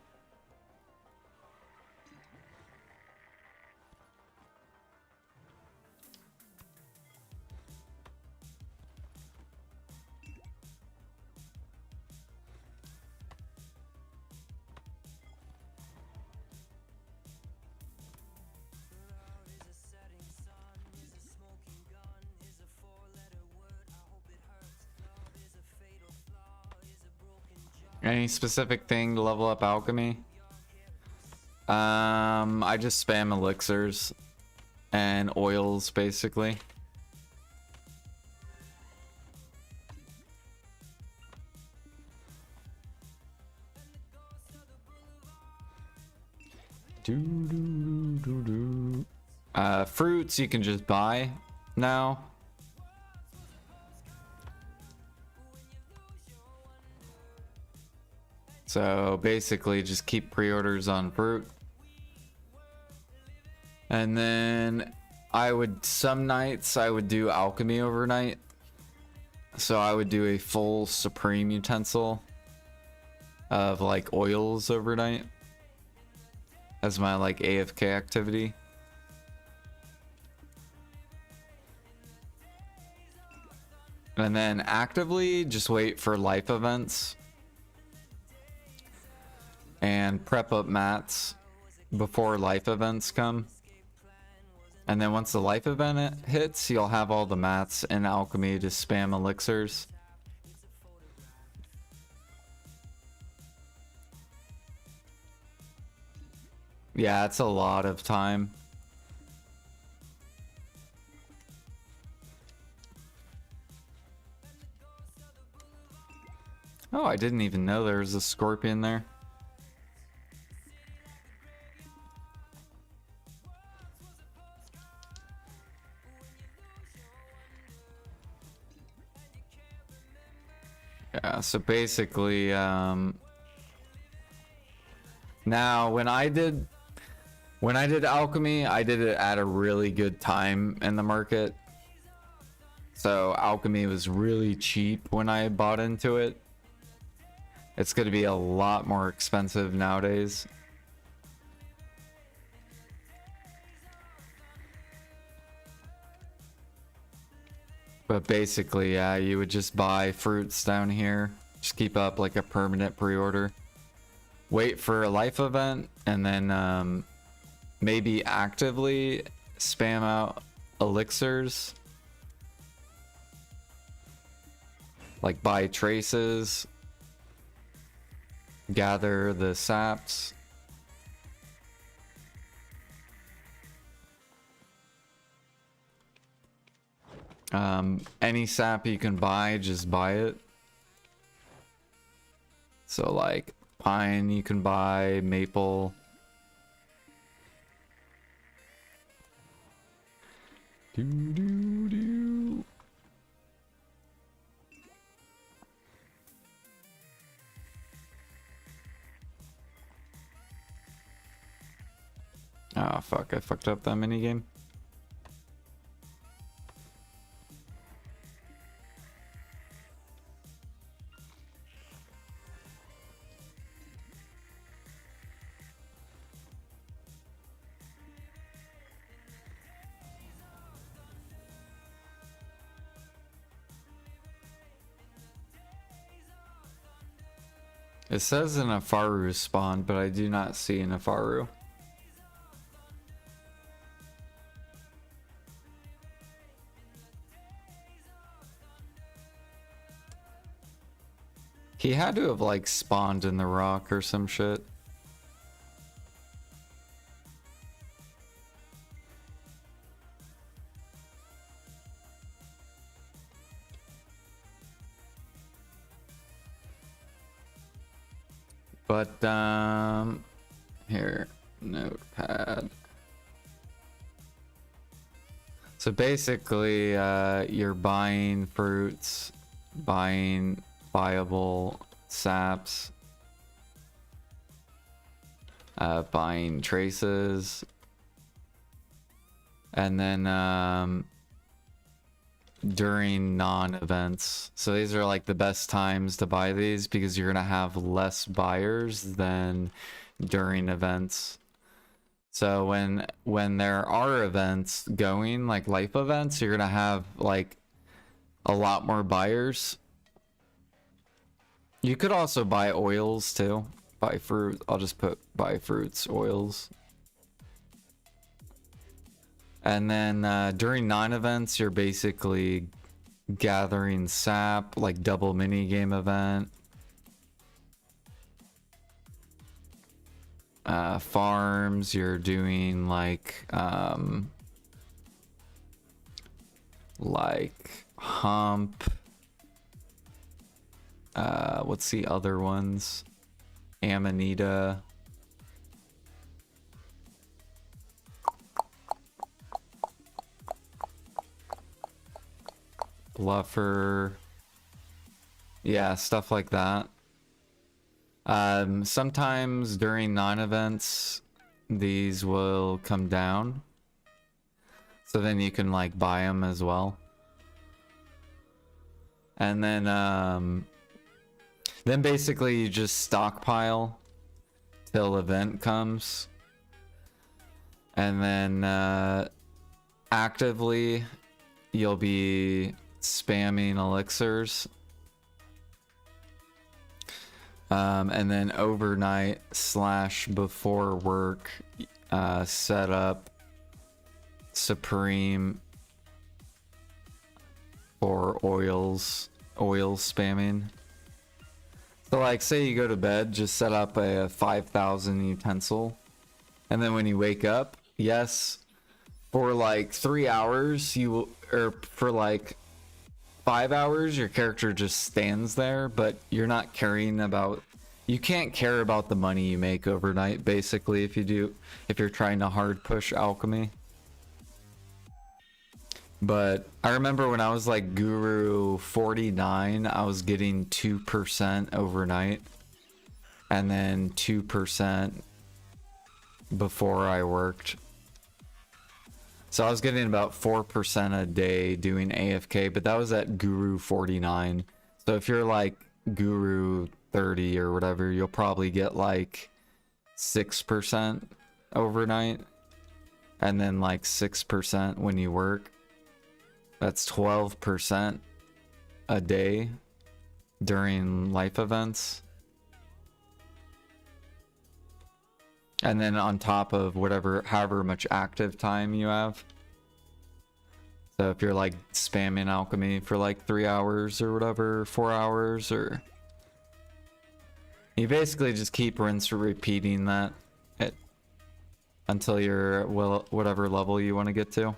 Any specific thing to level up alchemy? I just spam elixirs and oils basically. Fruits you can just buy now. So basically just keep pre-orders on fruit. And then some nights I would do alchemy overnight. So I would do a full supreme utensil of like oils overnight as my like AFK activity. And then actively just wait for life events and prep up mats before life events come. And then once the life event hits, you'll have all the mats in alchemy to spam elixirs. Yeah, it's a lot of time. Oh, I didn't even know there was a scorpion there. Yeah, so basically, now when I did alchemy, I did it at a really good time in the market. So alchemy was really cheap when I bought into it. It's going to be a lot more expensive nowadays. But basically, yeah, you would just buy fruits down here. Just keep up like a permanent pre-order. Wait for a life event, and then maybe actively spam out elixirs. Like buy traces. Gather the saps. Any sap you can buy, just buy it. So like pine you can buy, maple. Do do do. Oh fuck, I fucked up that minigame. It says an Afaru spawned, but I do not see an Afaru. He had to have like spawned in the rock or some shit. But here, notepad. So basically, you're buying fruits, buying viable saps, buying traces, and then during non-events. So these are like the best times to buy these because you're gonna have less buyers than during events. So when there are events going, like life events, you're gonna have like a lot more buyers. You could also buy oils too. Buy fruit. I'll just put buy fruits, oils. And then during non-events, you're basically gathering sap, like double mini game event. Farms, you're doing like hump. What's the other ones? Amanita. Bluffer. Yeah, stuff like that. Sometimes during non-events, these will come down. So then you can like buy them as well. And then basically you just stockpile till event comes. And then actively you'll be spamming elixirs. And then overnight / before work, set up Supreme for oil spamming. So like say you go to bed, just set up a 5,000 utensil. And then when you wake up, yes, for like 3 hours, or for like 5 hours, your character just stands there, but you're not caring about, you can't care about the money you make overnight, basically, if you're trying to hard push alchemy. But I remember when I was like Guru 49, I was getting 2% overnight, and then 2% before I worked. So I was getting about 4% a day doing AFK, but that was at Guru 49. So if you're like Guru 30 or whatever, you'll probably get like 6% overnight, and then like 6% when you work. That's 12% a day during life events. And then on top of however much active time you have. So if you're like spamming alchemy for like 3 hours or whatever, 4 hours, or you basically just keep repeating that until you're whatever level you want to get to.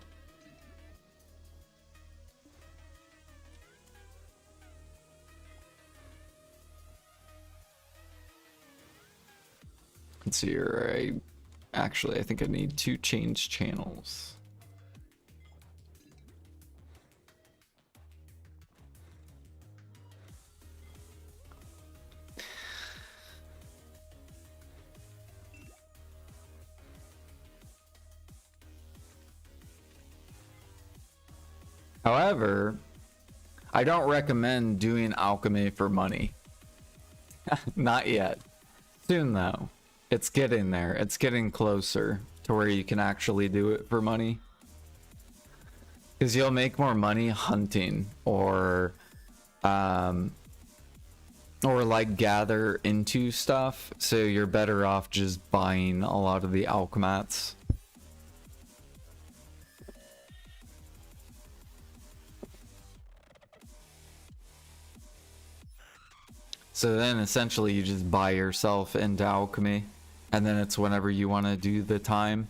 Let's see here. I think I need to change channels. However, I don't recommend doing alchemy for money. Not yet. Soon though. It's getting there. It's getting closer to where you can actually do it for money. Because you'll make more money hunting or like gather into stuff. So you're better off just buying a lot of the alchemats. So then essentially you just buy yourself into alchemy, and then it's whenever you want to do the time.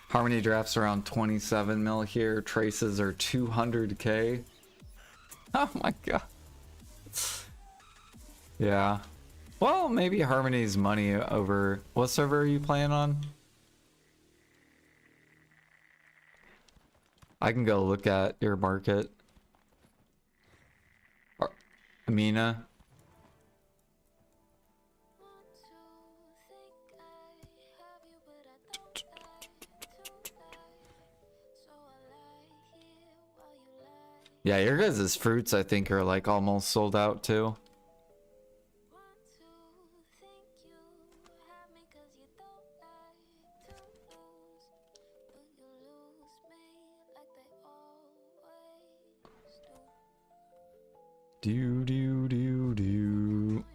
Harmony drafts around 27 mil here. Traces are 200k. Oh my god. Yeah. Well, maybe Harmony's money over... What server are you playing on? I can go look at your market. Amina. Yeah, your guys' fruits I think are like almost sold out too. Do do do do.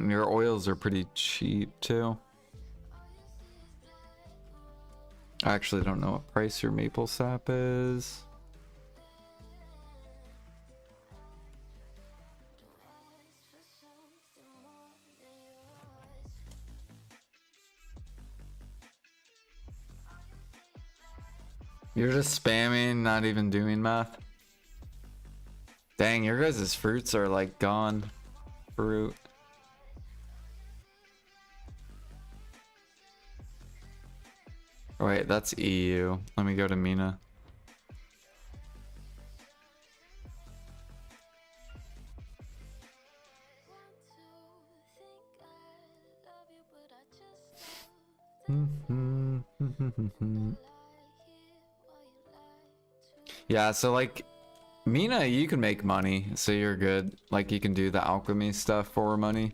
Your oils are pretty cheap too. I actually don't know what price your maple sap is. You're just spamming, not even doing math. Dang, your guys' fruits are like gone. Fruit. Oh, wait, that's EU. Let me go to Mina. Yeah, so like Mina, you can make money, so you're good. Like you can do the alchemy stuff for money.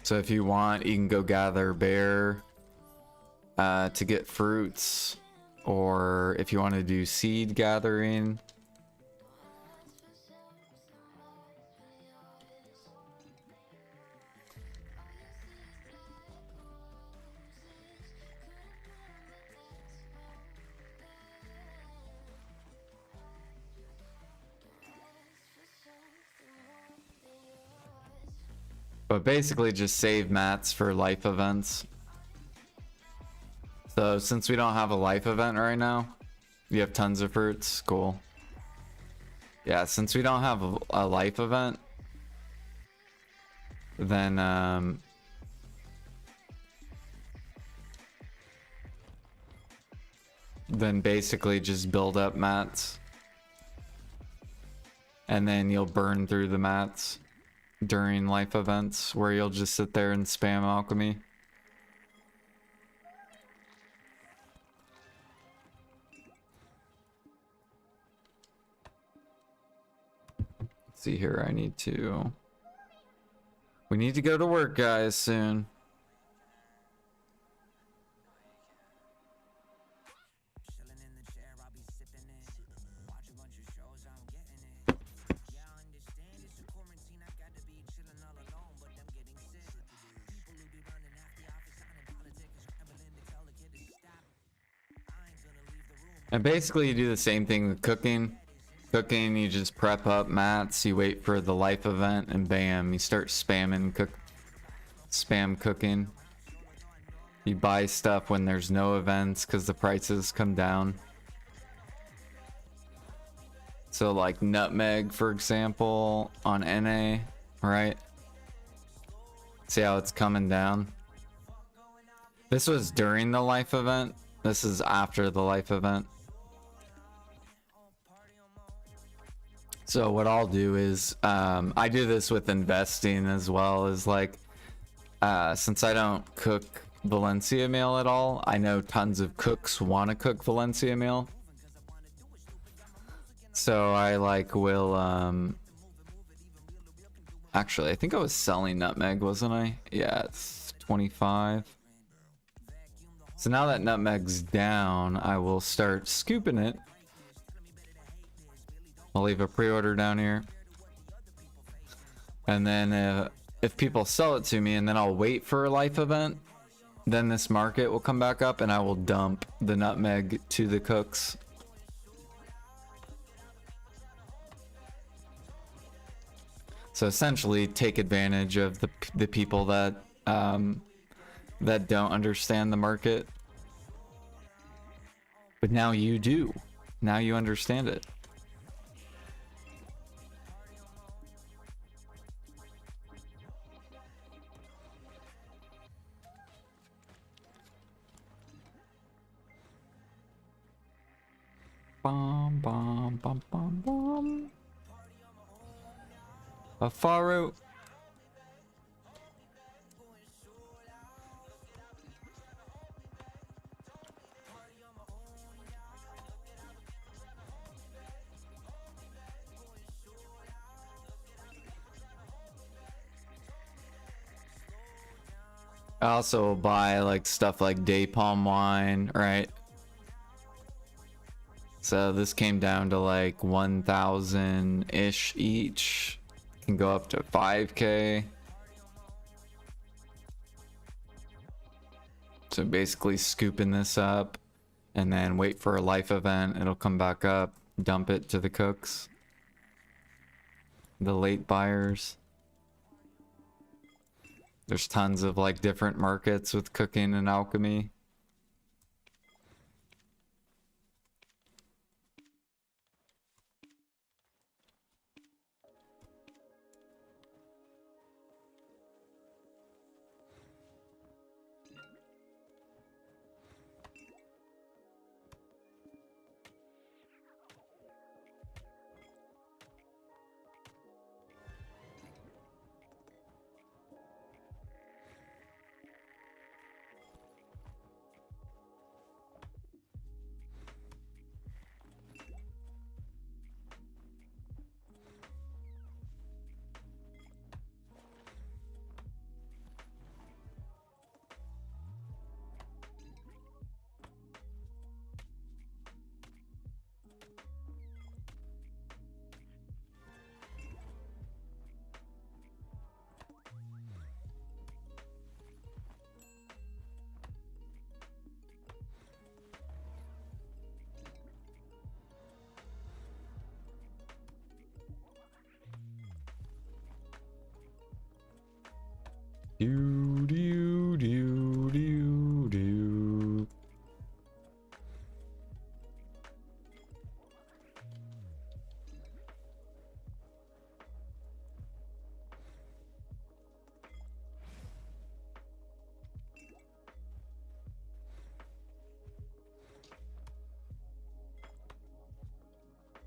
So if you want, you can go gather bear to get fruits, or if you want to do seed gathering. But basically just save mats for life events. So since we don't have a life event right now, you have tons of fruits. Cool. Yeah, since we don't have a life event, then basically just build up mats. And then you'll burn through the mats during life events where you'll just sit there and spam alchemy. Let's see here, we need to go to work, guys, soon. And basically you do the same thing with cooking. Cooking, you just prep up mats, you wait for the life event, and bam, you start spam cooking. You buy stuff when there's no events because the prices come down. So like nutmeg, for example, on NA, right? See how it's coming down? This was during the life event. This is after the life event. So what I'll do is, I do this with investing as well, is like, since I don't cook Valencia meal at all, I know tons of cooks want to cook Valencia meal. So I like will, actually, I think I was selling nutmeg, wasn't I? Yeah, it's 25. So now that nutmeg's down, I will start scooping it. I'll leave a pre-order down here. And then if people sell it to me and then I'll wait for a life event, then this market will come back up and I will dump the nutmeg to the cooks. So essentially take advantage of the people that that don't understand the market. But now you do. Now you understand it. Bum bum bum bum bum. A Faru. I also buy like stuff like day palm wine, right? So this came down to like 1,000-ish each. Can go up to 5K. So basically scooping this up and then wait for a life event. It'll come back up, dump it to the cooks. The late buyers. There's tons of like different markets with cooking and alchemy. Do do do do do.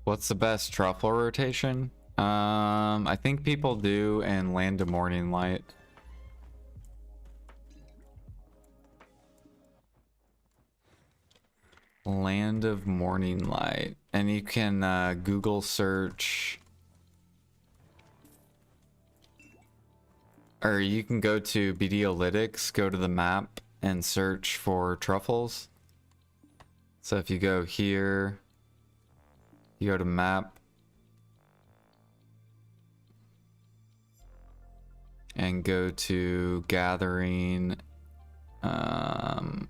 What's the best truffle rotation? I think people do in Land of Morning Light. Land of Morning Light. And you can Google search, or you can go to Videolytics, go to the map and search for truffles. So if you go here, you go to map and go to gathering,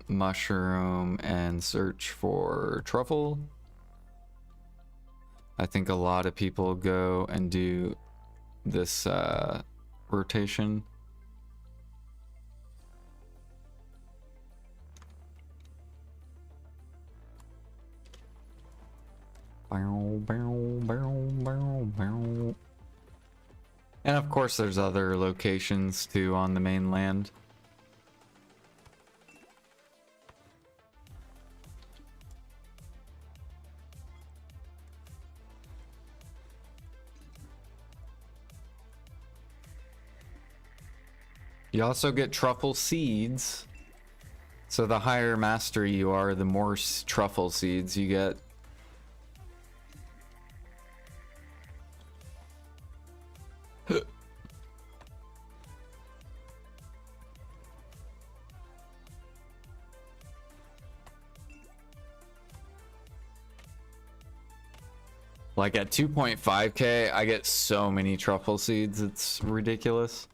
mushroom, and search for truffle. I think a lot of people go and do this rotation. Bow, bow, bow, bow, bow. And of course there's other locations too on the mainland. You also get truffle seeds. So the higher mastery you are, the more truffle seeds you get. Like at 2.5k, I get so many truffle seeds, it's ridiculous.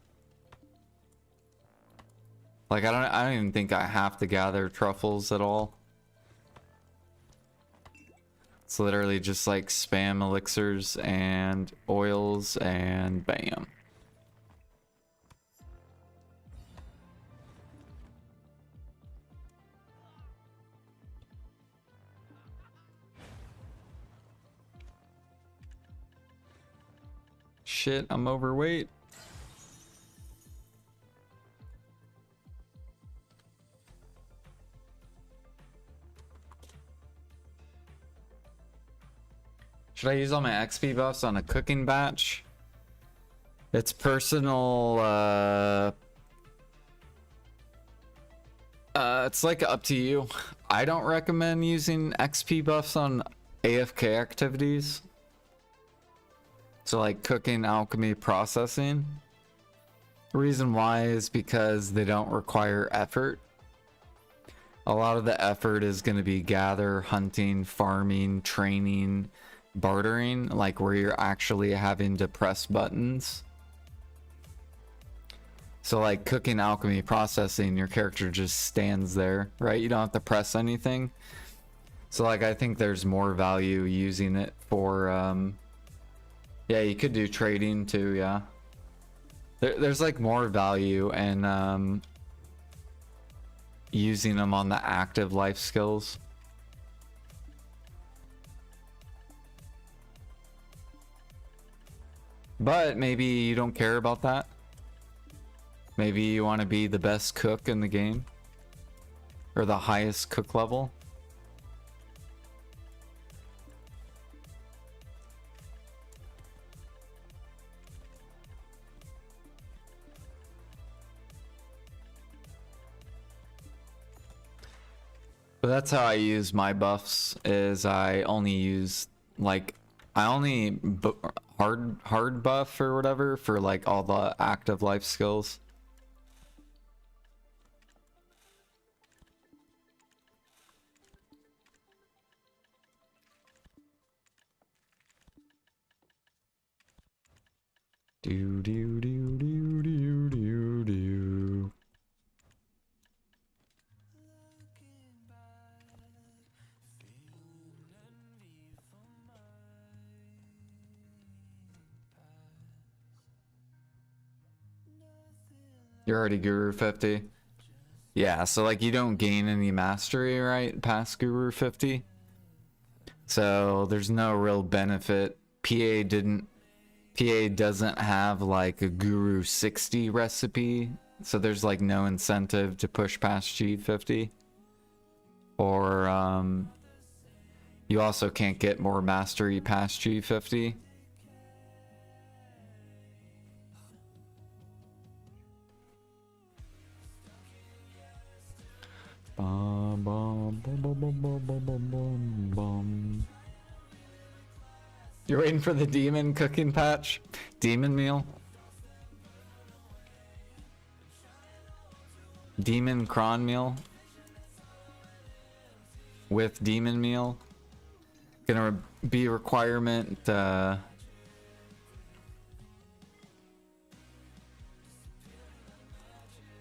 Like I don't even think I have to gather truffles at all. It's literally just like spam elixirs and oils and bam. Shit, I'm overweight. Should I use all my XP buffs on a cooking batch? It's personal, it's like up to you. I don't recommend using XP buffs on AFK activities. So like cooking, alchemy, processing. The reason why is because they don't require effort. A lot of the effort is going to be gather, hunting, farming, training, bartering, like where you're actually having to press buttons. So like cooking, alchemy, processing, your character just stands there, right? You don't have to press anything. So like I think there's more value using it for yeah, you could do trading too, yeah. There's like more value in using them on the active life skills. But maybe you don't care about that. Maybe you want to be the best cook in the game. Or the highest cook level. But that's how I use my buffs, is I only use like I only hard buff or whatever for like all the active life skills. Do do do do do do do. You're already Guru 50. Yeah, so like you don't gain any mastery, right, past Guru 50. So there's no real benefit. PA doesn't have like a Guru 60 recipe, so there's like no incentive to push past G50. Or you also can't get more mastery past G50. Bum, bum, bum, bum, bum, bum, bum, bum, bum, bum. You're waiting for the demon cooking patch? Demon meal? Demon cron meal? With demon meal? Gonna be requirement,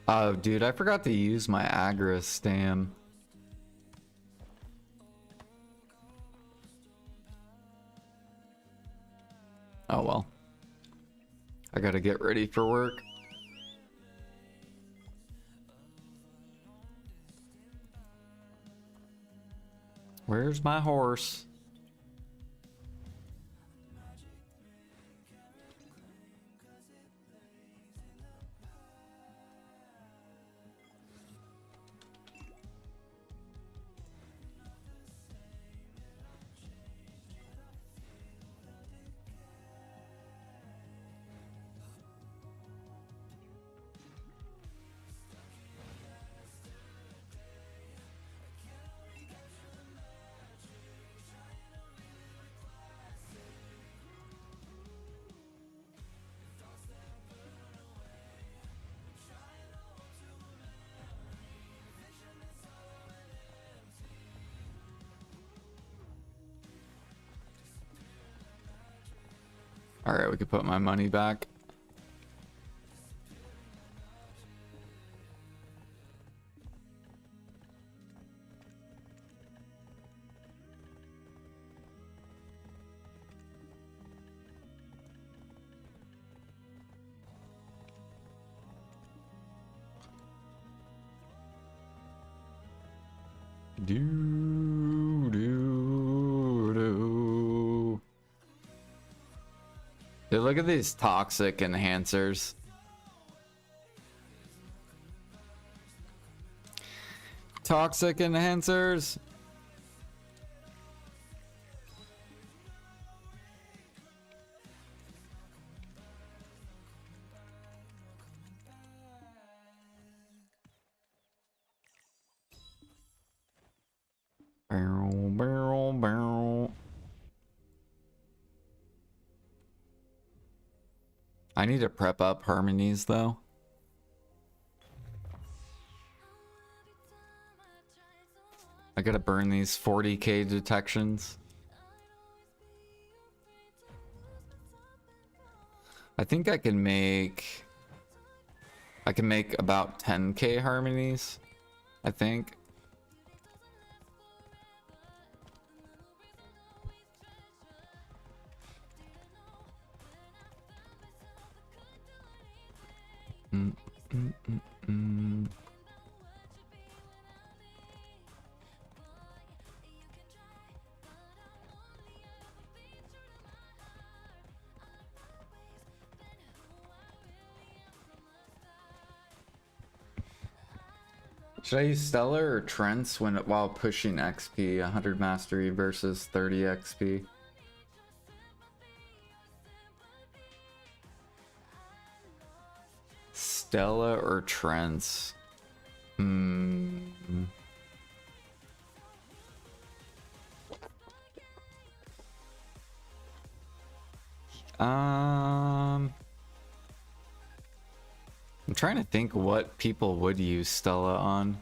Oh, dude, I forgot to use my Agris stam. Oh well. I gotta get ready for work. Where's my horse? Alright, we can put my money back. Do, do, do. Dude, look at these toxic enhancers. Toxic enhancers. Barrel, barrel, barrel. I need to prep up harmonies though. I gotta burn these 40k detections. I think I can make about 10k harmonies, I think. Mm, mm, mm, mm. Should I use Stellar or Trents while pushing XP? 100 mastery versus 30 XP. Stella or Trents? I'm trying to think what people would use Stella on.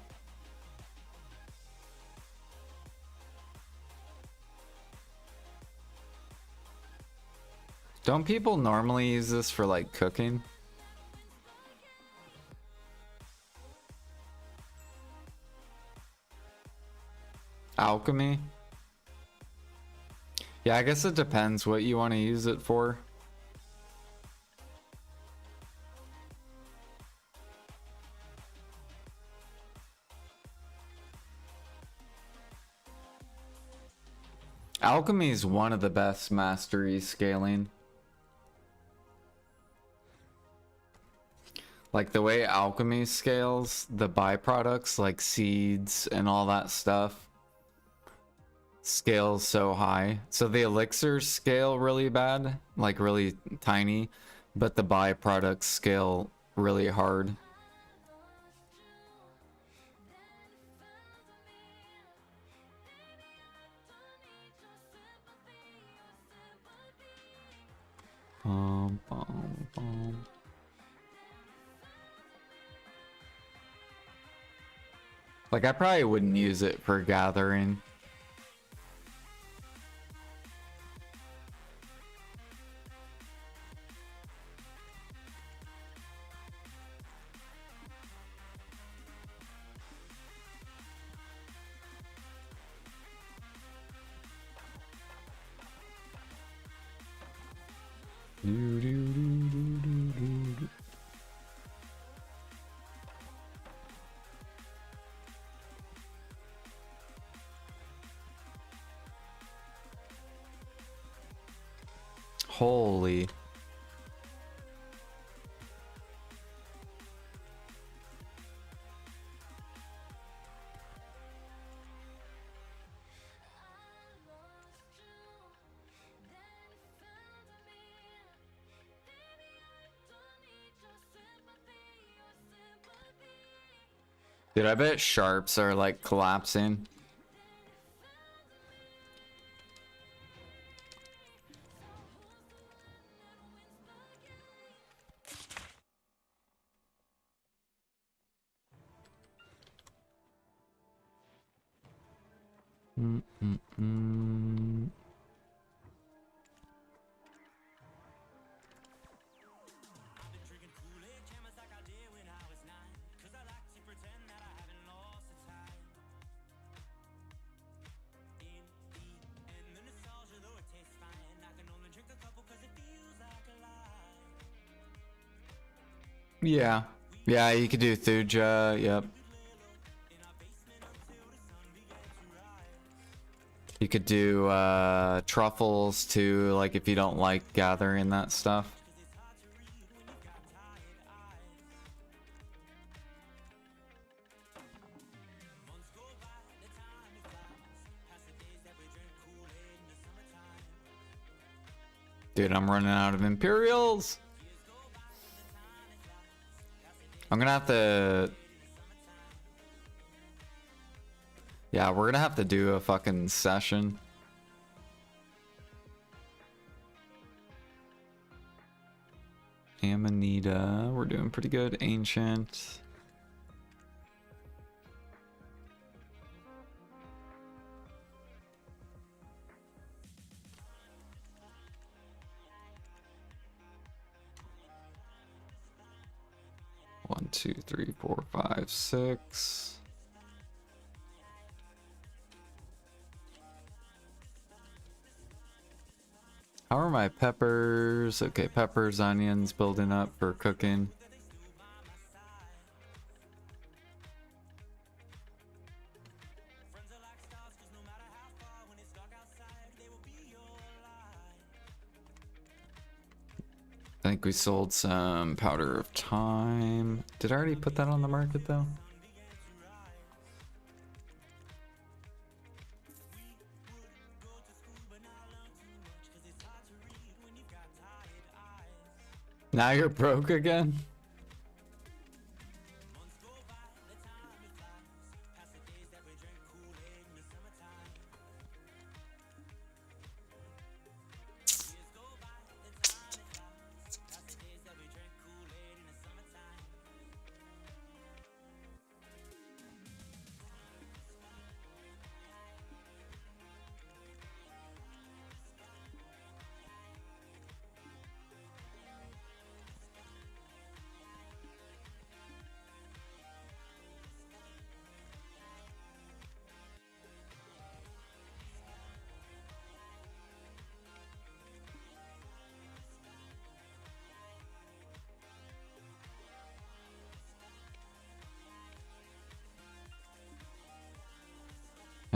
Don't people normally use this for like cooking? Alchemy? Yeah, I guess it depends what you want to use it for. Alchemy is one of the best mastery scaling. Like the way alchemy scales, the byproducts like seeds and all that stuff scales so high. So the elixirs scale really bad, like really tiny, but the byproducts scale really hard. Bum, bum, bum. Like I probably wouldn't use it for gathering. Do, do, do, do, do, do, do. Holy. Dude, I bet sharps are like collapsing. Mm-mm-mm. Yeah. Yeah, you could do Thuja, yep. You could do truffles too, like if you don't like gathering that stuff. Dude, I'm running out of Imperials. I'm gonna have to... Yeah, we're gonna have to do a fucking session. Amanita, we're doing pretty good. Ancient. One, two, three, four, five, six. How are my peppers? Okay, peppers, onions building up for cooking. I think we sold some powder of time. Did I already put that on the market though? Now you're broke again?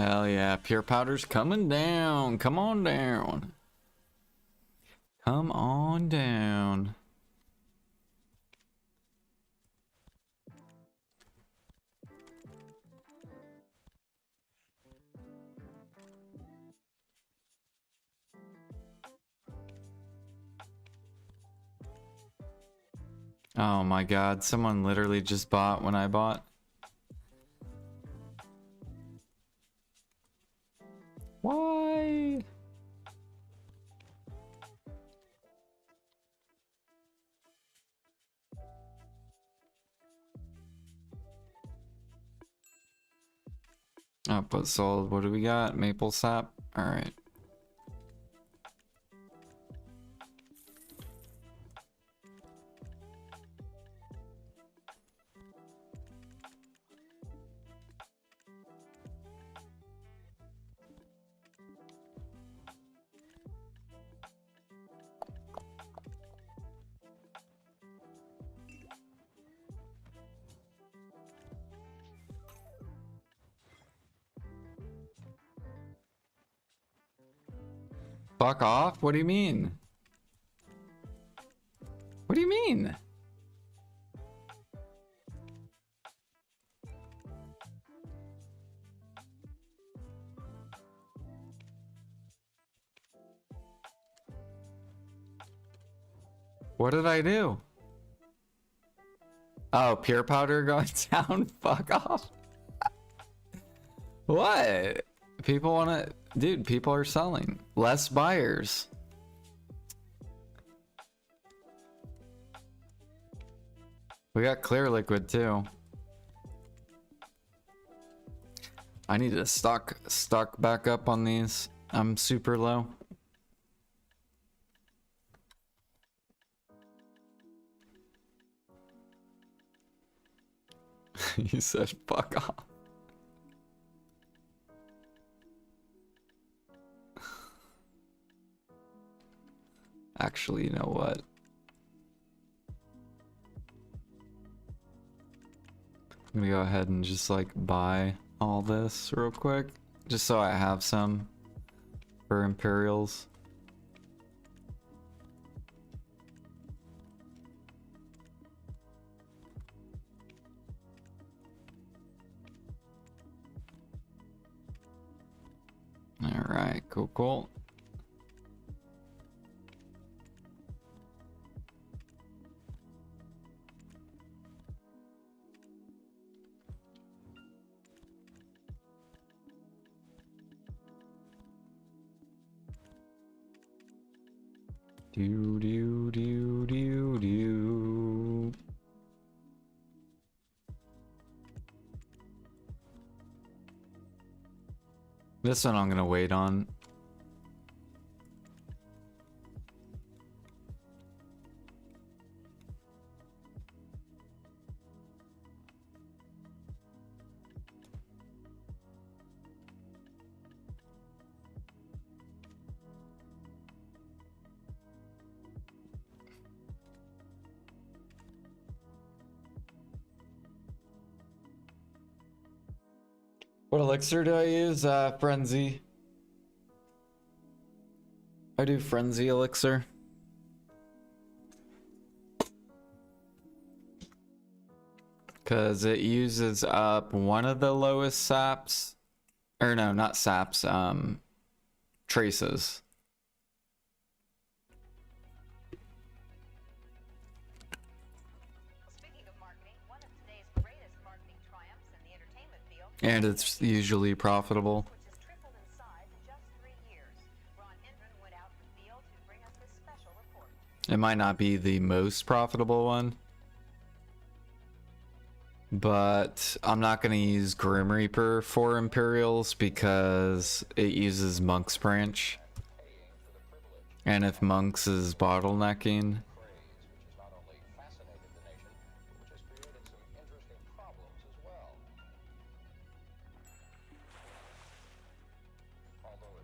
Hell yeah, pure powder's coming down. Come on down. Come on down. Oh my god, someone literally just bought when I bought. Why? Output sold. What do we got? Maple sap? Alright. Fuck off? What do you mean? What do you mean? What did I do? Oh, pure powder going down? Fuck off. What? People want to... Dude, people are selling. Less buyers. We got clear liquid too. I need to stock back up on these. I'm super low. You said fuck off. Actually, you know what? I'm gonna go ahead and just like buy all this real quick, just so I have some for Imperials. All right, cool. Do. This one I'm gonna wait on. What elixir do I use? Frenzy. I do Frenzy elixir. Because it uses up one of the lowest saps. Or no, not saps. Traces. Speaking of marketing, one of today's greatest marketing triumphs in the entertainment field, And it's usually profitable. which has tripled in size in just 3 years. Ron Hendren went out in the field to bring us this special report. It might not be the most profitable one. But I'm not going to use Grim Reaper for Imperials because it uses Monk's Branch. And if Monk's is bottlenecking...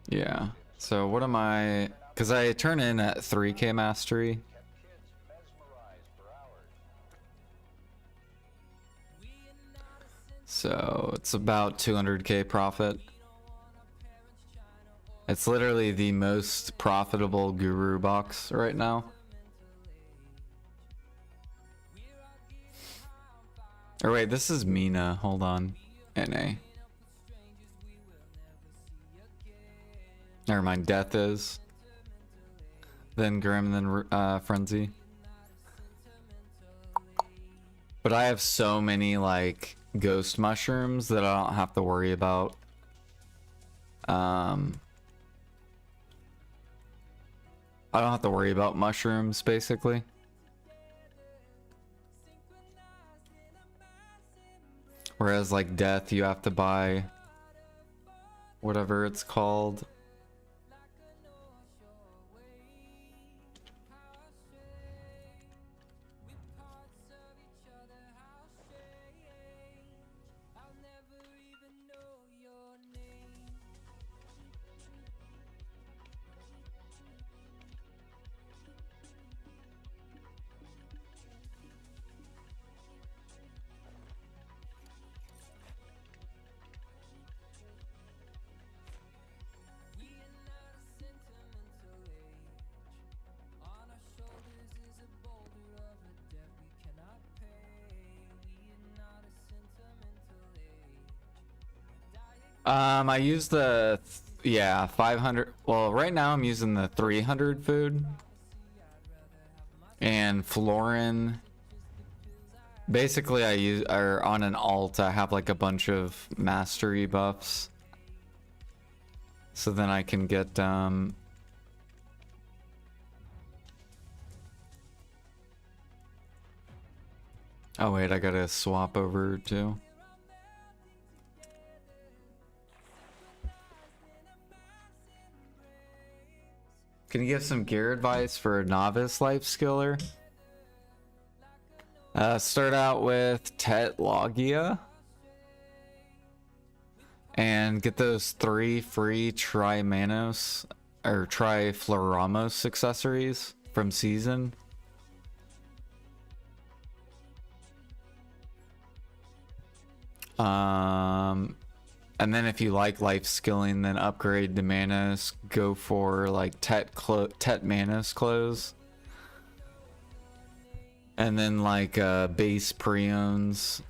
Yeah, so what am I... Because I turn in at 3k mastery. So it's about 200k profit. It's literally the most profitable guru box right now. Or wait, this is Mina. Hold on. NA. Never mind. Death is. Then Grim, then Frenzy. But I have so many like ghost mushrooms that I don't have to worry about. I don't have to worry about mushrooms basically. Whereas like death, you have to buy whatever it's called. I use the 500. Well, right now I'm using the 300 food. And Florin. Basically, I use or on an alt. I have like a bunch of mastery buffs, so then I can get Oh wait, I gotta swap over too. Can you give some gear advice for a novice life skiller? Start out with Tet Logia. And get those 3 free Tri-Manos or Tri-Floramos accessories from Season. And then if you like life skilling, then upgrade to Manos. Go for like Tet Manos clothes. And then like base preones.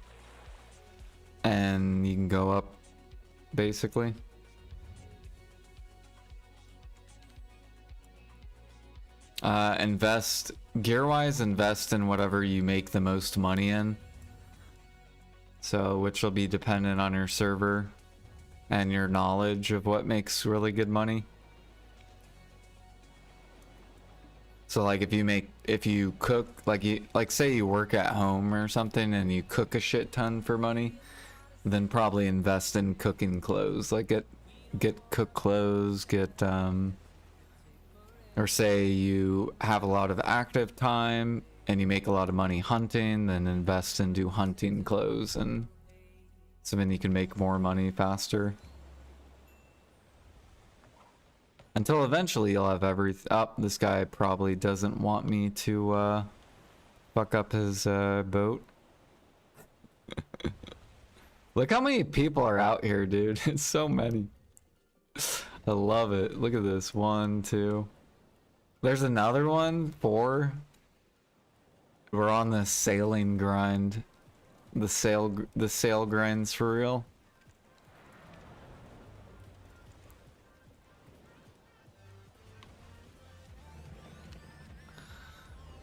And you can go up basically. Invest gear-wise, invest in whatever you make the most money in. So which will be dependent on your server and your knowledge of what makes really good money. So like if you cook, like say you work at home or something and you cook a shit ton for money, then probably invest in cooking clothes. Like get cook clothes, or say you have a lot of active time and you make a lot of money hunting, then invest into hunting clothes, and so then you can make more money faster. Until eventually you'll have everything. Oh, this guy probably doesn't want me to fuck up his boat. Look how many people are out here, dude. It's so many. I love it. Look at this. 1, 2. There's another one. 4. We're on the sailing grind. The sail grinds for real.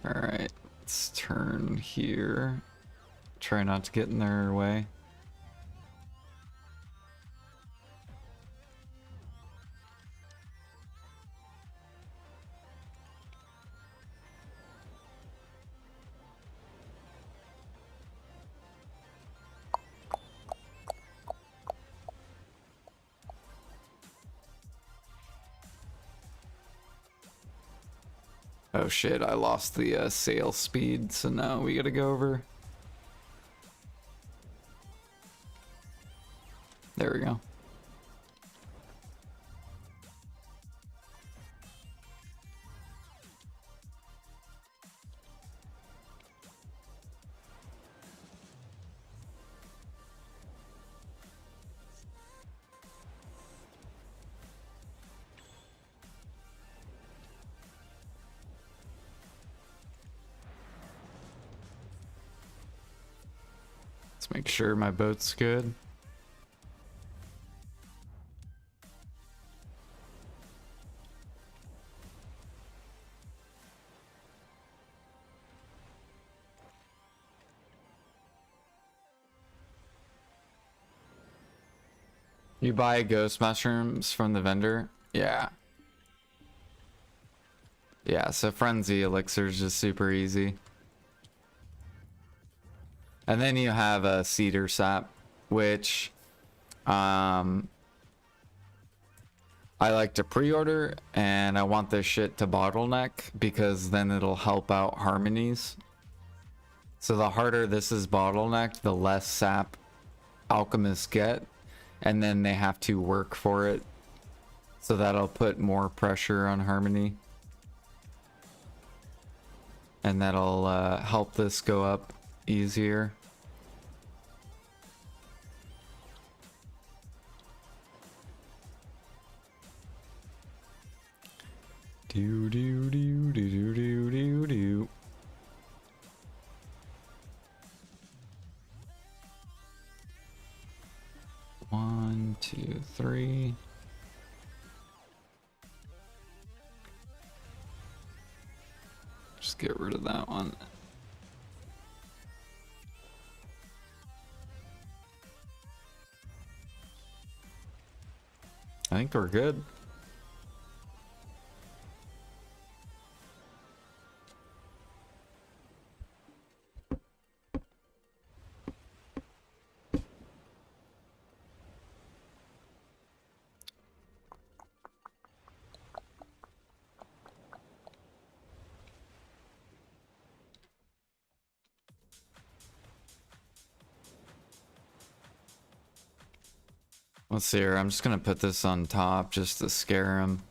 Alright, let's turn here. Try not to get in their way. Oh shit, I lost the sail speed, so now we gotta go over. There we go. Let's make sure my boat's good. You buy ghost mushrooms from the vendor? Yeah. Yeah, so frenzy elixir is just super easy. And then you have a cedar sap, which I like to pre-order, and I want this shit to bottleneck because then it'll help out harmonies. So the harder this is bottlenecked, the less sap alchemists get, and then they have to work for it. So that'll put more pressure on harmony. And that'll help this go up easier. Do do do do do do do do. One, two, three. Just get rid of that one. I think we're good. Let's see here. I'm just gonna put this on top just to scare him.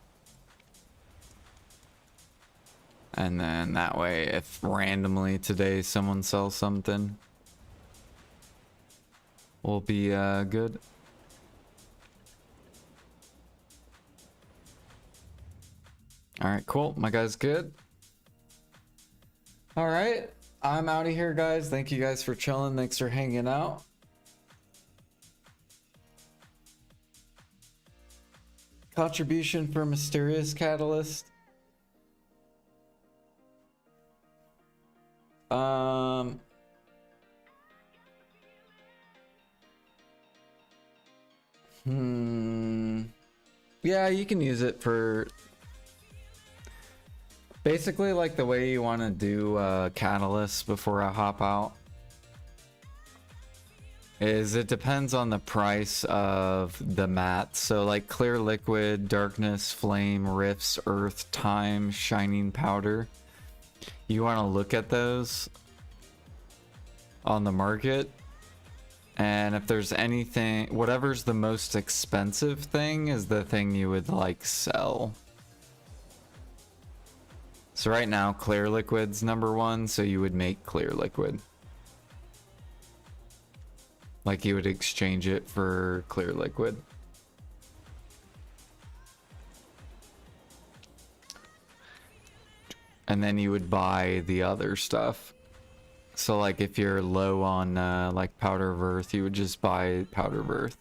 And then that way, if randomly today someone sells something, we'll be good. All right, cool. My guy's good. All right, I'm out of here, guys. Thank you guys for chilling. Thanks for hanging out. Contribution for Mysterious Catalyst. Yeah, you can use it for basically like the way you want to do catalyst before I hop out. Is it depends on the price of the mats. So like clear liquid, darkness, flame, rifts, earth, time, shining powder. You want to look at those on the market, and if there's anything, whatever's the most expensive thing is the thing you would like sell. So right now clear liquid's #1, so you would make clear liquid. Like you would exchange it for clear liquid. And then you would buy the other stuff. So like if you're low on like powder of earth, you would just buy powder of earth.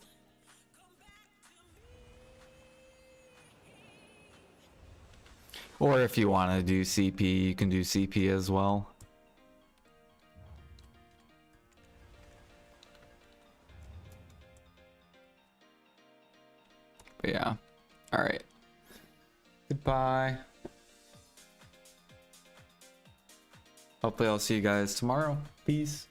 Or if you want to do CP, you can do CP as well. But yeah. All right. Goodbye. Hopefully I'll see you guys tomorrow. Peace.